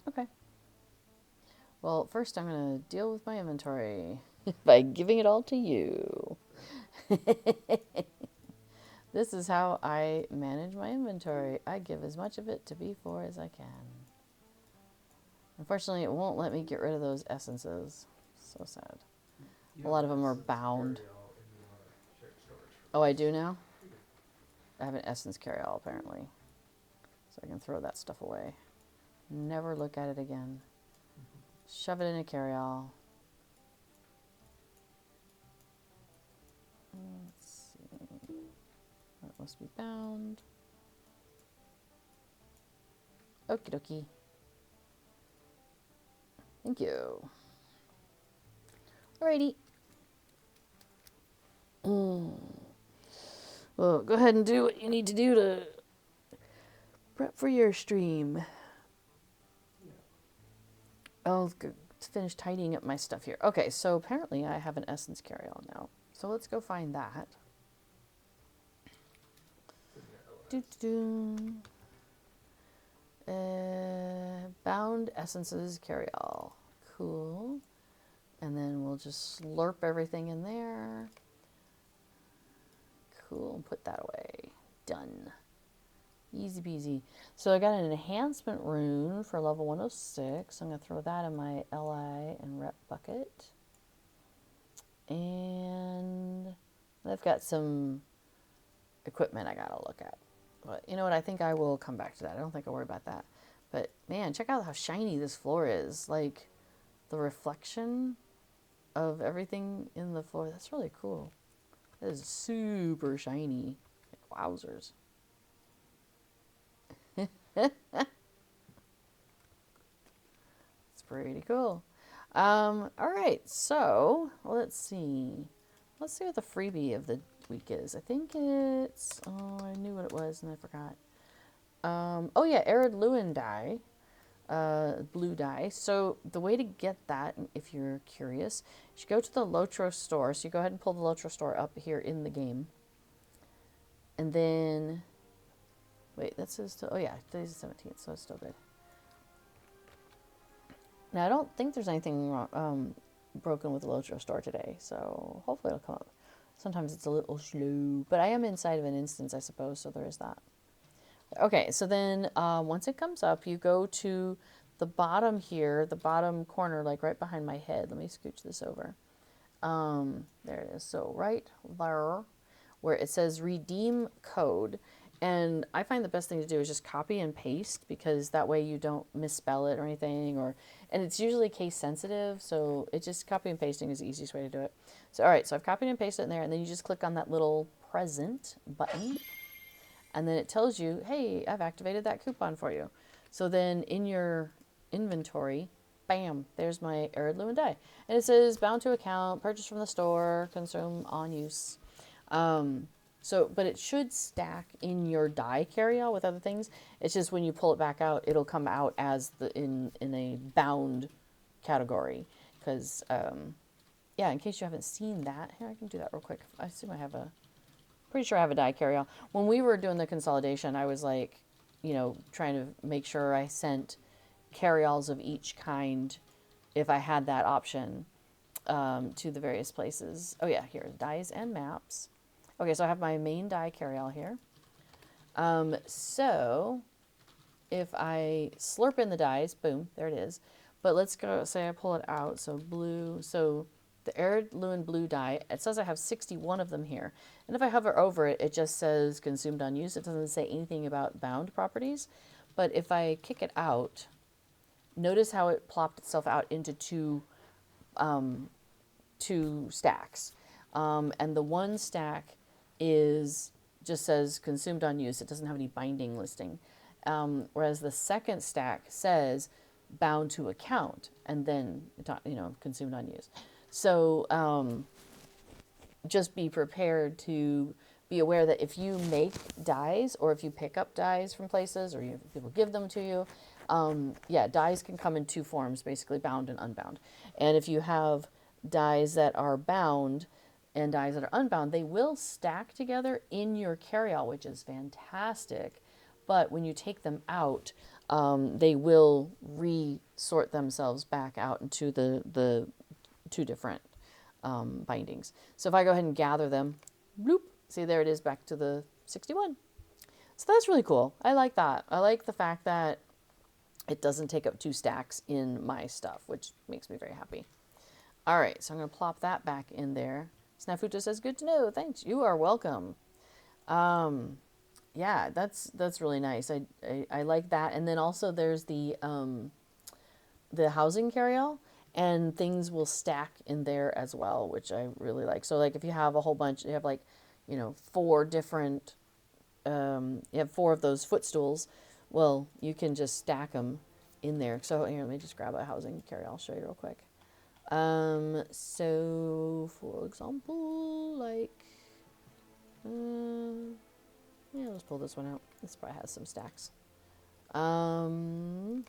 Okay. Well, first I'm going to deal with my inventory by giving it all to you. This is how I manage my inventory. I give as much of it to B4 as I can. Unfortunately, it won't let me get rid of those essences. So sad. A lot of them are bound. Oh, I do now? I have an essence carry-all, apparently. So I can throw that stuff away. Never look at it again. Shove it in a carry-all. Let's see. That must be bound. Okie dokie. Thank you. Alrighty. Well, go ahead and do what you need to do to prep for your stream. I'll finish tidying up my stuff here. Okay, so apparently I have an essence carry-all now. So let's go find that. Bound essences carry-all. Cool. And then we'll just slurp everything in there. Cool, and put that away. Done. Easy peasy. So I got an enhancement rune for level 106. I'm going to throw that in my LI and rep bucket. And I've got some equipment I got to look at. But you know what? I think I will come back to that. I don't think I'll worry about that. But man, check out how shiny this floor is. Like the reflection of everything in the floor. That's really cool. It is super shiny. Like, wowzers. It's pretty cool. All right, so let's see. Let's see what the freebie of the week is. I think it's, oh, I knew what it was and I forgot. Oh yeah, Arid Lewin die, blue dye. So the way to get that, if you're curious, you should go to the Lotro store. So you go ahead and pull the Lotro store up here in the game. And then, wait, that says, oh yeah, today's the 17th, so it's still good. Now I don't think there's anything wrong, broken with the Lotro store today, so hopefully it'll come up. Sometimes it's a little slow, but I am inside of an instance, I suppose, so there is that. Okay, so then once it comes up, you go to the bottom here, the bottom corner, like right behind my head. Let me scooch this over. There it is. So right there, where it says redeem code. And I find the best thing to do is just copy and paste, because that way you don't misspell it or anything, and it's usually case sensitive, so it just copy and pasting is the easiest way to do it. So all right, so I've copied and pasted it in there, and then you just click on that little present button, and then it tells you, hey, I've activated that coupon for you. So then in your inventory, bam, there's my Arid Lumen die. And it says bound to account, purchase from the store, consume on use. But it should stack in your die carry-all with other things. It's just when you pull it back out, it'll come out as in a bound category. Because, in case you haven't seen that, here, I can do that real quick. I assume pretty sure I have a die carry-all. When we were doing the consolidation, I was like, trying to make sure I sent carry-alls of each kind, if I had that option, to the various places. Oh yeah, here, dies and maps. Okay, so I have my main die carry-all here. So if I slurp in the dies, boom, there it is. But let's go, say I pull it out, so blue, so the Arid Lumen blue die, it says I have 61 of them here. And if I hover over it, it just says consumed unused. It doesn't say anything about bound properties. But if I kick it out, notice how it plopped itself out into two stacks. And the one stack just says consumed unused. It doesn't have any binding listing. Whereas the second stack says bound to account, and then, consumed unused. So just be prepared to be aware that if you make dies, or if you pick up dies from places, or people give them to you, dies can come in two forms, basically bound and unbound. And if you have dies that are bound and dies that are unbound, they will stack together in your carry-all, which is fantastic. But when you take them out, they will re-sort themselves back out into the two different bindings. So if I go ahead and gather them, bloop, see, there it is, back to the 61. So that's really cool. I like that. I like the fact that it doesn't take up two stacks in my stuff, which makes me very happy. All right, so I'm going to plop that back in there. Snafuta says, good to know. Thanks. You are welcome. Yeah, that's really nice. I like that. And then also there's the housing carry-all, and things will stack in there as well, which I really like. So like if you have a whole bunch, you have like, 4 different, you have 4 of those footstools, well, you can just stack them in there. So here, let me just grab a housing carry-all, I'll show you real quick. So for example, like, let's pull this one out. This probably has some stacks. Oh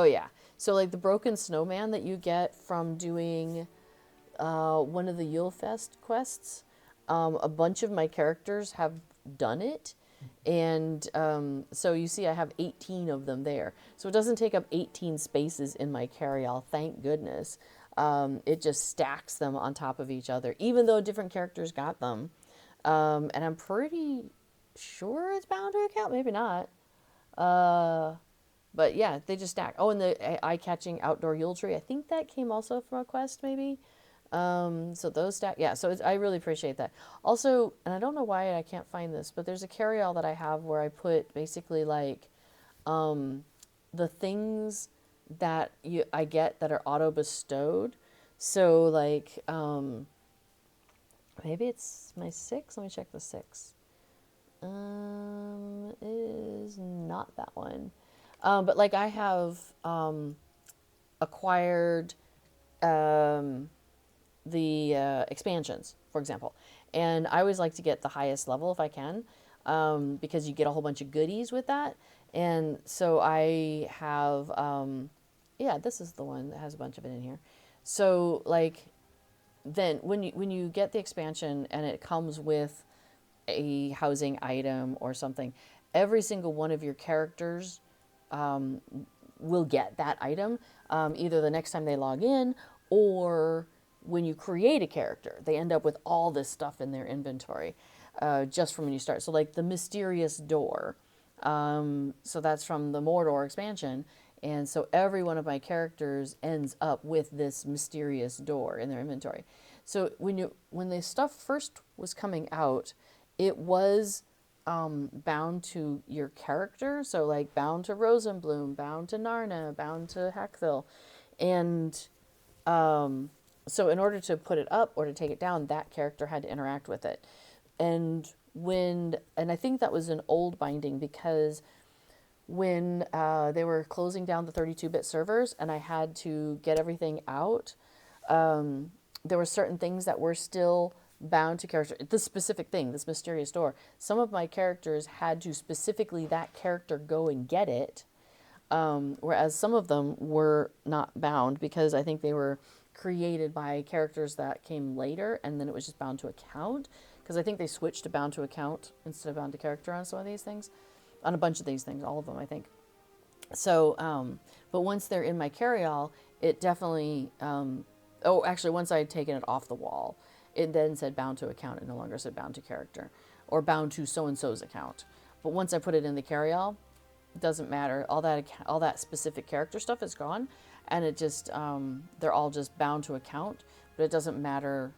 yeah. So like the broken snowman that you get from doing one of the Yulefest quests, a bunch of my characters have done it. And so you see I have 18 of them there. So it doesn't take up 18 spaces in my carry-all, thank goodness. It just stacks them on top of each other, even though different characters got them. And I'm pretty sure it's bound to account, maybe not. But yeah, they just stack. Oh, and the eye-catching outdoor Yule tree, I think that came also from a quest, maybe. So those stack, yeah, so I really appreciate that. Also, and I don't know why I can't find this, but there's a carry-all that I have where I put basically like the things that I get that are auto-bestowed. So like, maybe it's my 6, let me check the 6. It is not that one. But like I have acquired the expansions, for example. And I always like to get the highest level if I can, because you get a whole bunch of goodies with that. And so I have, this is the one that has a bunch of it in here. So like, then when you get the expansion and it comes with a housing item or something, every single one of your characters will get that item, either the next time they log in, or when you create a character, they end up with all this stuff in their inventory just from when you start. So like the mysterious door. So that's from the Mordor expansion. And so every one of my characters ends up with this mysterious door in their inventory. So when the stuff first was coming out, it was bound to your character. So like bound to Rosenbloom, bound to Narna, bound to Hackville. And so in order to put it up or to take it down, that character had to interact with it. And I think that was an old binding, because when they were closing down the 32-bit servers and I had to get everything out, there were certain things that were still bound to character. This specific thing, this mysterious door, some of my characters had to specifically that character go and get it, whereas some of them were not bound because I think they were created by characters that came later, and then it was just bound to account, because I think they switched to bound to account instead of bound to character on some of these things, on a bunch of these things, all of them, I think. So, but once they're in my carryall, it definitely, actually, once I had taken it off the wall, it then said bound to account. It no longer said bound to character or bound to so-and-so's account. But once I put it in the carryall, it doesn't matter. All that specific character stuff is gone, and it just, they're all just bound to account, but it doesn't matter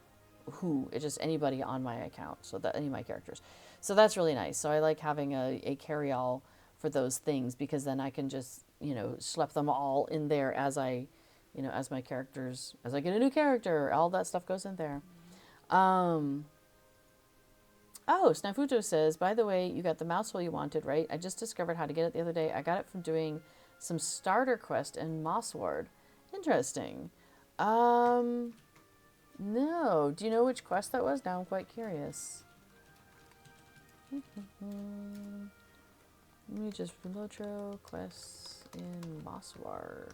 who. It's just anybody on my account, so that any of my characters. So that's really nice. So I like having a carryall for those things, because then I can just, schlep them all in there as I, as my characters, as I get a new character, all that stuff goes in there. Oh, Snafuto says, by the way, you got the mouse hole you wanted, right? I just discovered how to get it the other day. I got it from doing some starter quest in Mossward. Interesting. No. Do you know which quest that was? Now I'm quite curious. Let me just Lotro quests in Mossward.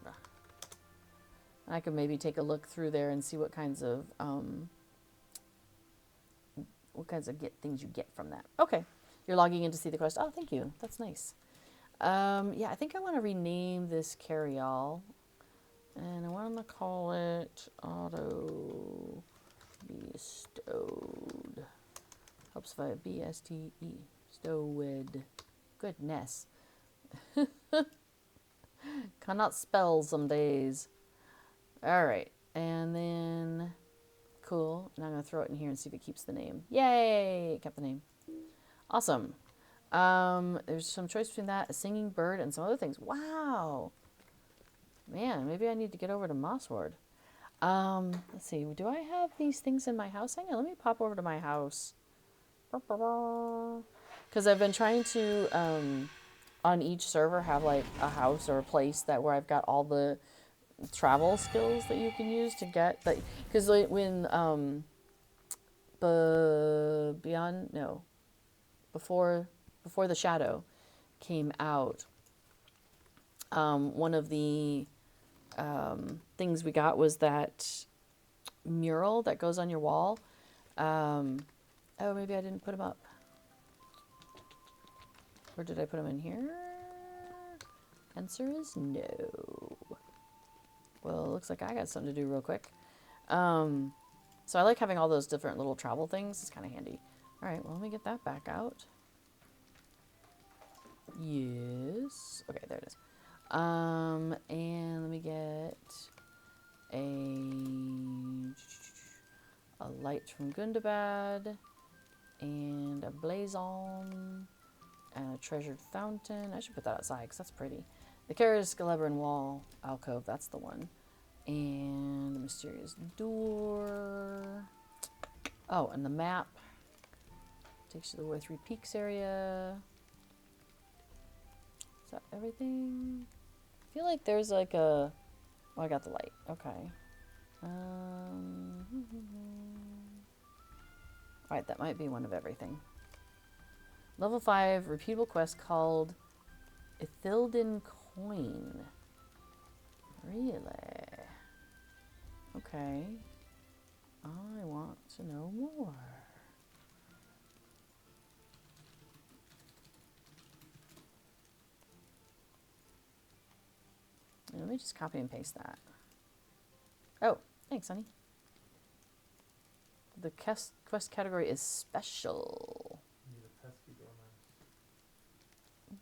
I could maybe take a look through there and see what kinds of things you get from that. Okay, you're logging in to see the quest. Oh, thank you. That's nice. Yeah, I think I want to rename this carryall, and I want to call it Auto Bestowed. Helps if I have BSTE. Stowed. Goodness. Cannot spell some days. Alright. And then, cool. Now I'm going to throw it in here and see if it keeps the name. Yay! It kept the name. Awesome. There's some choice between that, a singing bird, and some other things. Wow! Man, maybe I need to get over to Mossward. Let's see. Do I have these things in my house? Hang on, let me pop over to my house. Because I've been trying to, on each server, have like a house or a place that where I've got all the travel skills that you can use to get that. Because when before the Shadow came out, one of the things we got was that mural that goes on your wall. Oh, maybe I didn't put them up. Or did I put them in here? Answer is no. Well, it looks like I got something to do real quick. So I like having all those different little travel things. It's kind of handy. All right, well, let me get that back out. Yes. Okay, there it is. And let me get a light from Gundabad, and a blazon, and a treasured fountain. I should put that outside because that's pretty. The Kara's Galebrin wall alcove, that's the one. And the mysterious door. Oh, and the map takes you to the War 3 Peaks area. Is that everything? I feel like there's like a... Oh, I got the light. Okay. Alright, that might be one of everything. Level 5 repeatable quest called Ithilden Coin. Really? Okay. I want to know more. Let me just copy and paste that. Oh, Thanks, honey. The quest category is special. Need a pesky dormouse.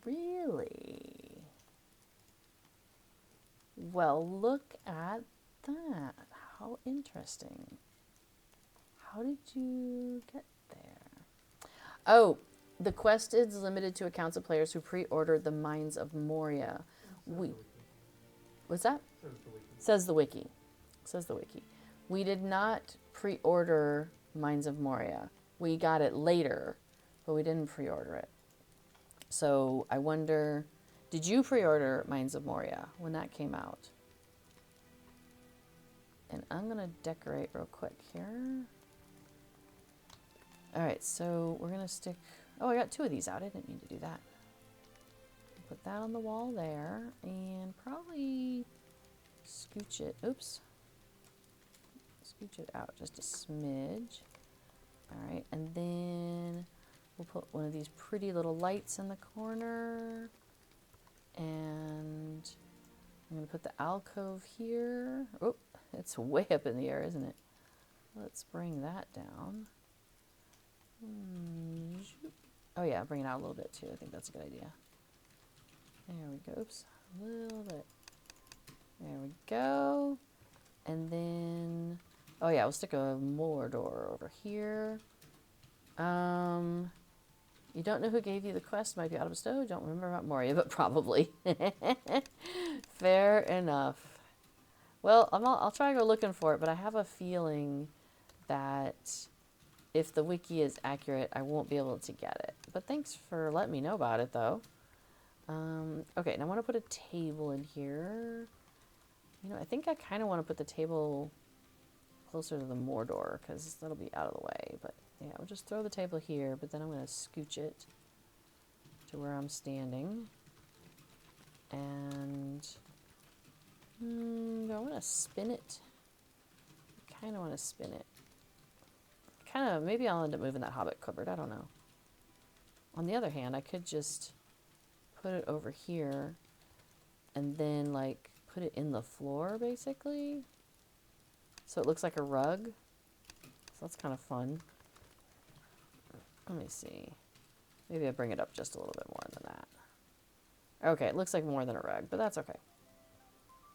Really? Well, look at that. How interesting. How did you get there? Oh, the quest is limited to accounts of players who pre-ordered the Mines of Moria. What's that? Says the wiki. Says the wiki. We did not pre-order Mines of Moria. We got it later, but we didn't pre-order it. So I wonder, did you pre-order Mines of Moria when that came out? And I'm going to decorate real quick here. All right, so we're going to stick... Oh, I got 2 of these out. I didn't mean to do that. Put that on the wall there and probably scooch it. Oops. Scooch it out just a smidge. All right, and then we'll put one of these pretty little lights in the corner. And I'm going to put the alcove here. Oh, it's way up in the air, isn't it? Let's bring that down. Oh yeah, bring it out a little bit too. I think that's a good idea. There we go. Oops, a little bit. There we go. And then, oh yeah, we'll stick a Mordor over here. You don't know who gave you the quest. Might be out of a stove. Don't remember about Moria, but probably. Fair enough. Well, I'll try to go looking for it, but I have a feeling that if the wiki is accurate, I won't be able to get it. But thanks for letting me know about it, though. Okay, and I want to put a table in here. You know, I think I kind of want to put the table closer to the Mordor, because that'll be out of the way. But yeah, we'll just throw the table here, but then I'm going to scooch it to where I'm standing. And do I want to spin it? I kind of want to spin it. Maybe I'll end up moving that Hobbit cupboard. I don't know. On the other hand, I could just put it over here and then like put it in the floor basically. So it looks like a rug. So that's kind of fun. Let me see. Maybe I bring it up just a little bit more than that. Okay, it looks like more than a rug, but that's okay.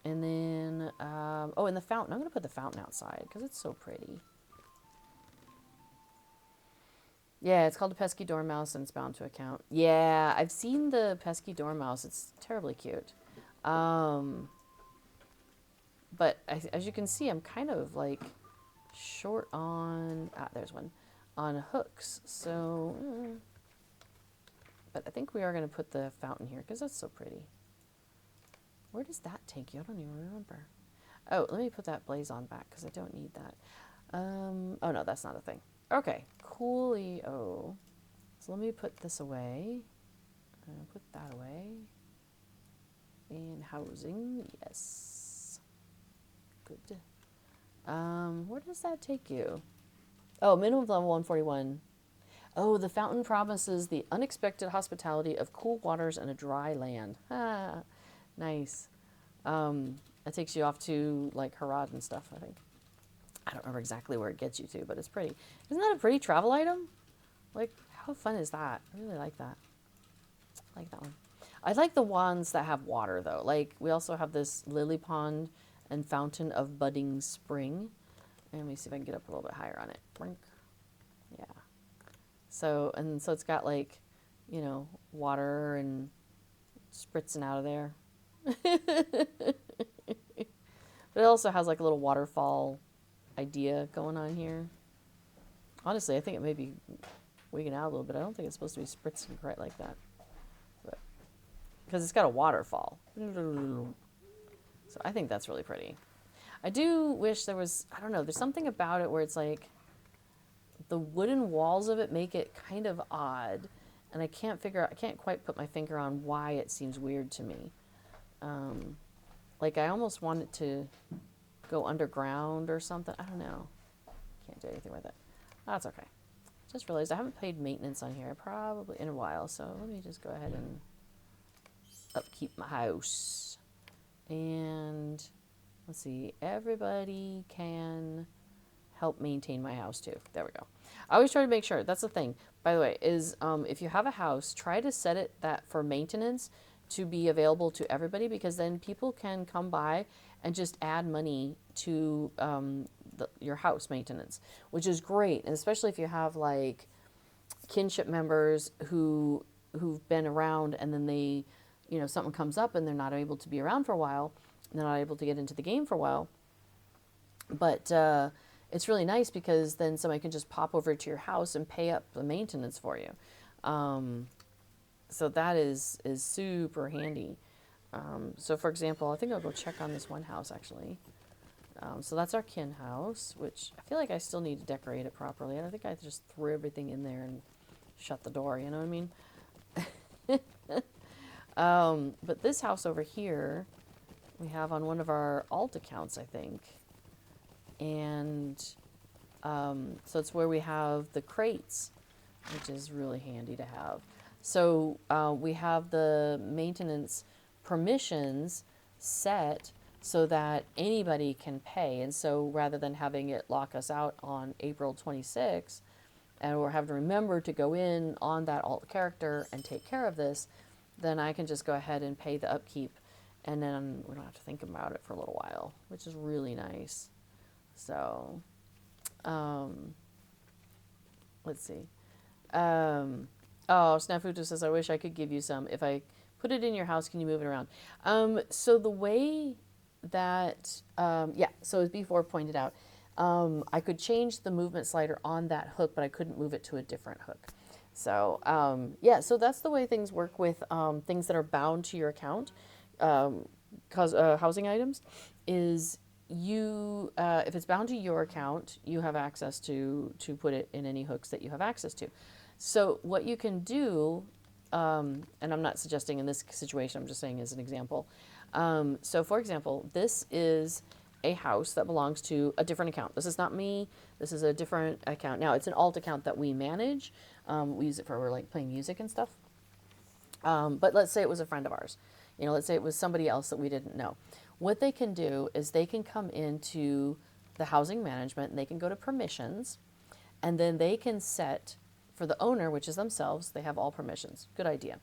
And then, oh, and the fountain. I'm going to put the fountain outside because it's so pretty. Yeah, it's called a pesky dormouse and it's bound to a count. Yeah, I've seen the pesky dormouse. It's terribly cute. But as you can see, I'm kind of like short on, there's one, on hooks. So, but I think we are going to put the fountain here because that's so pretty. Where does that take you? I don't even remember. Oh, let me put that blaze on back because I don't need that. Oh no, that's not a thing. Okay, coolio. So let me put this away. Put that away. And housing, yes. Good. Where does that take you? Oh, minimum level 141. Oh, the fountain promises the unexpected hospitality of cool waters and a dry land. Ah, nice. That takes you off to like Harad and stuff, I think. I don't remember exactly where it gets you to, but it's pretty. Isn't that a pretty travel item? Like, how fun is that? I really like that. I like that one. I like the ones that have water, though. Like, we also have this lily pond and fountain of budding spring. And let me see if I can get up a little bit higher on it. Yeah. So it's got, like, you know, water and spritzing out of there. But it also has, like, a little waterfall idea going on here. Honestly, I think it may be wigging out a little bit. I don't think it's supposed to be spritzing quite like that. But because it's got a waterfall. So I think that's really pretty. I do wish there was, I don't know, there's something about it where it's like the wooden walls of it make it kind of odd. And I can't quite put my finger on why it seems weird to me. Like I almost want it to go underground or something. I don't know. Can't do anything with it. That's okay. Just realized I haven't paid maintenance on here probably in a while, so let me just go ahead and upkeep my house. And let's see, everybody can help maintain my house too. There we go. I always try to make sure. That's the thing, by the way, is if you have a house, try to set it that for maintenance to be available to everybody, because then people can come by and just add money to your house maintenance, which is great. And especially if you have like kinship members who've been around, and then they, something comes up and they're not able to be around for a while, and they're not able to get into the game for a while. But it's really nice because then somebody can just pop over to your house and pay up the maintenance for you. So that is super handy. So for example, I think I'll go check on this one house actually. So that's our kin house, which I feel like I still need to decorate it properly. I think I just threw everything in there and shut the door, you know what I mean? But this house over here, we have on one of our alt accounts, I think. And so it's where we have the crates, which is really handy to have. So we have the maintenance permissions set so that anybody can pay. And so rather than having it lock us out on April 26th, and we're having to remember to go in on that alt character and take care of this, then I can just go ahead and pay the upkeep, and then we don't have to think about it for a little while, which is really nice. So, let's see. Snafuto says, I wish I could give you some. If I put it in your house, can you move it around? So the way that, so as before pointed out, I could change the movement slider on that hook, but I couldn't move it to a different hook. So, so that's the way things work with things that are bound to your account, housing items, is you, if it's bound to your account, you have access to put it in any hooks that you have access to. So what you can do, and I'm not suggesting in this situation, I'm just saying as an example. So for example, this is a house that belongs to a different account. This is not me. This is a different account. Now it's an alt account that we manage. We use it for like playing music and stuff. But let's say it was a friend of ours. Let's say it was somebody else that we didn't know. What they can do is they can come into the housing management and they can go to permissions, and then they can set for the owner, which is themselves, they have all permissions. Good idea.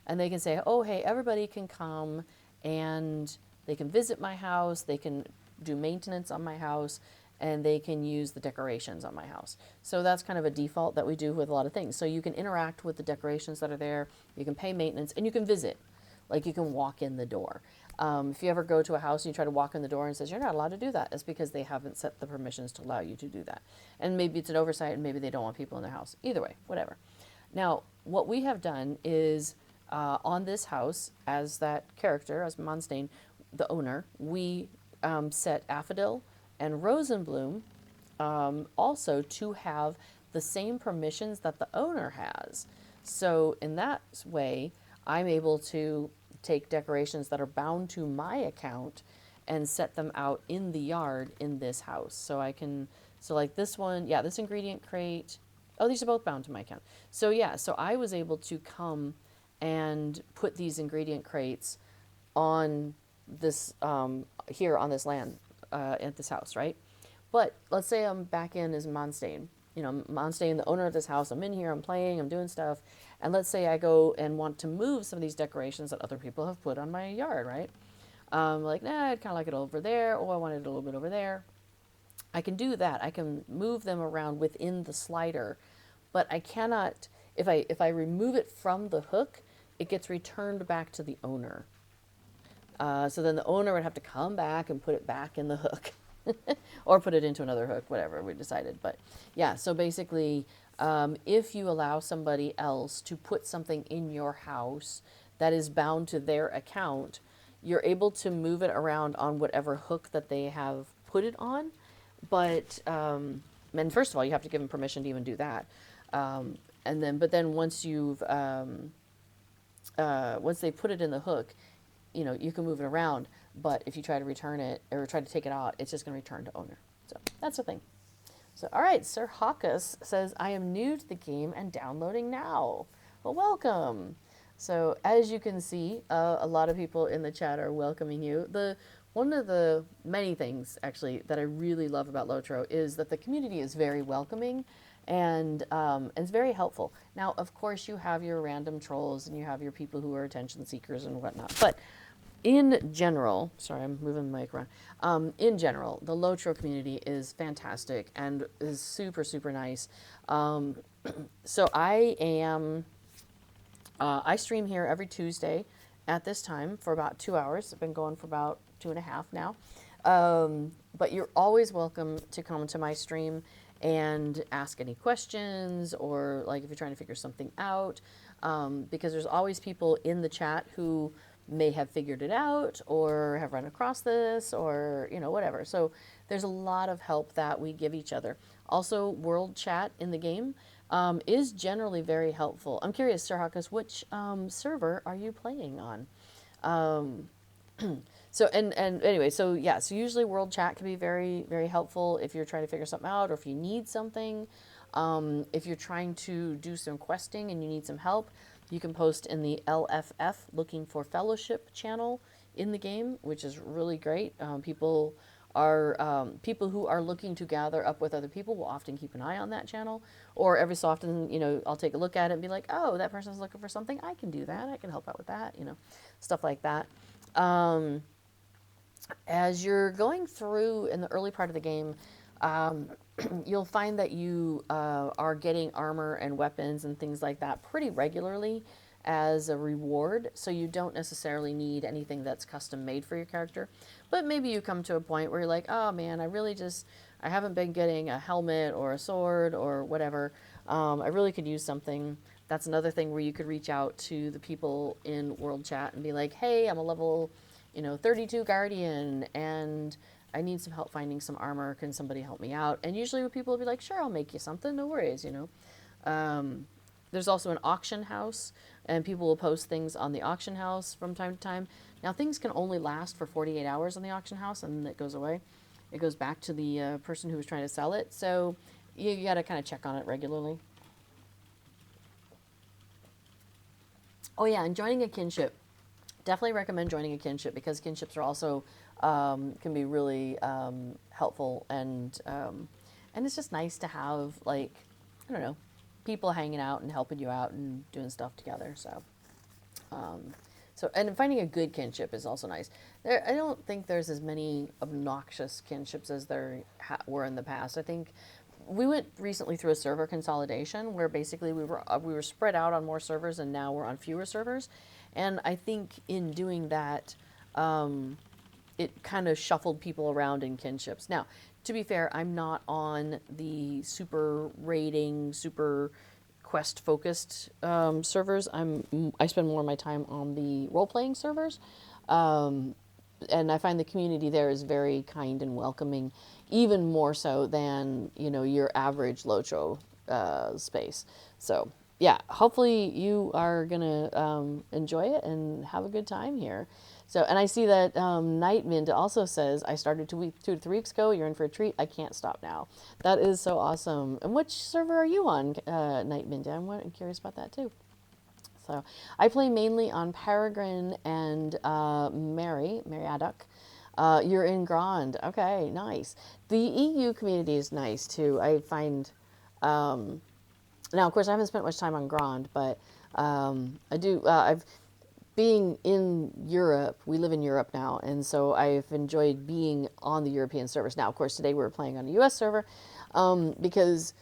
And they can say, oh, hey, everybody can come and they can visit my house, they can do maintenance on my house, and they can use the decorations on my house. So that's kind of a default that we do with a lot of things. So you can interact with the decorations that are there, you can pay maintenance, and you can visit. Like you can walk in the door. If you ever go to a house and you try to walk in the door and it says you're not allowed to do that, it's because they haven't set the permissions to allow you to do that. And maybe it's an oversight, and maybe they don't want people in their house. Either way, whatever. Now, what we have done is on this house, as that character, as Monstein, the owner, we set Affodil and Rosenbloom also to have the same permissions that the owner has. So in that way, I'm able to take decorations that are bound to my account and set them out in the yard in this house. So I can, so like this one, this ingredient crate, oh, these are both bound to my account. So so I was able to come and put these ingredient crates on this, here on this land, at this house, right? But let's say I'm back in as Monstein. Monstein, the owner of this house, I'm in here, I'm playing, I'm doing stuff. And let's say I go and want to move some of these decorations that other people have put on my yard, right? Like, I'd kind of like it over there. Oh, I want it a little bit over there. I can do that. I can move them around within the slider, but I cannot, if I remove it from the hook, it gets returned back to the owner. So then the owner would have to come back and put it back in the hook. Or put it into another hook, whatever we decided. But so basically, if you allow somebody else to put something in your house that is bound to their account, you're able to move it around on whatever hook that they have put it on. But, and first of all, you have to give them permission to even do that. But then once you've, once they put it in the hook, you can move it around. But if you try to return it or try to take it out, it's just going to return to owner. So that's the thing. So, all right, Sir Hawkus says, I am new to the game and downloading now. Well, welcome. So as you can see, a lot of people in the chat are welcoming you. The one of the many things actually that I really love about Lotro is that the community is very welcoming and it's very helpful. Now, of course, you have your random trolls and you have your people who are attention seekers and whatnot, but in general, sorry, I'm moving the mic around. In general, the Lotro community is fantastic and is super, super nice. So I stream here every Tuesday at this time for about 2 hours. I've been going for about 2.5 now. But you're always welcome to come to my stream and ask any questions or like if you're trying to figure something out. Because there's always people in the chat who may have figured it out or have run across this or, whatever. So there's a lot of help that we give each other. Also, world chat in the game is generally very helpful. I'm curious, Sir Hawkus, which server are you playing on? So and anyway, so yeah, so usually world chat can be very, very helpful if you're trying to figure something out or if you need something. If you're trying to do some questing and you need some help, you can post in the LFF Looking for Fellowship channel in the game, which is really great. People who are looking to gather up with other people will often keep an eye on that channel, or every so often, I'll take a look at it and be like, oh, that person's looking for something. I can do that. I can help out with that. Stuff like that. As you're going through in the early part of the game, you'll find that you are getting armor and weapons and things like that pretty regularly as a reward. So you don't necessarily need anything that's custom made for your character. But maybe you come to a point where you're like, oh man, I haven't been getting a helmet or a sword or whatever. I really could use something. That's another thing where you could reach out to the people in World Chat and be like, hey, I'm a level 32 Guardian, and I need some help finding some armor. Can somebody help me out? And usually people will be like, sure, I'll make you something. No worries, There's also an auction house, and people will post things on the auction house from time to time. Now, things can only last for 48 hours on the auction house, and then it goes away. It goes back to the person who was trying to sell it. So you got to kind of check on it regularly. Oh, yeah, and joining a kinship. Definitely recommend joining a kinship because kinships are also can be really helpful and it's just nice to have I don't know, people hanging out and helping you out and doing stuff together. So and finding a good kinship is also nice. I don't think there's as many obnoxious kinships as there were in the past. I think we went recently through a server consolidation where basically we were spread out on more servers and now we're on fewer servers. And I think in doing that, it kind of shuffled people around in kinships. Now, to be fair, I'm not on the super raiding, super quest focused servers. I spend more of my time on the role playing servers. And I find the community there is very kind and welcoming, even more so than, your average Lotro space. So, yeah, hopefully you are going to enjoy it and have a good time here. So, and I see that Nightwind also says, I started 2 to 3 weeks ago. You're in for a treat. I can't stop now. That is so awesome. And which server are you on, Nightwind? I'm curious about that too. So I play mainly on Peregrine and Mariadoc. You're in Grand. Okay, nice. The EU community is nice too. I find, now of course I haven't spent much time on Grand, but I do, being in Europe, we live in Europe now, and so I've enjoyed being on the European servers. Now, of course, today we're playing on a US server, because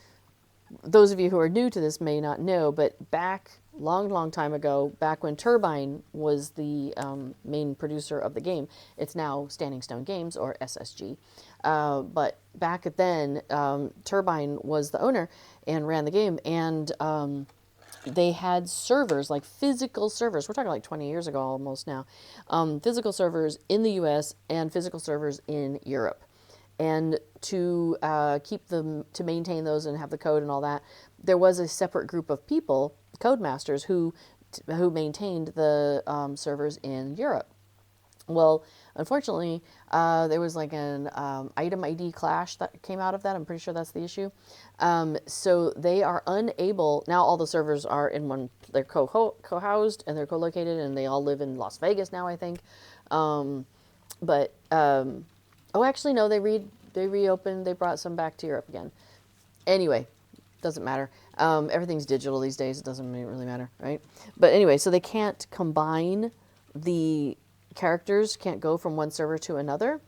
those of you who are new to this may not know, but back long time ago, back when Turbine was the main producer of the game, it's now Standing Stone Games, or SSG. But back then, Turbine was the owner and ran the game, and they had servers, like physical servers. We're talking like 20 years ago almost now. Physical servers in the US and physical servers in Europe. And to keep them, to maintain those and have the code and all that, there was a separate group of people, code masters, who maintained the servers in Europe. Well, unfortunately, there was like an item ID clash that came out of that. I'm pretty sure that's the issue. So they are unable, now all the servers are in one, they're co-housed and they're co-located, and they all live in Las Vegas now, I think. But oh, actually, no, they reopened. They brought some back to Europe again. Anyway, doesn't matter. Everything's digital these days. It doesn't really matter, right? But anyway, so they can't combine the characters. Can't go from one server to another.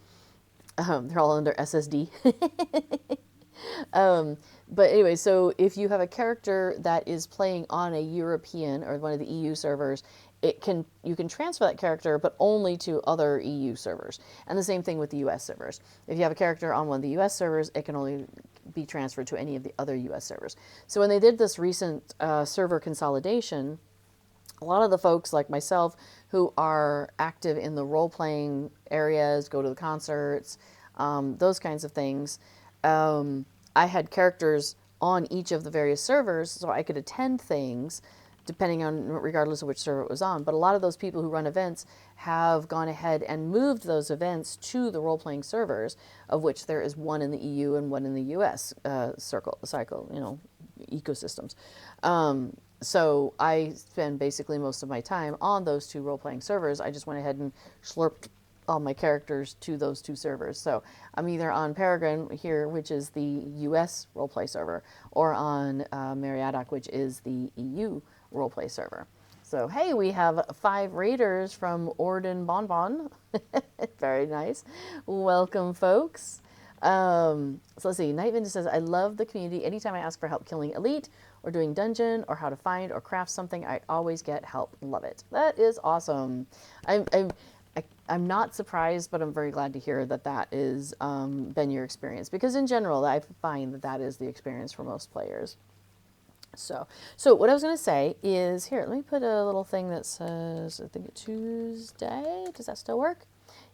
They're all under SSD. But anyway, so if you have a character that is playing on a European or one of the EU servers, you can transfer that character, but only to other EU servers. And the same thing with the US servers. If you have a character on one of the US servers, it can only be transferred to any of the other US servers. So when they did this recent server consolidation, a lot of the folks like myself who are active in the role-playing areas, go to the concerts, those kinds of things, I had characters on each of the various servers so I could attend things depending on, regardless of which server it was on. But a lot of those people who run events have gone ahead and moved those events to the role-playing servers, of which there is one in the EU and one in the US cycle, ecosystems. So I spend basically most of my time on those two role-playing servers. I just went ahead and slurped all my characters to those two servers. So I'm either on Peregrine here, which is the US roleplay server, or on Meriadoc, which is the EU roleplay server. So hey, we have 5 raiders from Orden Bonbon. Very nice. Welcome, folks. So let's see. Night Ninja says, I love the community. Anytime I ask for help killing elite or doing dungeon or how to find or craft something, I always get help. Love it. That is awesome. I'm not surprised, but I'm very glad to hear that that is been your experience, because in general, I find that that is the experience for most players. So what I was going to say is, here, let me put a little thing that says, I think it's Tuesday. Does that still work?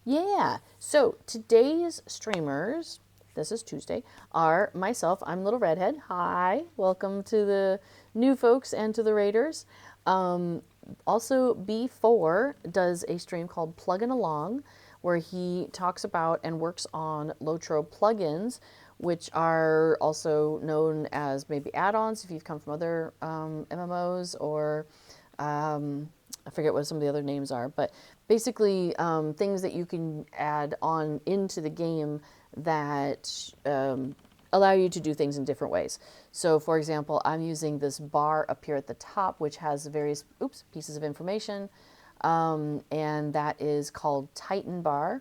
Yeah. So today's streamers, this is Tuesday, are myself. I'm Little Redhead. Hi. Welcome to the new folks and to the raiders. Also, B4 does a stream called Pluggin' Along, where he talks about and works on Lotro plugins, which are also known as maybe add-ons if you've come from other MMOs, or I forget what some of the other names are, but basically things that you can add on into the game that allow you to do things in different ways. So for example, I'm using this bar up here at the top, which has various pieces of information, and that is called Titan Bar.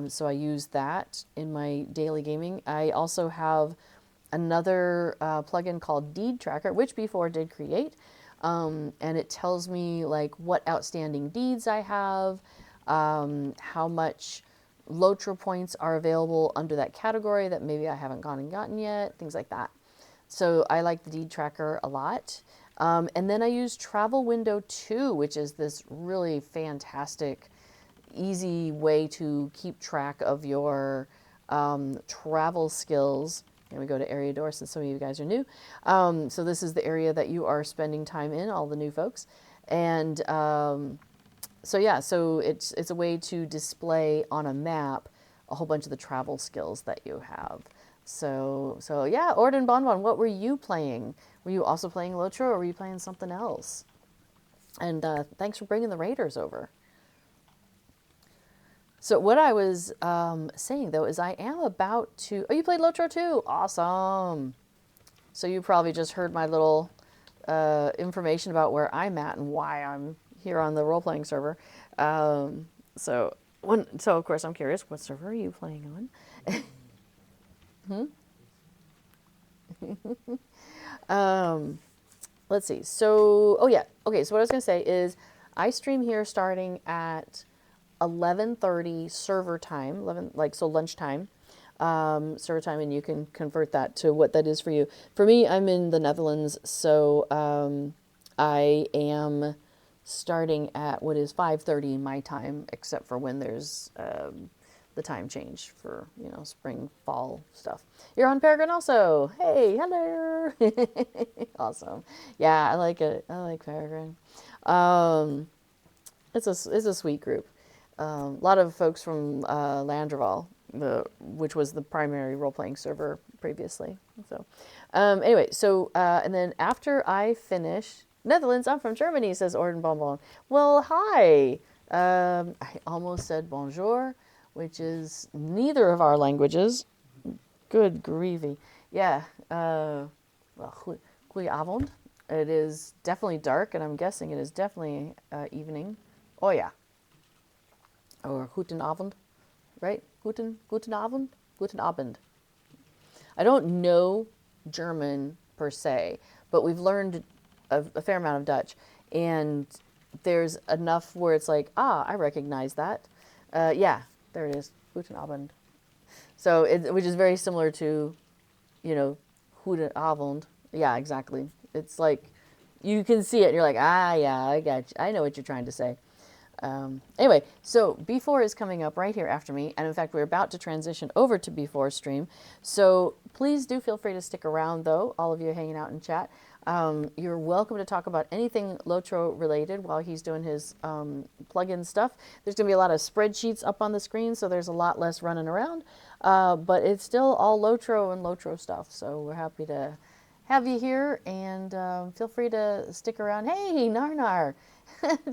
So I use that in my daily gaming. I also have another plugin called Deed Tracker, which B4 did create, and it tells me like what outstanding deeds I have, how much Lotro points are available under that category that maybe I haven't gone and gotten yet, things like that. So I like the Deed Tracker a lot. And then I use Travel Window 2, which is this really fantastic, easy way to keep track of your travel skills. And we go to Area Door since some of you guys are new. So this is the area that you are spending time in, all the new folks. And so yeah, so it's a way to display on a map a whole bunch of the travel skills that you have. So yeah, Orden Bonbon, what were you playing? Were you also playing Lotro, or were you playing something else? And thanks for bringing the raiders over. So what I was saying though is I am about to. Oh, you played Lotro too? Awesome. So you probably just heard my little information about where I'm at and why I'm here on the role-playing server. So of course I'm curious, what server are you playing on? Let's see. So, oh yeah. Okay, so what I was going to say is I stream here starting at 11:30 server time, so lunchtime. Server time, and you can convert that to what that is for you. For me, I'm in the Netherlands, so I am starting at what is 5:30 my time, except for when there's the time change for, spring, fall stuff. You're on Peregrine also. Hey, hello. Awesome. Yeah, I like it. I like Peregrine. It's a sweet group. A lot of folks from Landreval, which was the primary role-playing server previously. So anyway, and then after I finish, Netherlands, I'm from Germany, says Orden Bonbon. Well, hi. I almost said bonjour, which is neither of our languages. Good grievy. Yeah. Well, goeie avond. It is definitely dark, and I'm guessing it is definitely evening. Oh, yeah. Or guten Abend, right? Guten Abend? Guten Abend. I don't know German per se, but we've learned a fair amount of Dutch. And there's enough where it's like, I recognize that. Yeah, there it is. Guten Abend. So, which is very similar to, Guten Abend. Yeah, exactly. It's like, you can see it and you're like, yeah, I got you. I know what you're trying to say. Anyway, so B4 is coming up right here after me, and in fact, we're about to transition over to B4 stream. So please do feel free to stick around, though, all of you hanging out in chat. You're welcome to talk about anything Lotro related while he's doing his plug-in stuff. There's going to be a lot of spreadsheets up on the screen, so there's a lot less running around, but it's still all Lotro and Lotro stuff, so we're happy to have you here, and feel free to stick around. Hey, Narnar!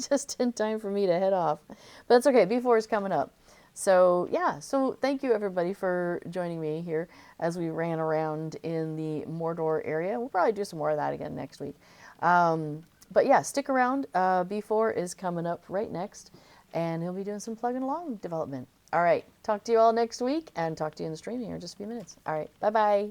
Just in time for me to head off. But that's okay, B4 is coming up. So, yeah, so thank you everybody for joining me here as we ran around in the Mordor area. We'll probably do some more of that again next week. But yeah, stick around. B4 is coming up right next, and he'll be doing some plugging along development. All right, talk to you all next week, and talk to you in the stream here in just a few minutes. All right, bye-bye.